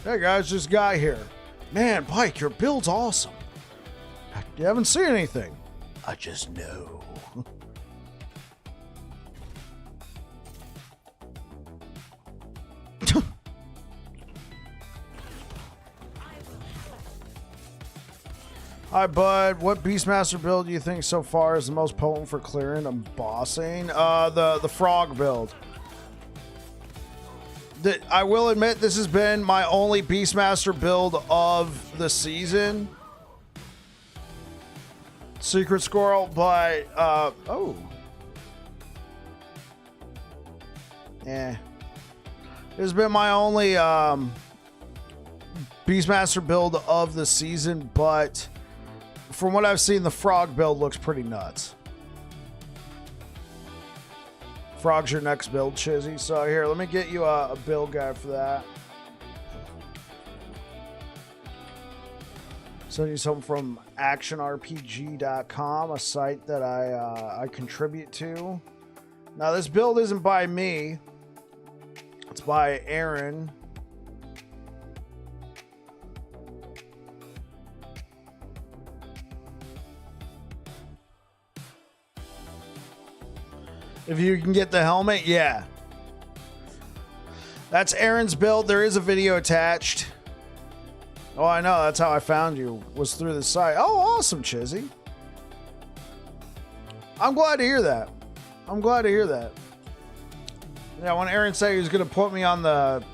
S1: Hey guys, just got here. Man, Pike, your build's awesome. You haven't seen anything. I just know. Hi, bud. What Beastmaster build do you think so far is the most potent for clearing and bossing? The frog build. I will admit this has been my only Beastmaster build of the season. Secret Squirrel, but oh. Yeah. This has been my only Beastmaster build of the season, but from what I've seen, the frog build looks pretty nuts. Frog's your next build, Chizzy. So here, let me get you a build guide for that. Send you something from actionrpg.com, a site that I contribute to. Now, this build isn't by me. It's by Aaron. If you can get the helmet, yeah. That's Aaron's build. There is a video attached. Oh, I know. That's how I found you, was through the site. Oh, awesome, Chizzy. I'm glad to hear that. I'm glad to hear that. Yeah, when Aaron said he was going to put me on the...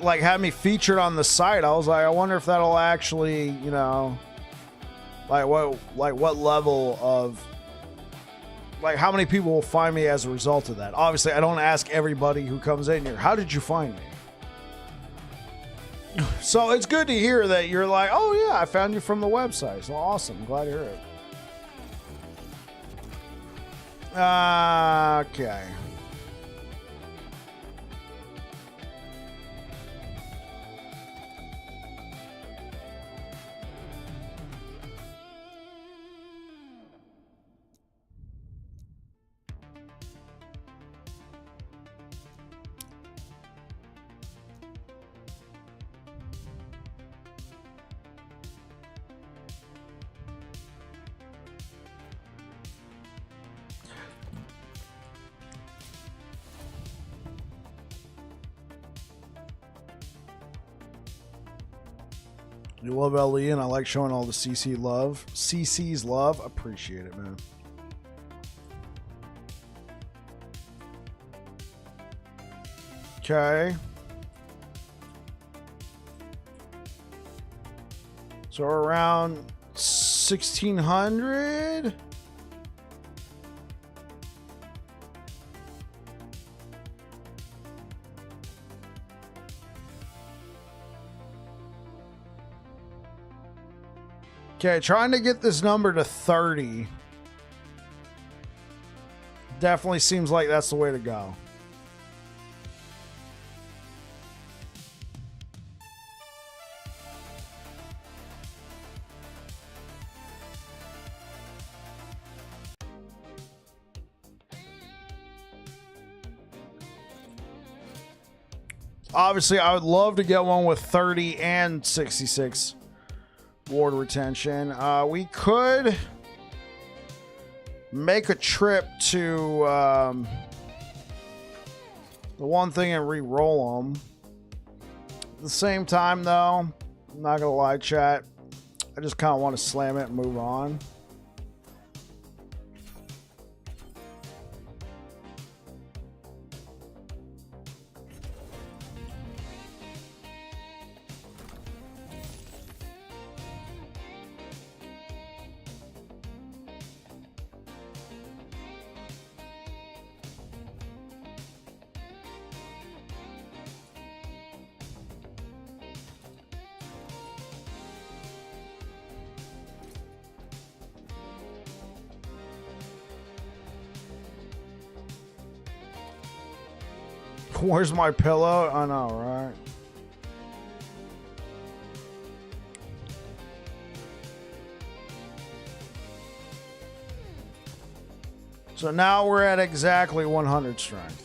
S1: like, have me featured on the site, I was like, I wonder if that'll actually, you know... Like, what level of... Like, how many people will find me as a result of that? Obviously, I don't ask everybody who comes in here, how did you find me? So it's good to hear that you're like, oh yeah, I found you from the website. So awesome. I'm glad to hear it. Okay. You love LE, and I like showing all the CC love. CC's love. Appreciate it, man. Okay. So around 1600. Okay, trying to get this number to 30. Definitely seems like that's the way to go. Obviously, I would love to get one with 30 and 66 ward retention. We could make a trip to the one thing and re-roll them. At the same time, though, I'm not gonna lie, chat, I just kind of want to slam it and move on. Where's my pillow? I know, right? So now we're at exactly 100 strength.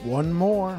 S1: One more.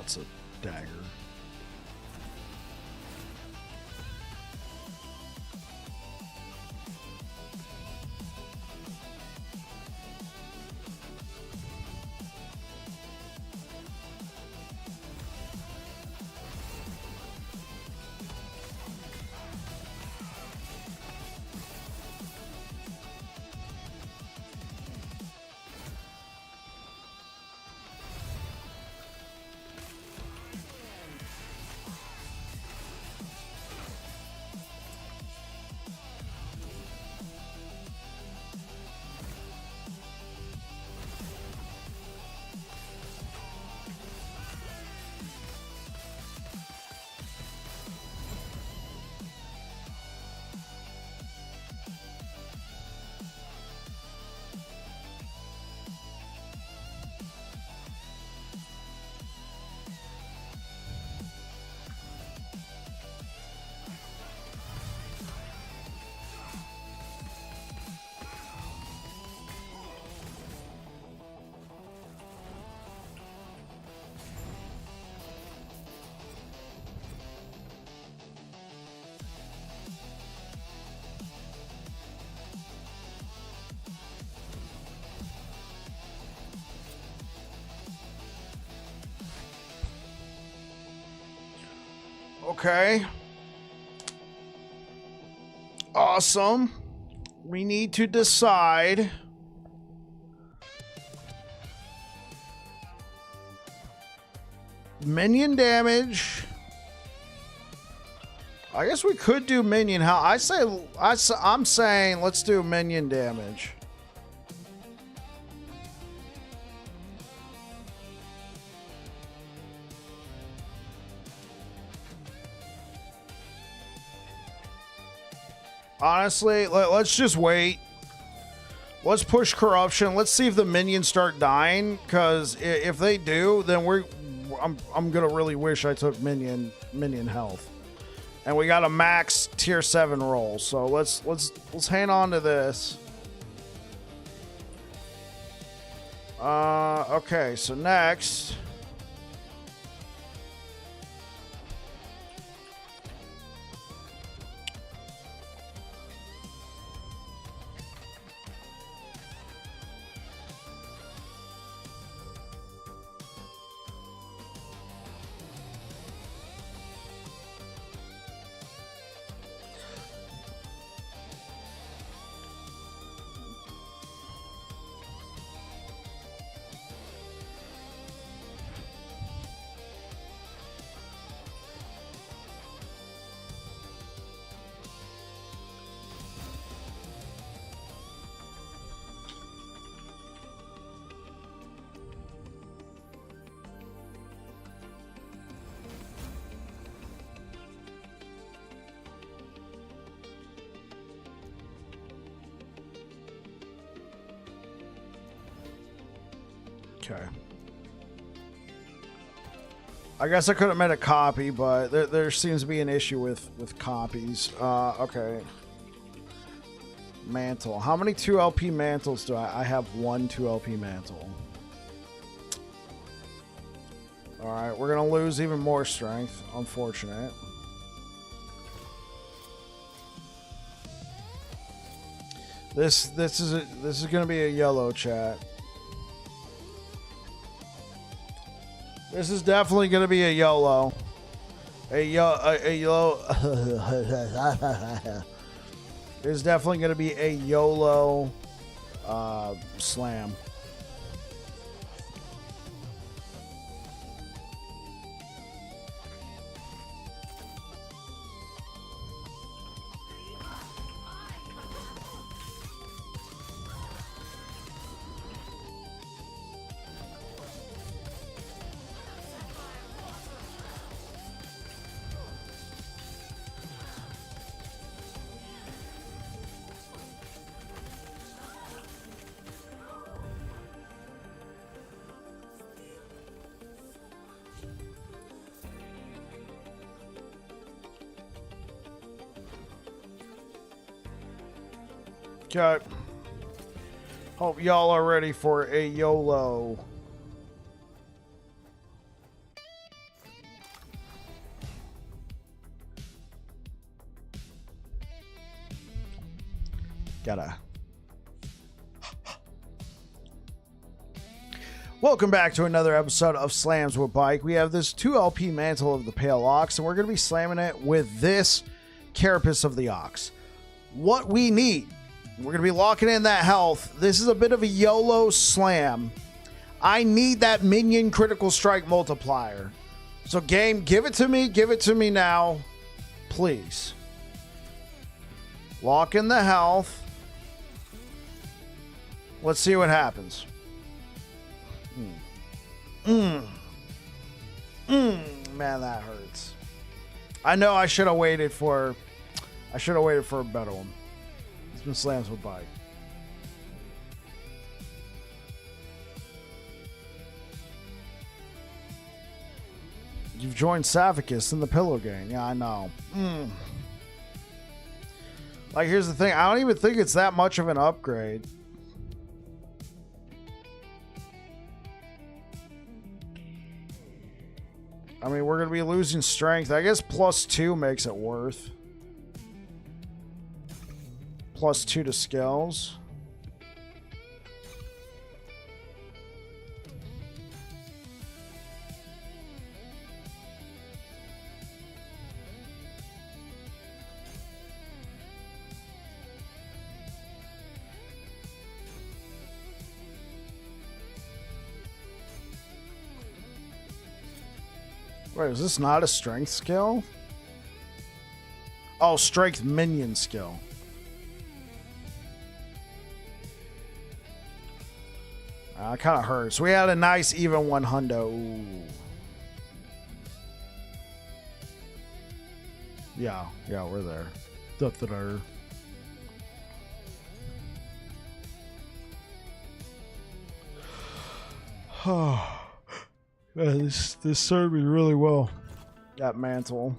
S1: Lots of dagger. Okay. Awesome. We need to decide. Minion damage. I guess we could do minion health. I'm saying let's do minion damage. Honestly, let's just wait. Let's push corruption. Let's see if the minions start dying. Because if they do, then I'm gonna really wish I took minion health. And we got a max tier 7 roll. So let's hang on to this. Okay. So next. Okay. I guess I could have made a copy, but there seems to be an issue with copies. Okay. Mantle. How many 2LP mantles do I have? One 2LP mantle. Alright, we're going to lose even more strength. Unfortunate. This is going to be a yellow, chat. This is definitely going to be a YOLO. A YOLO. There's definitely going to be a YOLO slam. Okay. Hope y'all are ready for a YOLO. Gotta. Welcome back to another episode of Slams with Bike. We have this 2LP Mantle of the Pale Ox, and we're going to be slamming it with this Carapace of the Ox. What we need, we're going to be locking in that health. This is a bit of a YOLO slam. I need that minion critical strike multiplier. So game, give it to me now, please. Lock in the health. Let's see what happens. Man, that hurts. I know I should have waited for a better one. It's been Slams with Bike. You've joined Savicus in the Pillow Gang. Yeah, I know. Like, here's the thing. I don't even think it's that much of an upgrade. I mean, we're going to be losing strength. I guess +2 makes it worth. +2 to skills. Wait, is this not a strength skill? Oh, strength minion skill. It kind of hurts. We had a nice even 100. Ooh. Yeah, we're there. This served me really well. That mantle.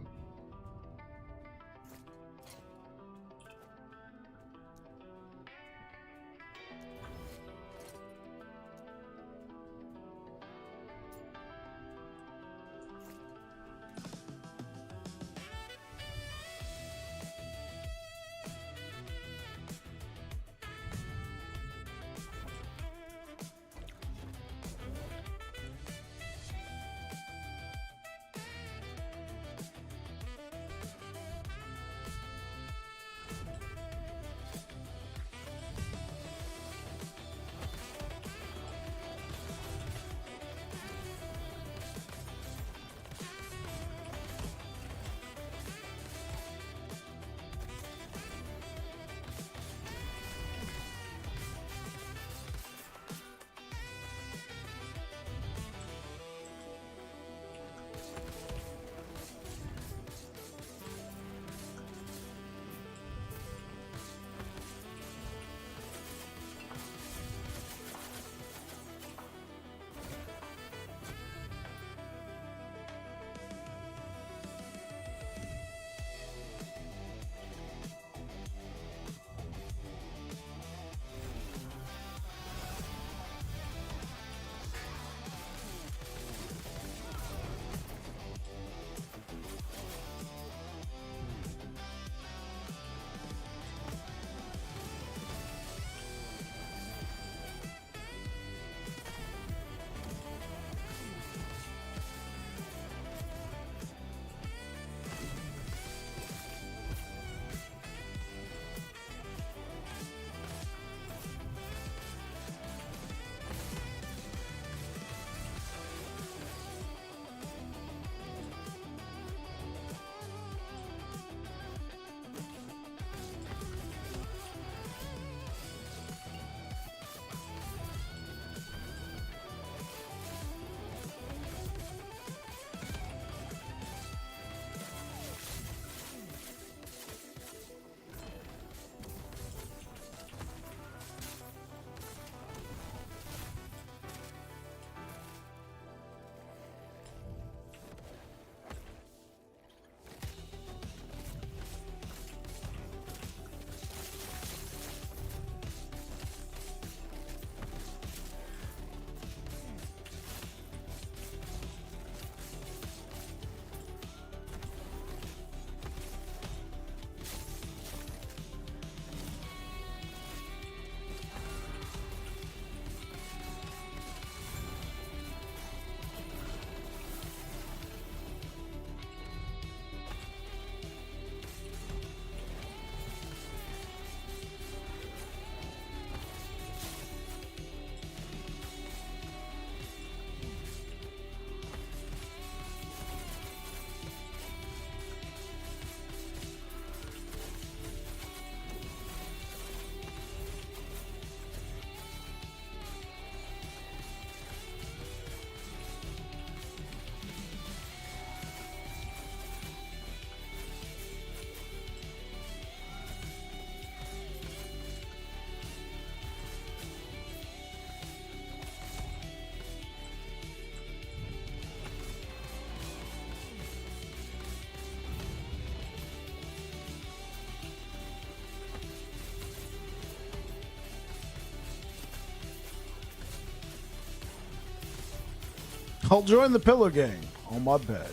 S1: I'll join the pillow gang on my bed.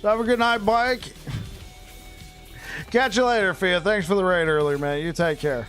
S1: So have a good night, Mike. Catch you later, Fia. Thanks for the raid earlier, man. You take care.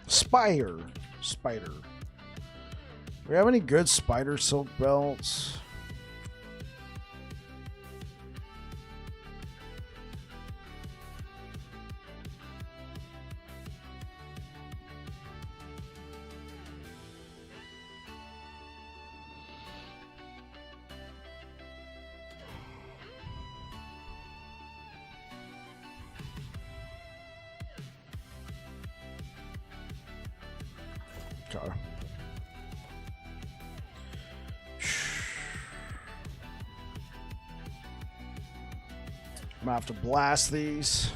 S1: Spider. Do we have any good spider silk belts? Okay. I'm gonna have to blast these.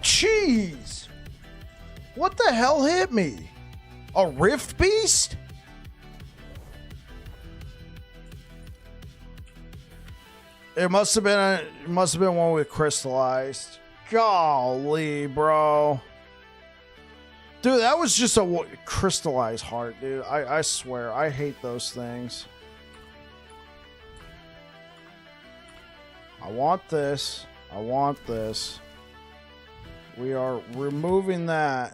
S1: Jeez! What the hell hit me? A Rift Beast? It must have been one with crystallized. Golly, bro. Dude, that was just a crystallized heart, dude. I swear, I hate those things. I want this. I want this. We are removing that.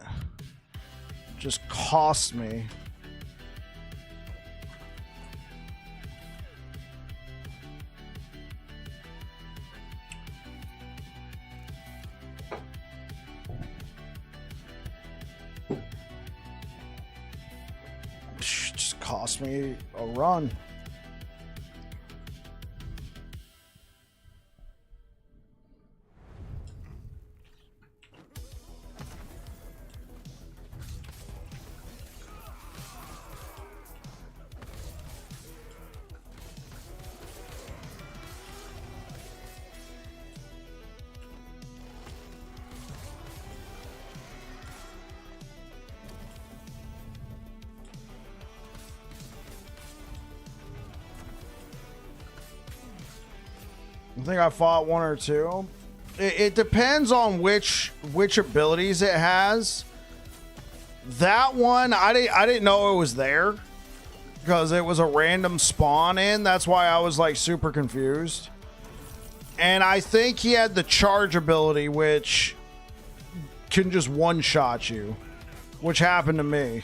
S1: Just cost me. Just cost me a run. I think I fought one or two. It depends on which abilities it has. That one, I didn't know it was there because it was a random spawn in. That's why I was like super confused. And I think he had the charge ability, which can just one-shot you, which happened to me.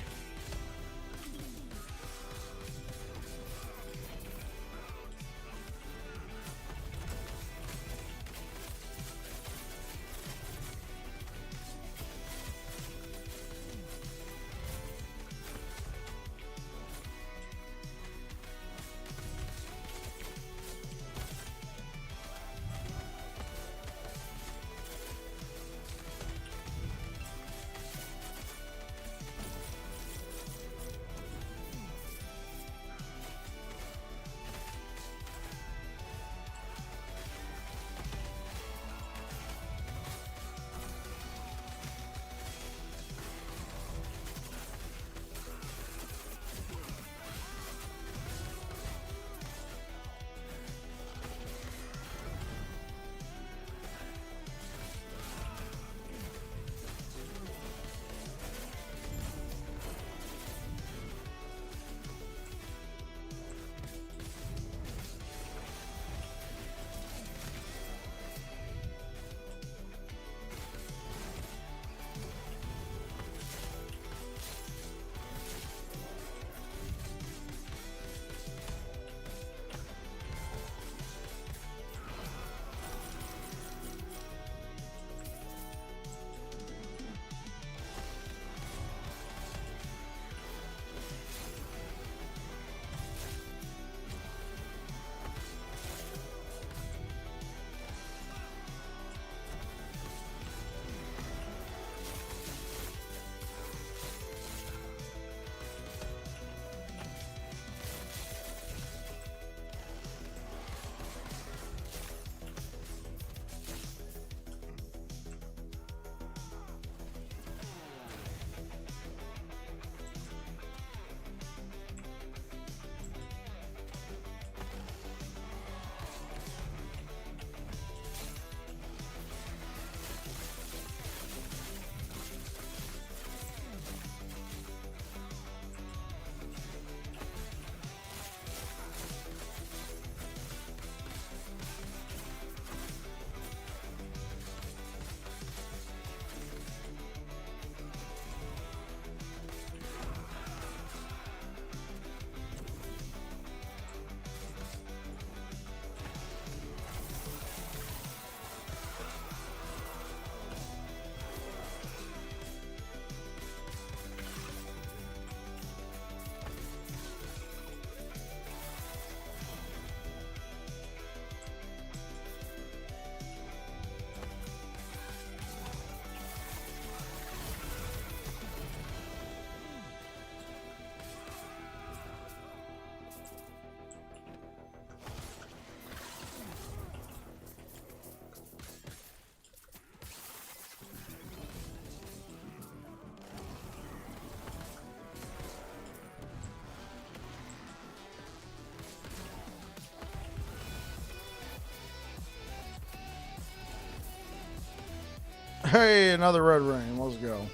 S1: Hey, another red ring. Let's go.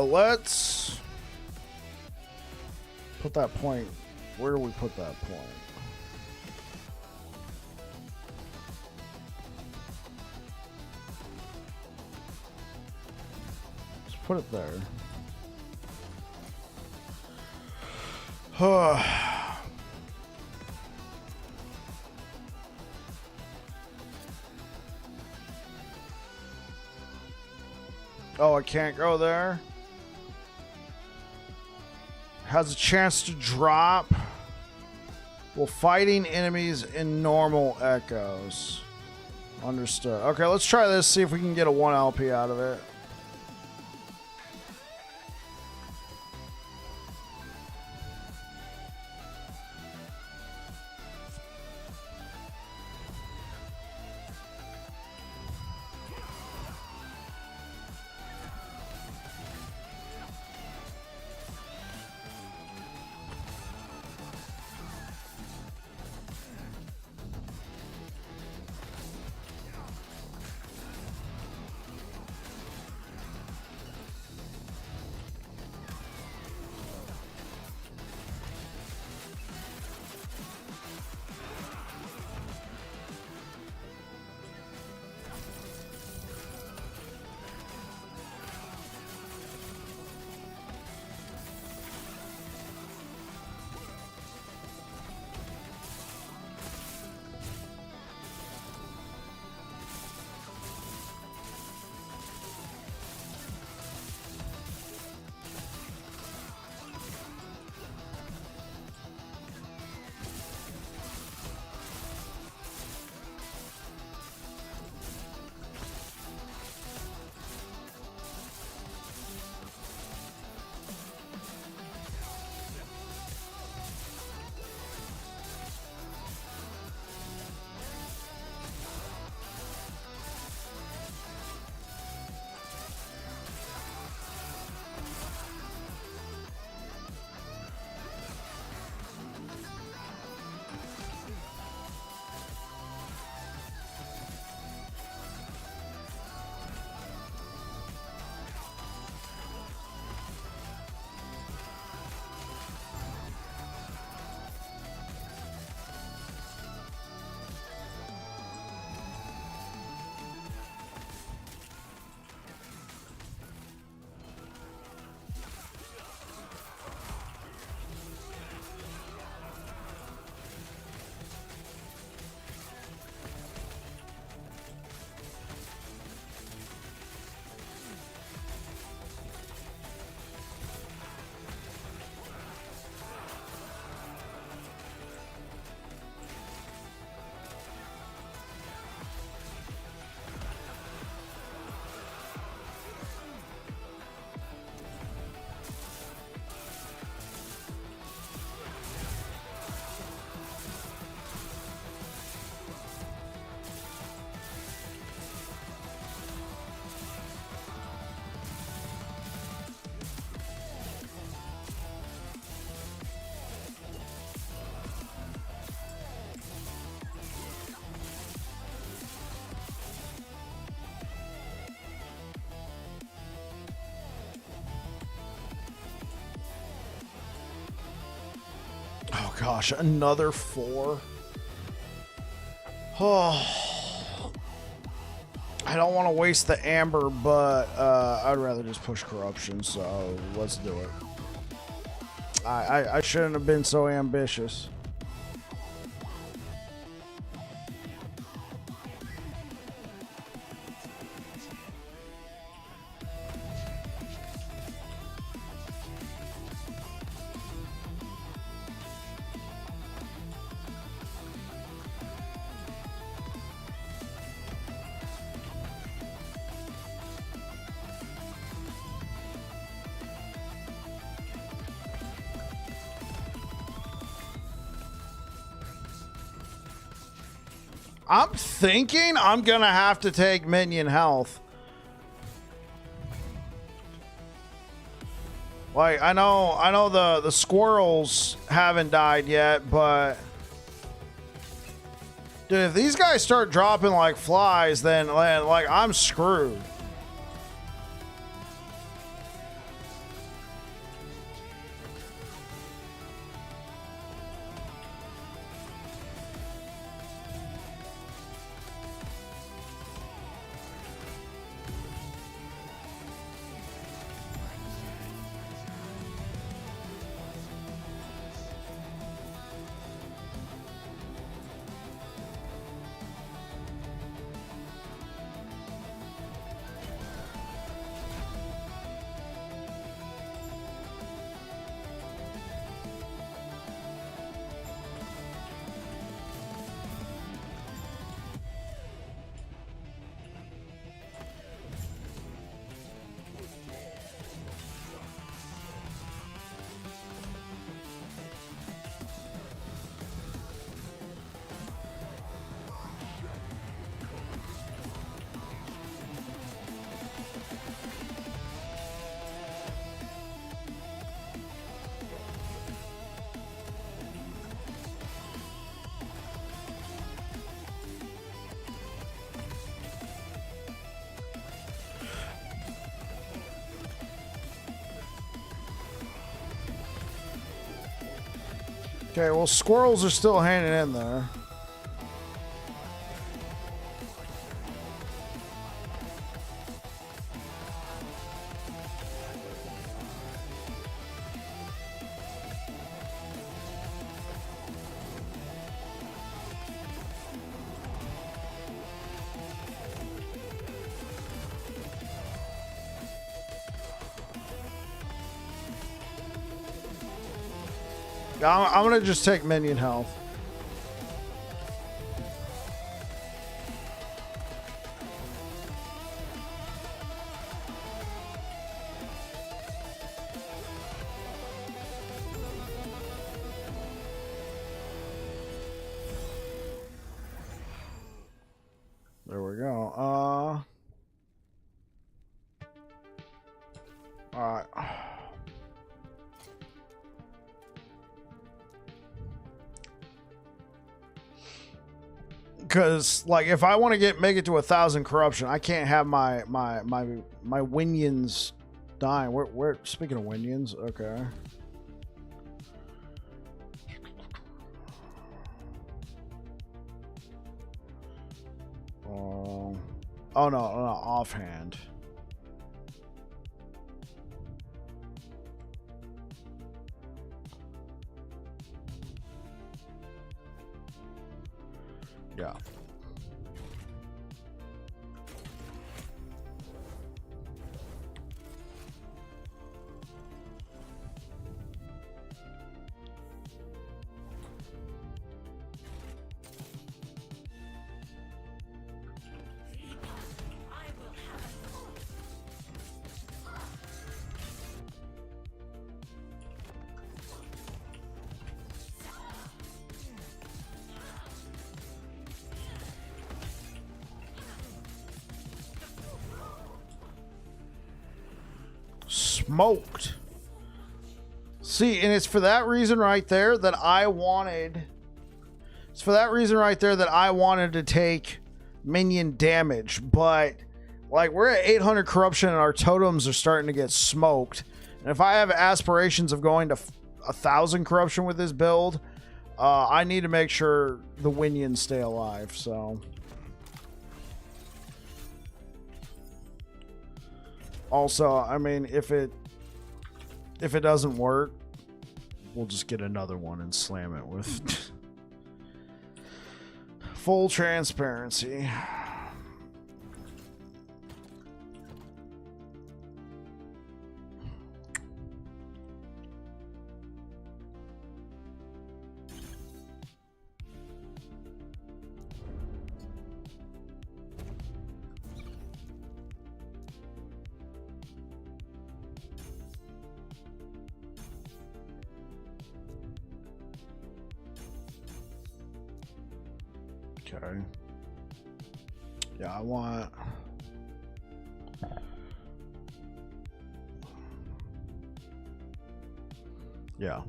S1: Let's put that point. Where do we put that point? put it there. Oh, I can't go there. Has a chance to drop while fighting enemies in normal echoes. Understood. Okay, let's try this, see if we can get a 1 LP out of it. Oh gosh, another 4. Oh, I don't want to waste the amber, but I'd rather just push corruption, so let's do it. I shouldn't have been so ambitious. I'm thinking I'm gonna have to take minion health. Like I know the squirrels haven't died yet, but dude, if these guys start dropping like flies, then like I'm screwed. Okay, well, squirrels are still hanging in there. I'm gonna just take minion health. There we go. All right. Because, like, if I want to make it to 1,000 corruption, I can't have my winions dying. Where speaking of winions, okay. Oh no, offhand. Yeah. Smoked. See, and it's for that reason right there that I wanted. It's for that reason right there that I wanted to take minion damage, but like we're at 800 corruption and our totems are starting to get smoked. And if I have aspirations of going to 1,000 corruption with this build, I need to make sure the winions stay alive. So. Also, I mean, if it doesn't work, we'll just get another one and slam it with full transparency. Okay. Yeah, I want. Yeah,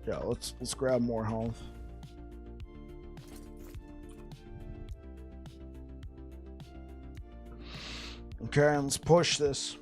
S1: let's grab more health. Okay, let's push this.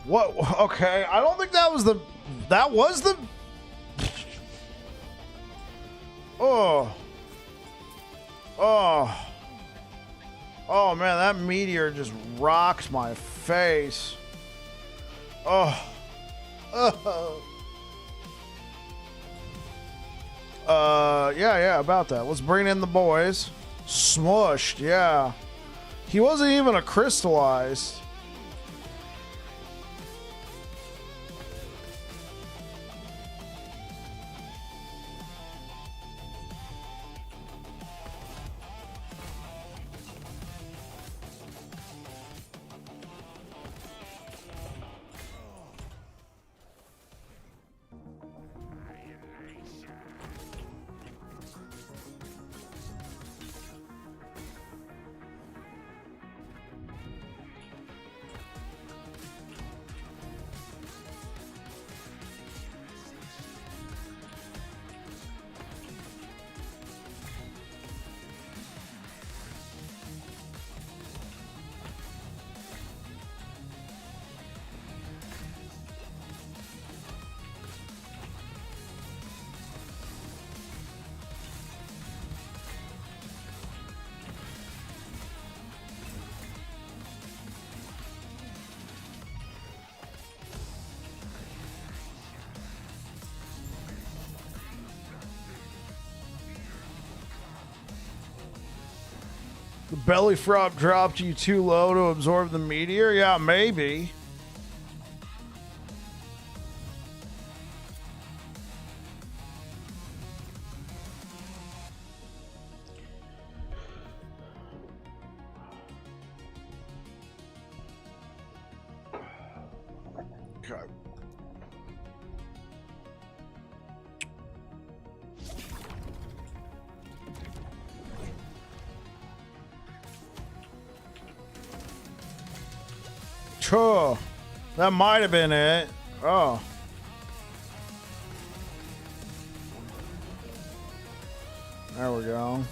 S1: What? Okay, I don't think that was the... That was the... Oh. Oh. Oh, man, that meteor just rocked my face. Oh. Oh. Yeah, about that. Let's bring in the boys. Smushed, yeah. He wasn't even a crystallized. The belly flop dropped you too low to absorb the meteor? Yeah, maybe. Okay. Sure. That might have been it. Oh. There we go.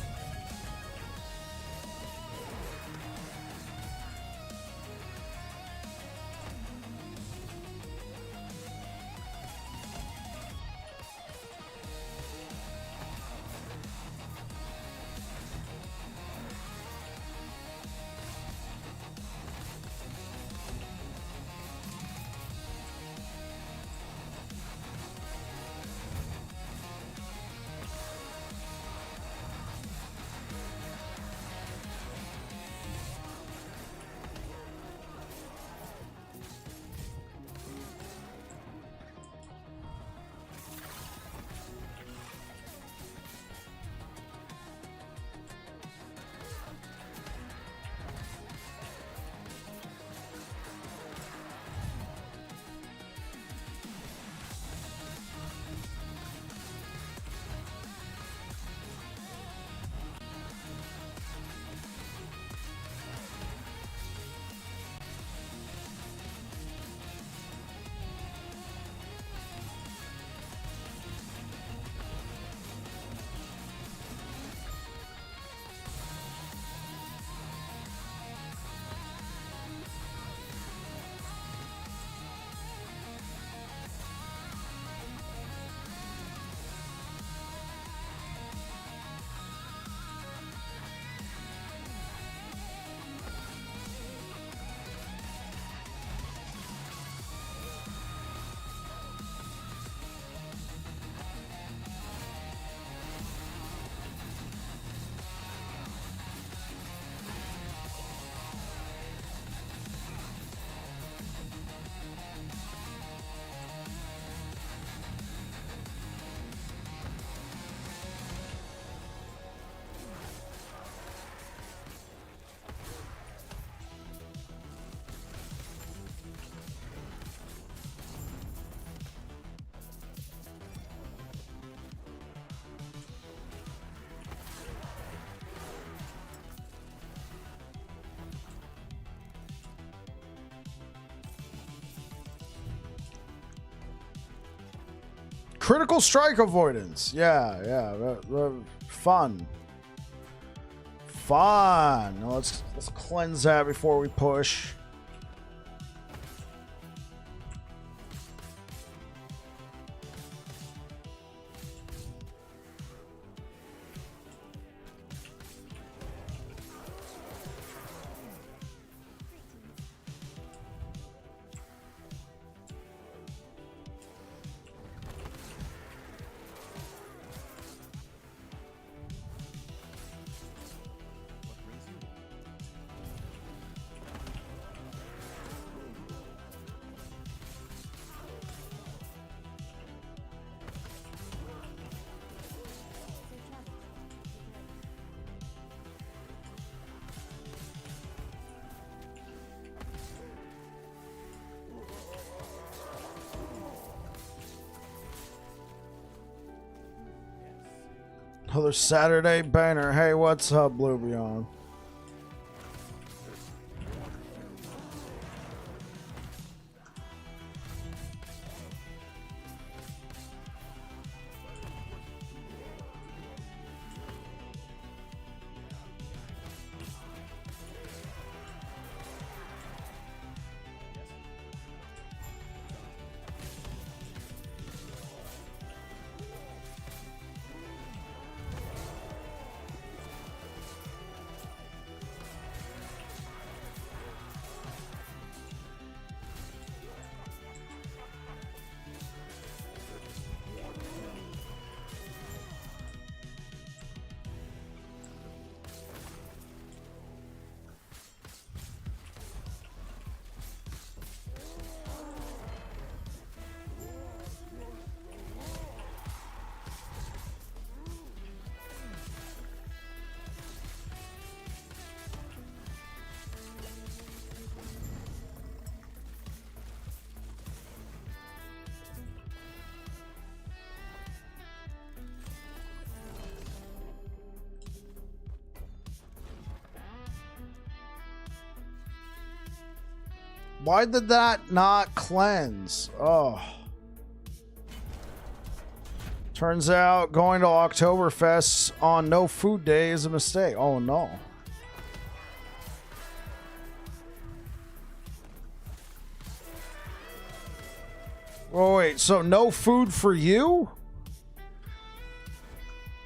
S1: Critical strike avoidance. Yeah. Fun. Let's cleanse that before we push. Another Saturday banner. Hey, what's up, Blue Beyond? Why did that not cleanse? Oh. Turns out going to Oktoberfest on no food day is a mistake. Oh no. Oh wait, so no food for you?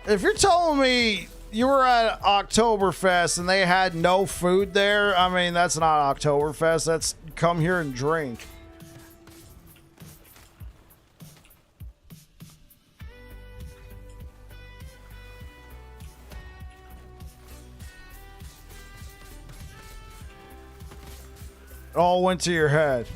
S1: If you're telling me you were at Oktoberfest and they had no food there, I mean, that's not Oktoberfest. That's come here and drink. It all went to your head.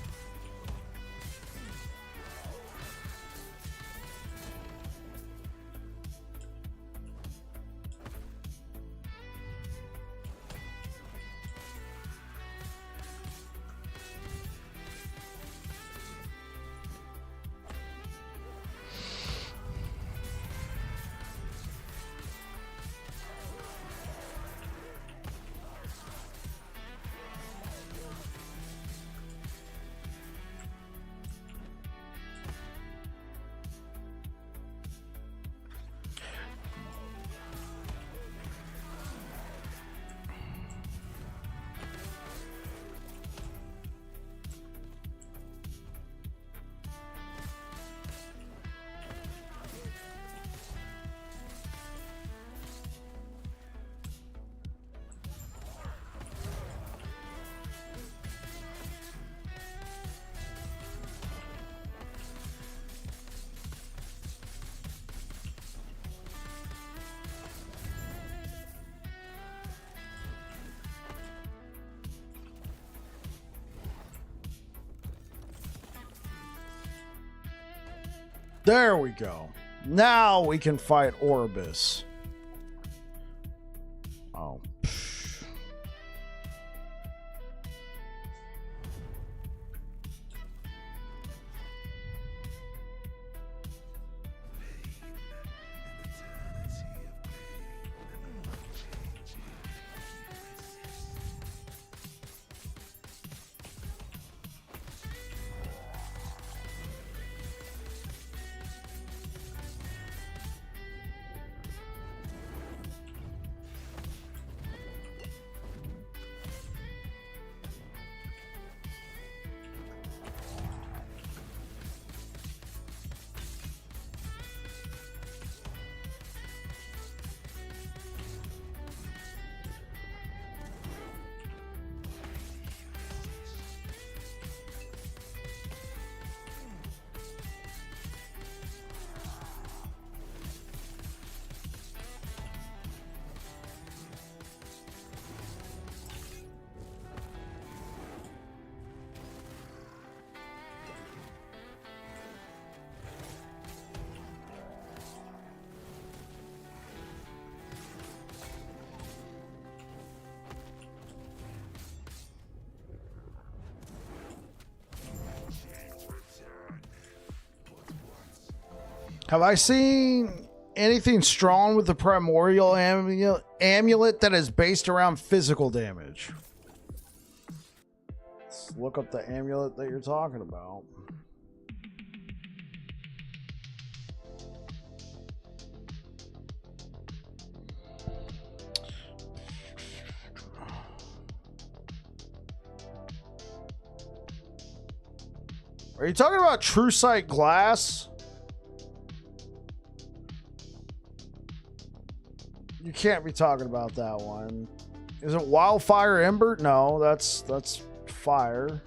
S1: There we go. Now we can fight Orbis. Oh. Have I seen anything strong with the primordial amulet that is based around physical damage. Let's look up the amulet that you're talking about. Are you talking about True Sight Glass? You can't be talking about that one. Is it Wildfire Ember? No, that's fire.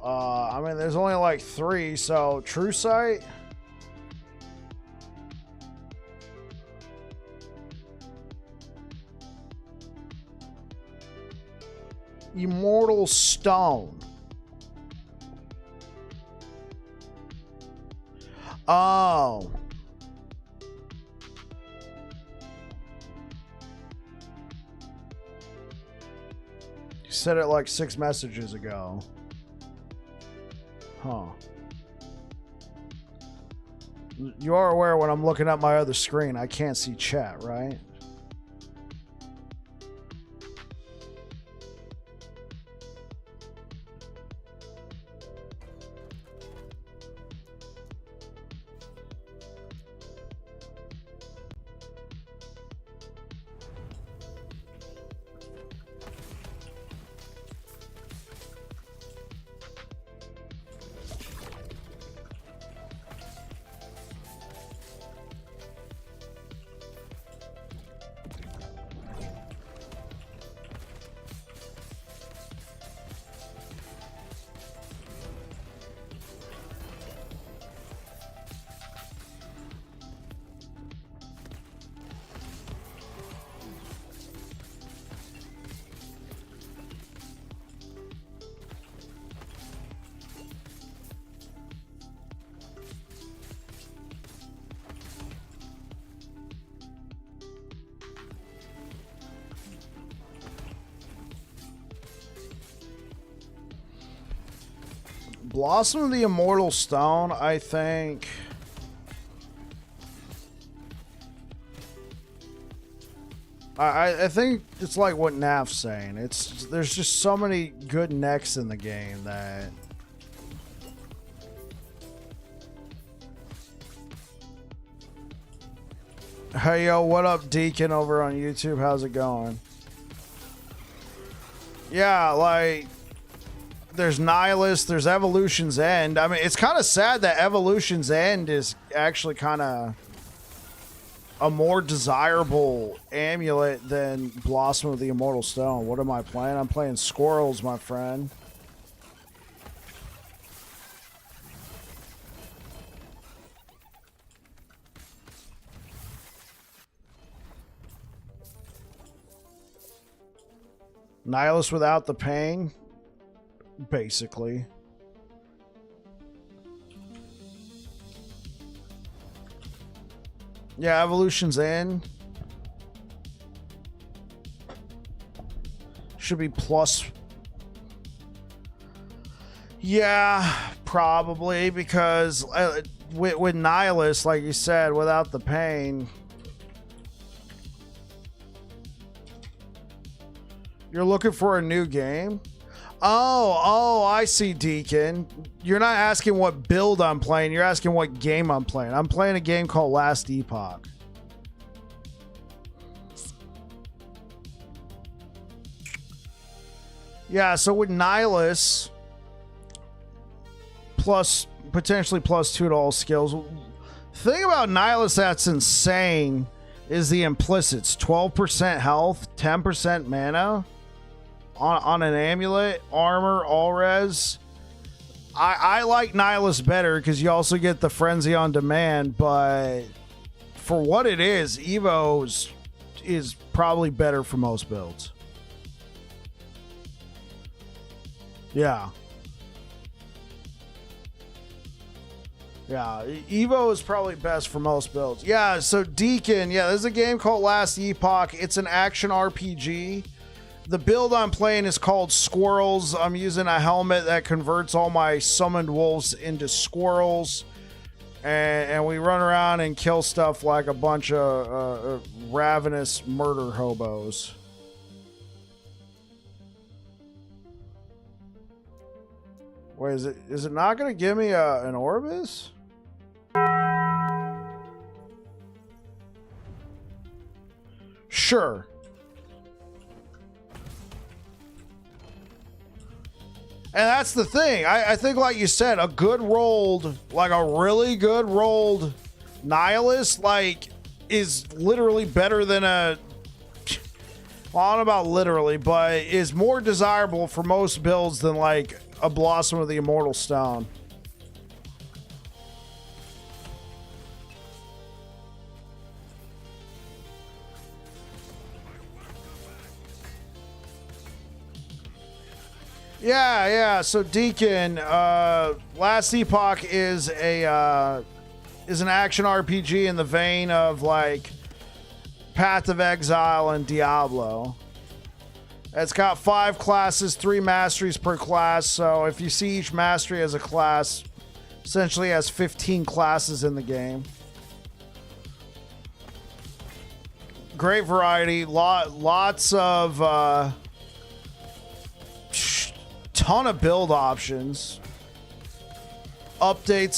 S1: I mean, there's only like 3, so True Sight. Immortal Stone. Oh. You said it like 6 messages ago. Huh. You are aware when I'm looking at my other screen, I can't see chat, right? Blossom of the Immortal Stone, I think. I think it's like what Naf's saying. There's just so many good necks in the game that hey yo, what up Deacon over on YouTube? How's it going? Yeah, like there's Nihilist, there's Evolution's End. I mean, it's kind of sad that Evolution's End is actually kind of a more desirable amulet than Blossom of the Immortal Stone. What am I playing? I'm playing Squirrels, my friend. Nihilist without the pain. Basically. Yeah, Evolution's End. Should be plus. Yeah, probably, because with Nihilist, like you said, without the pain, you're looking for a new game? Oh, I see, Deacon. You're not asking what build I'm playing. You're asking what game I'm playing. I'm playing a game called Last Epoch. Yeah, so with Nihilus, plus potentially +2 to all skills. The thing about Nihilus that's insane is the implicits. 12% health, 10% mana. On an amulet, armor, all res. I like Nihilus better because you also get the Frenzy on Demand, but for what it is, Evo's is probably better for most builds. Yeah. Yeah, Evo is probably best for most builds. Yeah, so Deacon, yeah, there's a game called Last Epoch. It's an action RPG. The build I'm playing is called Squirrels. I'm using a helmet that converts all my summoned wolves into squirrels. And we run around and kill stuff like a bunch of ravenous murder hobos. Wait, is it not going to give me an Orbis? Sure. And that's the thing. I think, like you said, a good rolled, like a really good rolled Nihilist, like, is literally better than a... Well, I don't know about literally, but is more desirable for most builds than, like, a Blossom of the Immortal Stone. Yeah. So Deacon, Last Epoch is an action RPG in the vein of like Path of Exile and Diablo. It's got 5 classes, 3 masteries per class. So if you see each mastery as a class, essentially has 15 classes in the game. Great variety, lots of ton of build options. Updates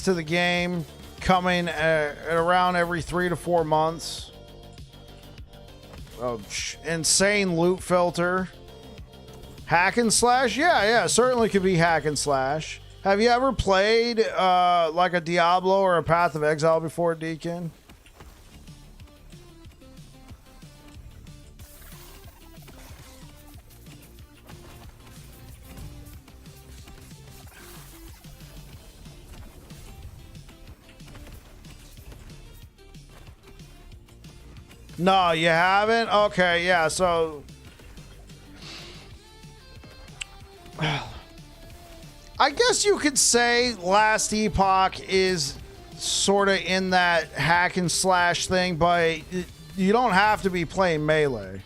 S1: to the game coming at around every 3 to 4 months. Insane loot filter. Hack and slash? Yeah, certainly could be hack and slash. Have you ever played like a Diablo or a Path of Exile before, Deacon? No, you haven't? Okay, yeah, so... I guess you could say Last Epoch is sort of in that hack and slash thing, but you don't have to be playing melee.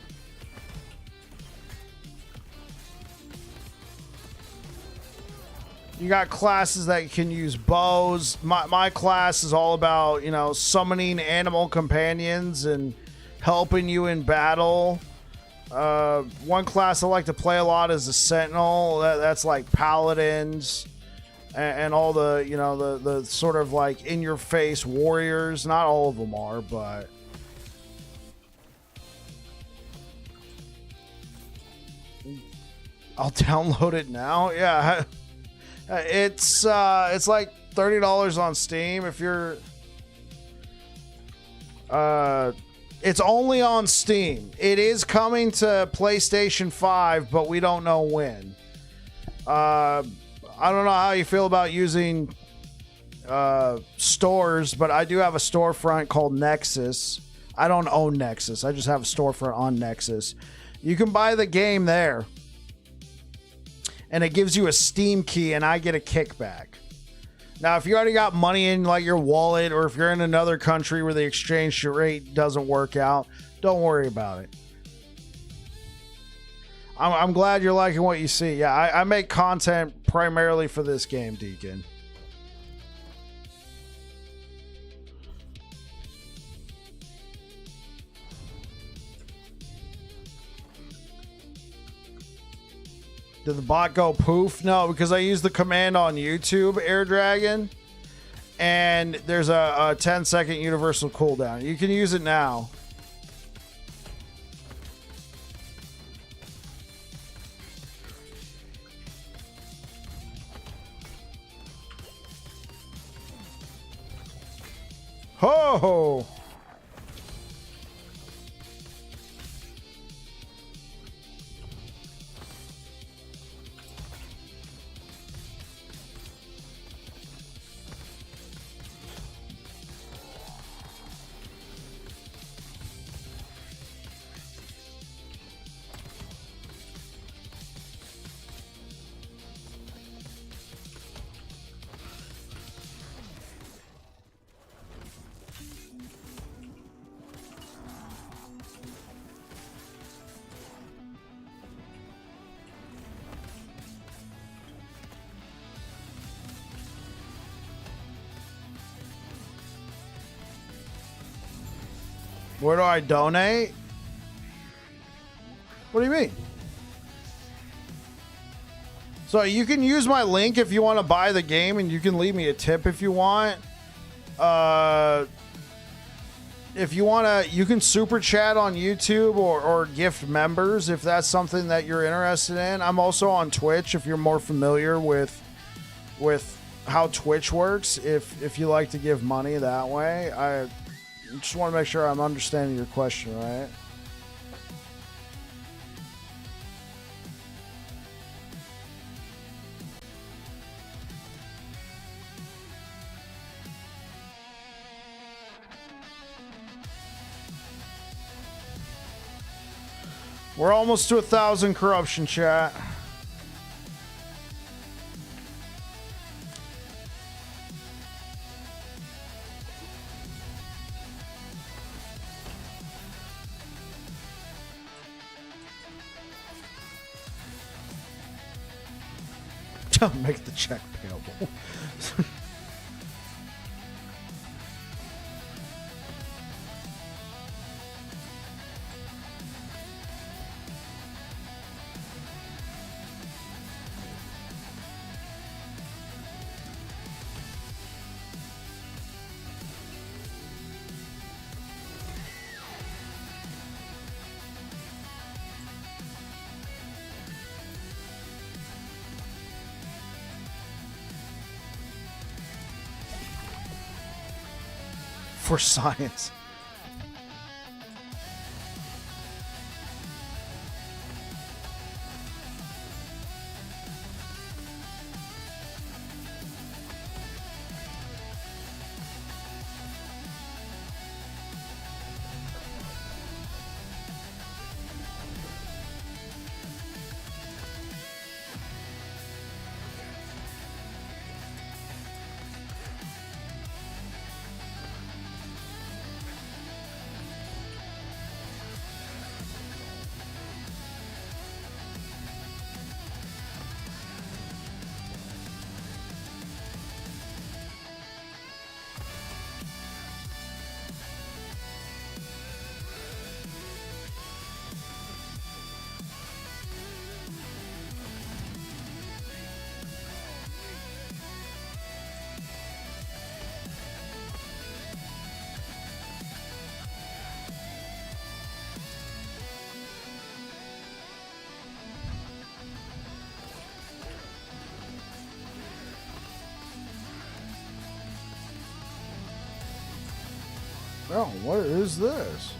S1: You got classes that can use bows. My class is all about, you know, summoning animal companions and helping you in battle. One class I like to play a lot is the Sentinel. That's like paladins and all the, you know, the sort of like in-your-face warriors. Not all of them are, but... I'll download it now. Yeah. It's like $30 on Steam if you're... It's only on Steam. It is coming to PlayStation 5, but we don't know when. I don't know how you feel about using stores, but I do have a storefront called Nexus. I don't own Nexus. I just have a storefront on Nexus. You can buy the game there, and it gives you a Steam key, and I get a kickback. Now, if you already got money in like your wallet, or if you're in another country where the exchange rate doesn't work out, don't worry about it. I'm glad you're liking what you see. Yeah, I make content primarily for this game, Deacon. Did the bot go poof? No, because I used the command on YouTube, Air Dragon, and there's a 10-second universal cooldown. You can use it now. Ho! Where do I donate? What do you mean? So you can use my link if you want to buy the game, and you can leave me a tip if you want. If you want to, you can super chat on YouTube or gift members if that's something that you're interested in. I'm also on Twitch if you're more familiar with how Twitch works. If you like to give money that way, I just want to make sure I'm understanding your question right. We're almost to 1,000 corruption, chat. Don't make the check payable. For science. Oh, what is this?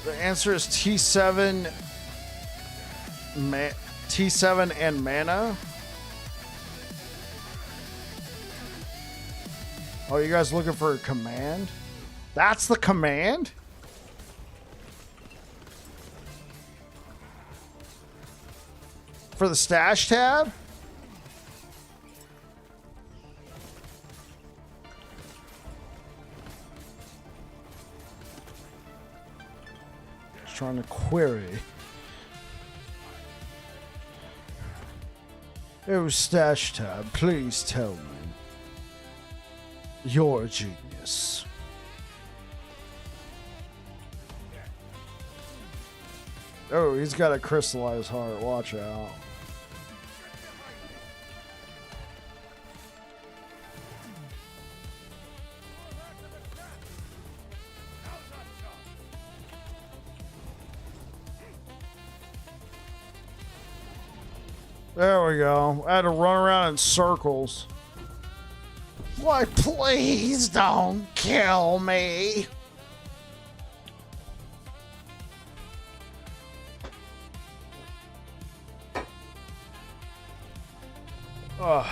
S1: The answer is T7. T7 and mana. Oh, you guys looking for a command? That's the command? For the stash tab? Just trying to query. Oh, stash tab, please tell me. You're a genius. Oh, he's got a crystallized heart. Watch out. There we go. I had to run around in circles. Why, please don't kill me. Ugh.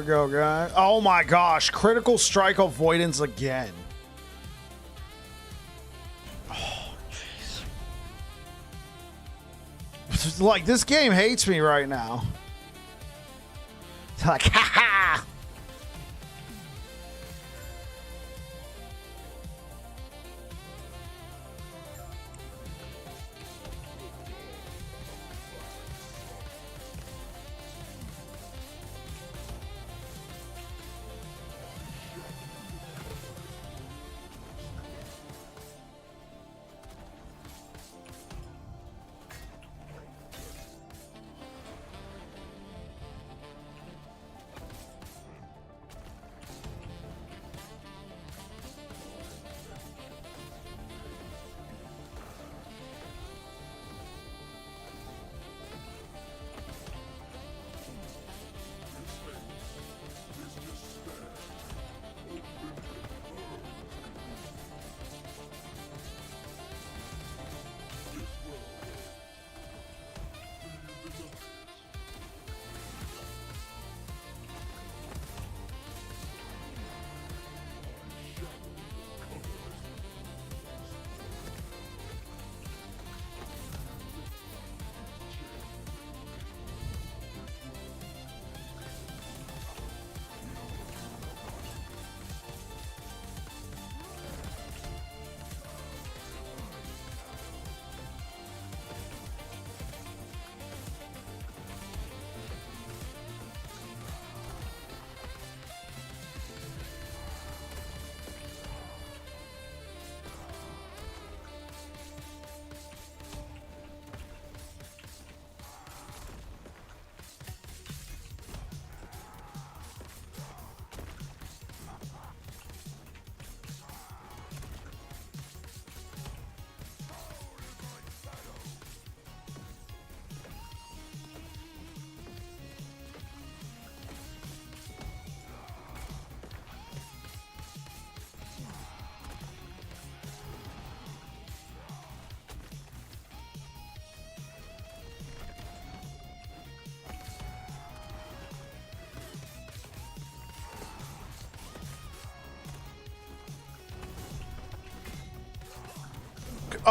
S1: go, guys. Oh my gosh. Critical strike avoidance again. Oh, jeez. Like, this game hates me right now. It's like, ha ha!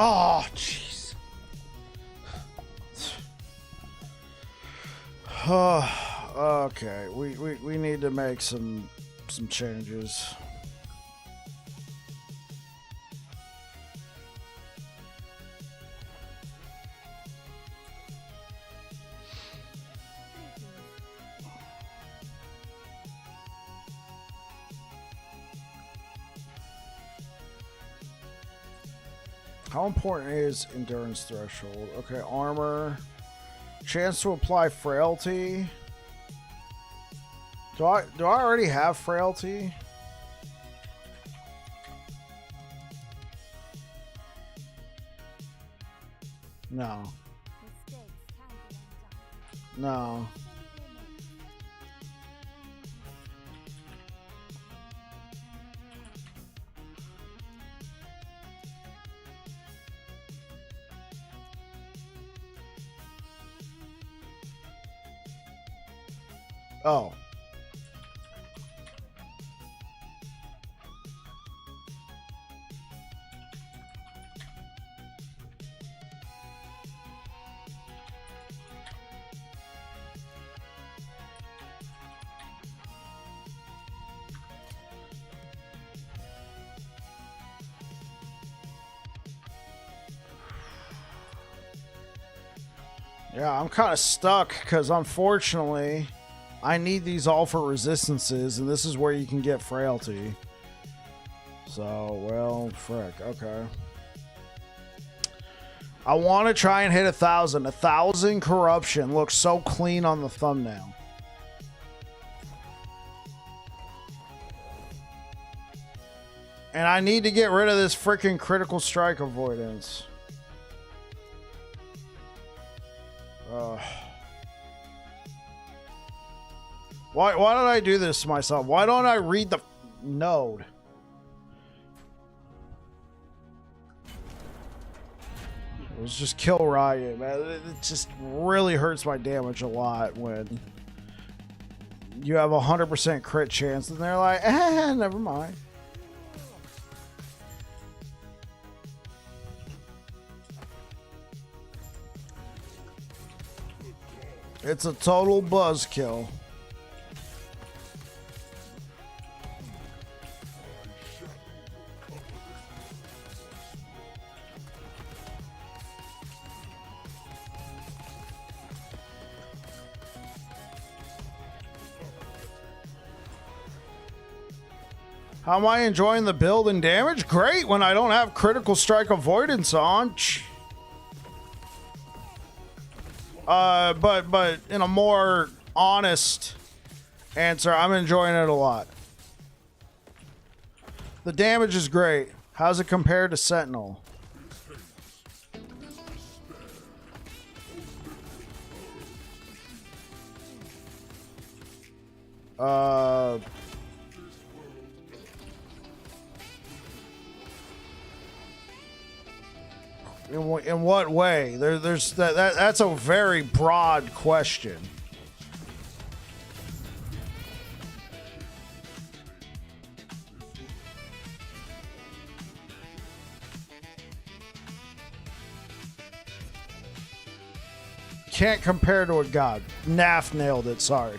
S1: Oh, jeez. Okay, we need to make some changes. How important is endurance threshold? Okay, armor. Chance to apply frailty. Do I already have frailty? No. No. Oh. Yeah, I'm kind of stuck because unfortunately I need these all for resistances, and this is where you can get frailty. So, well, frick. Okay. I want to try and hit 1,000. 1,000 corruption looks so clean on the thumbnail. And I need to get rid of this freaking critical strike avoidance. Why did I do this to myself? Why don't I read the node? Let's just kill Riot, man. It just really hurts my damage a lot when you have 100% crit chance, and they're like, never mind. It's a total buzzkill. How am I enjoying the build and damage? Great when I don't have critical strike avoidance on. But in a more honest answer, I'm enjoying it a lot. The damage is great. How's it compared to Sentinel? In what way? There's that's a very broad question. Can't compare to a god. Naf nailed it, sorry.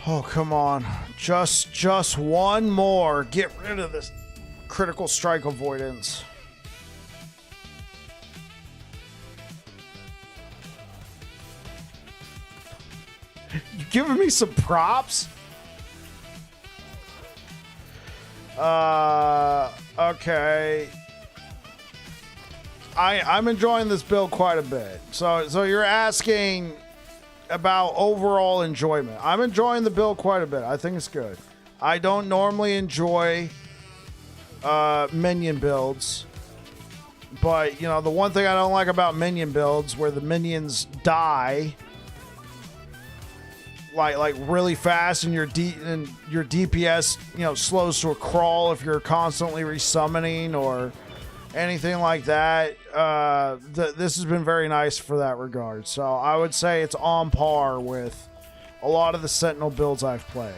S1: Oh, come on. Just one more. Get rid of this critical strike avoidance. You giving me some props? Okay. I'm enjoying this build quite a bit. So you're asking about overall enjoyment. I'm enjoying the build quite a bit. I think it's good. I don't normally enjoy minion builds, but you know, the one thing I don't like about minion builds where the minions die like really fast and your DPS, you know, slows to a crawl if you're constantly resummoning or anything like that. This has been very nice for that regard. So I would say it's on par with a lot of the Sentinel builds I've played.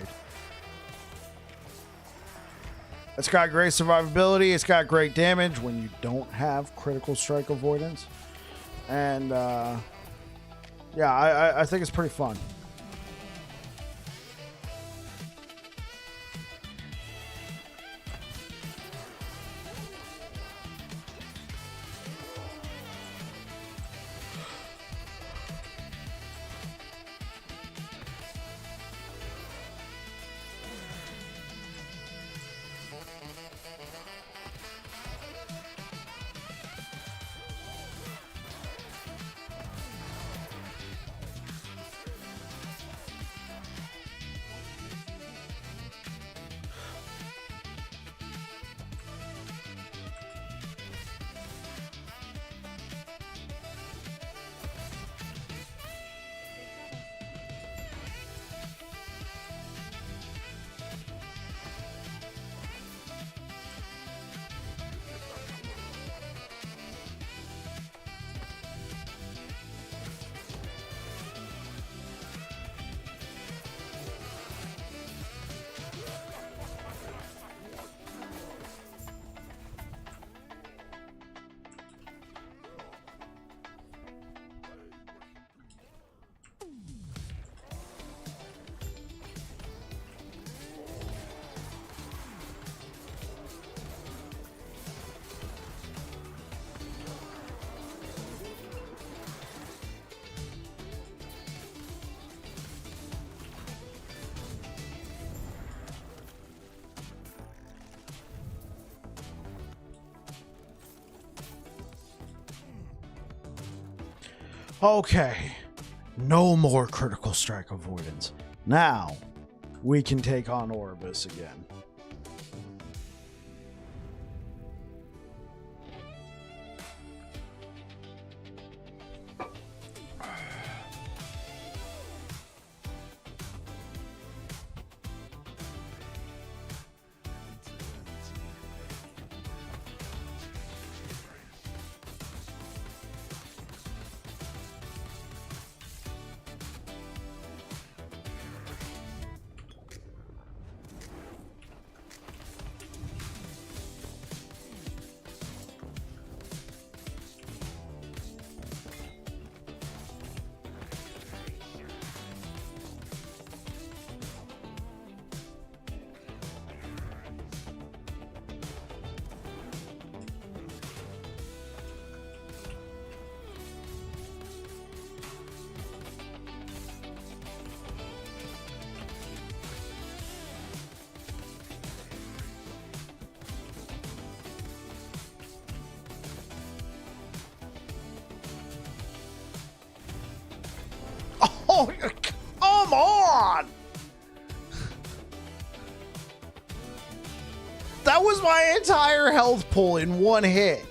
S1: It's got great survivability. It's got great damage when you don't have critical strike avoidance. And yeah, I think it's pretty fun. Okay, no more critical strike avoidance. Now, we can take on Orbis again. Oh, come on! That was my entire health pool in one hit.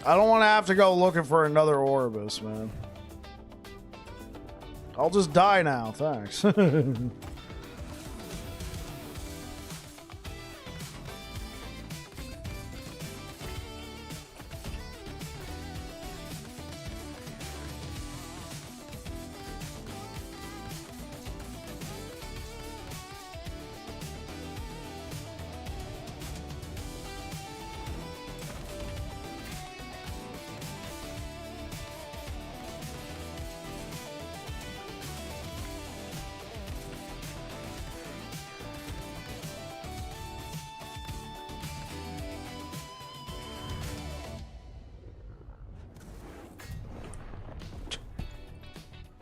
S1: I don't want to have to go looking for another Orbis, man. I'll just die now, thanks.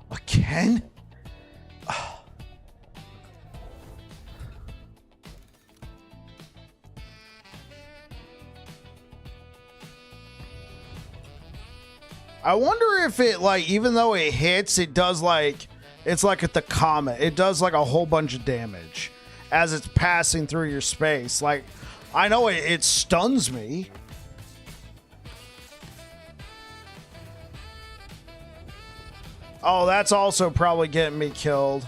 S1: Again? I wonder if it, like, even though it hits, it does, like, it's like at the comet. It does, like, a whole bunch of damage as it's passing through your space. Like, I know it stuns me. Oh, that's also probably getting me killed.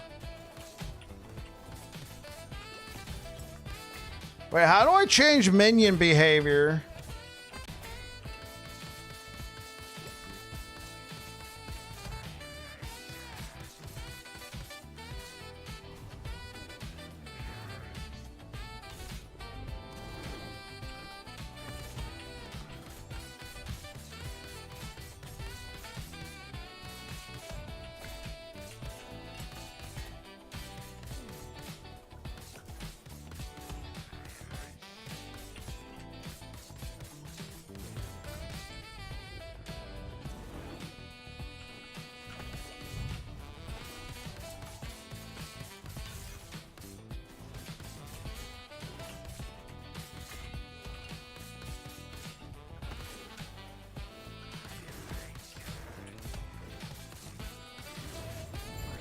S1: Wait, how do I change minion behavior?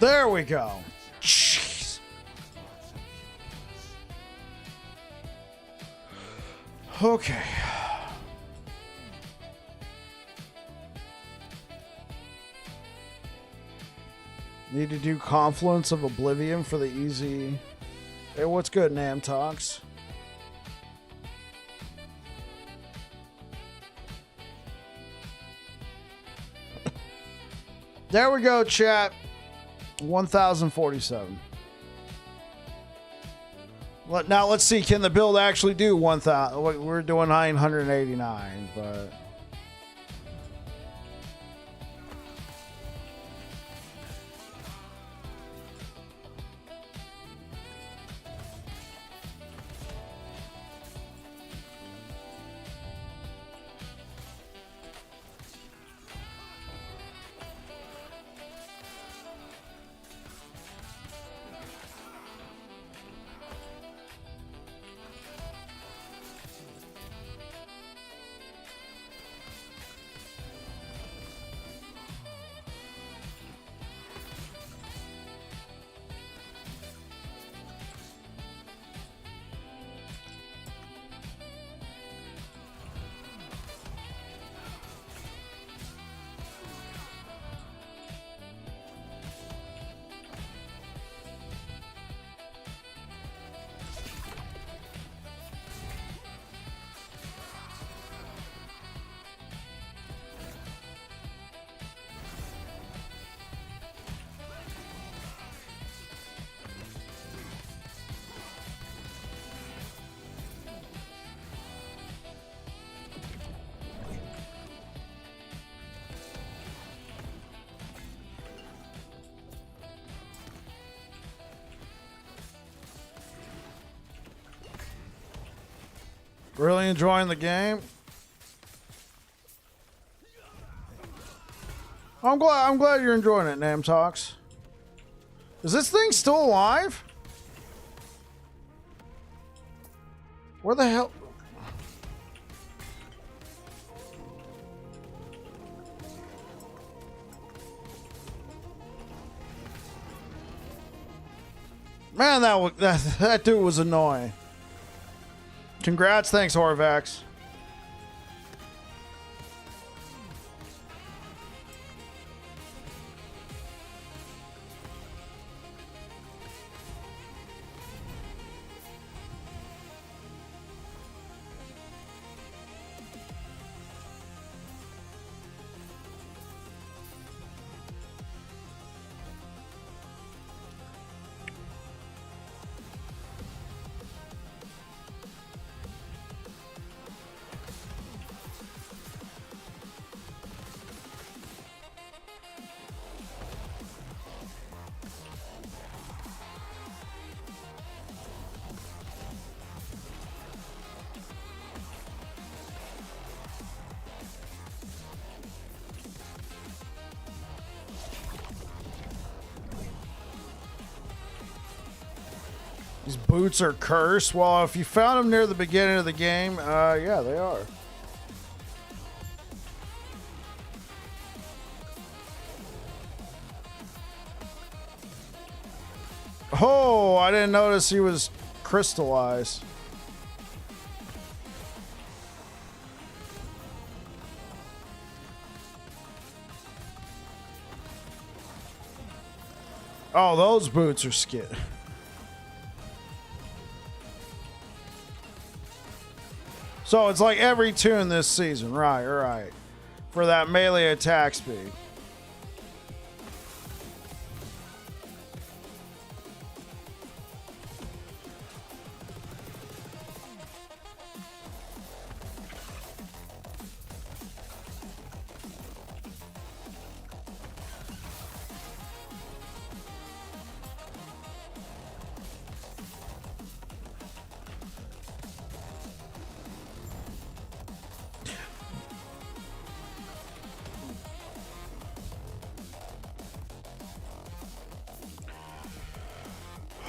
S1: There we go. Jeez. Okay. Need to do Confluence of Oblivion for the easy. Hey, what's good, Namtox? There we go, chat. 1047. Now let's see, can the build actually do 1000? We're doing 989, but Really enjoying the game. I'm glad you're enjoying it, Nam Talks. Is this thing still alive? Where the hell? Man, that dude was annoying. Congrats, thanks, Horvax. These boots are cursed. Well, if you found them near the beginning of the game, yeah, they are. Oh, I didn't notice he was crystallized. Oh, those boots are skid. So it's like every tune this season. Right. For that melee attack speed.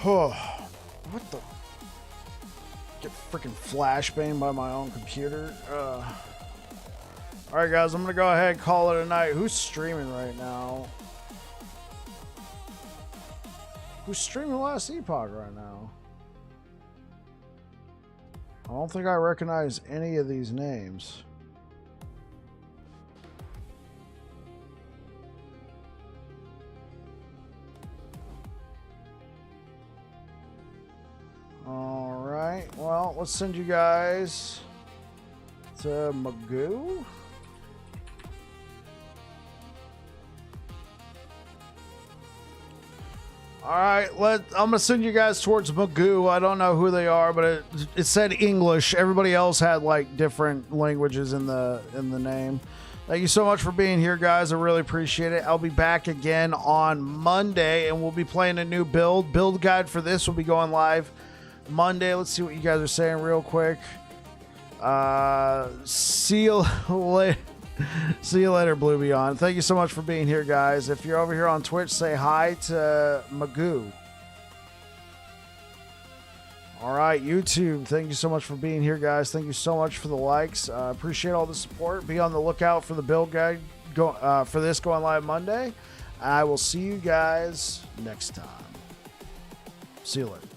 S1: Oh, what the? Get freaking flashbanged by my own computer. All right, guys, I'm gonna go ahead and call it a night. Who's streaming right now? Who's streaming last Epoch right now? I don't think I recognize any of these names. Alright, well, let's send you guys to Magoo. Alright, I'm gonna send you guys towards Magoo. I don't know who they are, but it said English. Everybody else had like different languages in the name. Thank you so much for being here, guys. I really appreciate it. I'll be back again on Monday, and we'll be playing a new build. Build guide for this will be going live Monday. Let's see what you guys are saying real quick. See you later. See you later, Blue Beyond. Thank you so much for being here, guys. If you're over here on Twitch, say hi to Magoo. All right, YouTube, thank you so much for being here, guys. Thank you so much for the likes. Appreciate all the support. Be on the lookout for the build guide for this going live Monday. I will see you guys next time. See you later.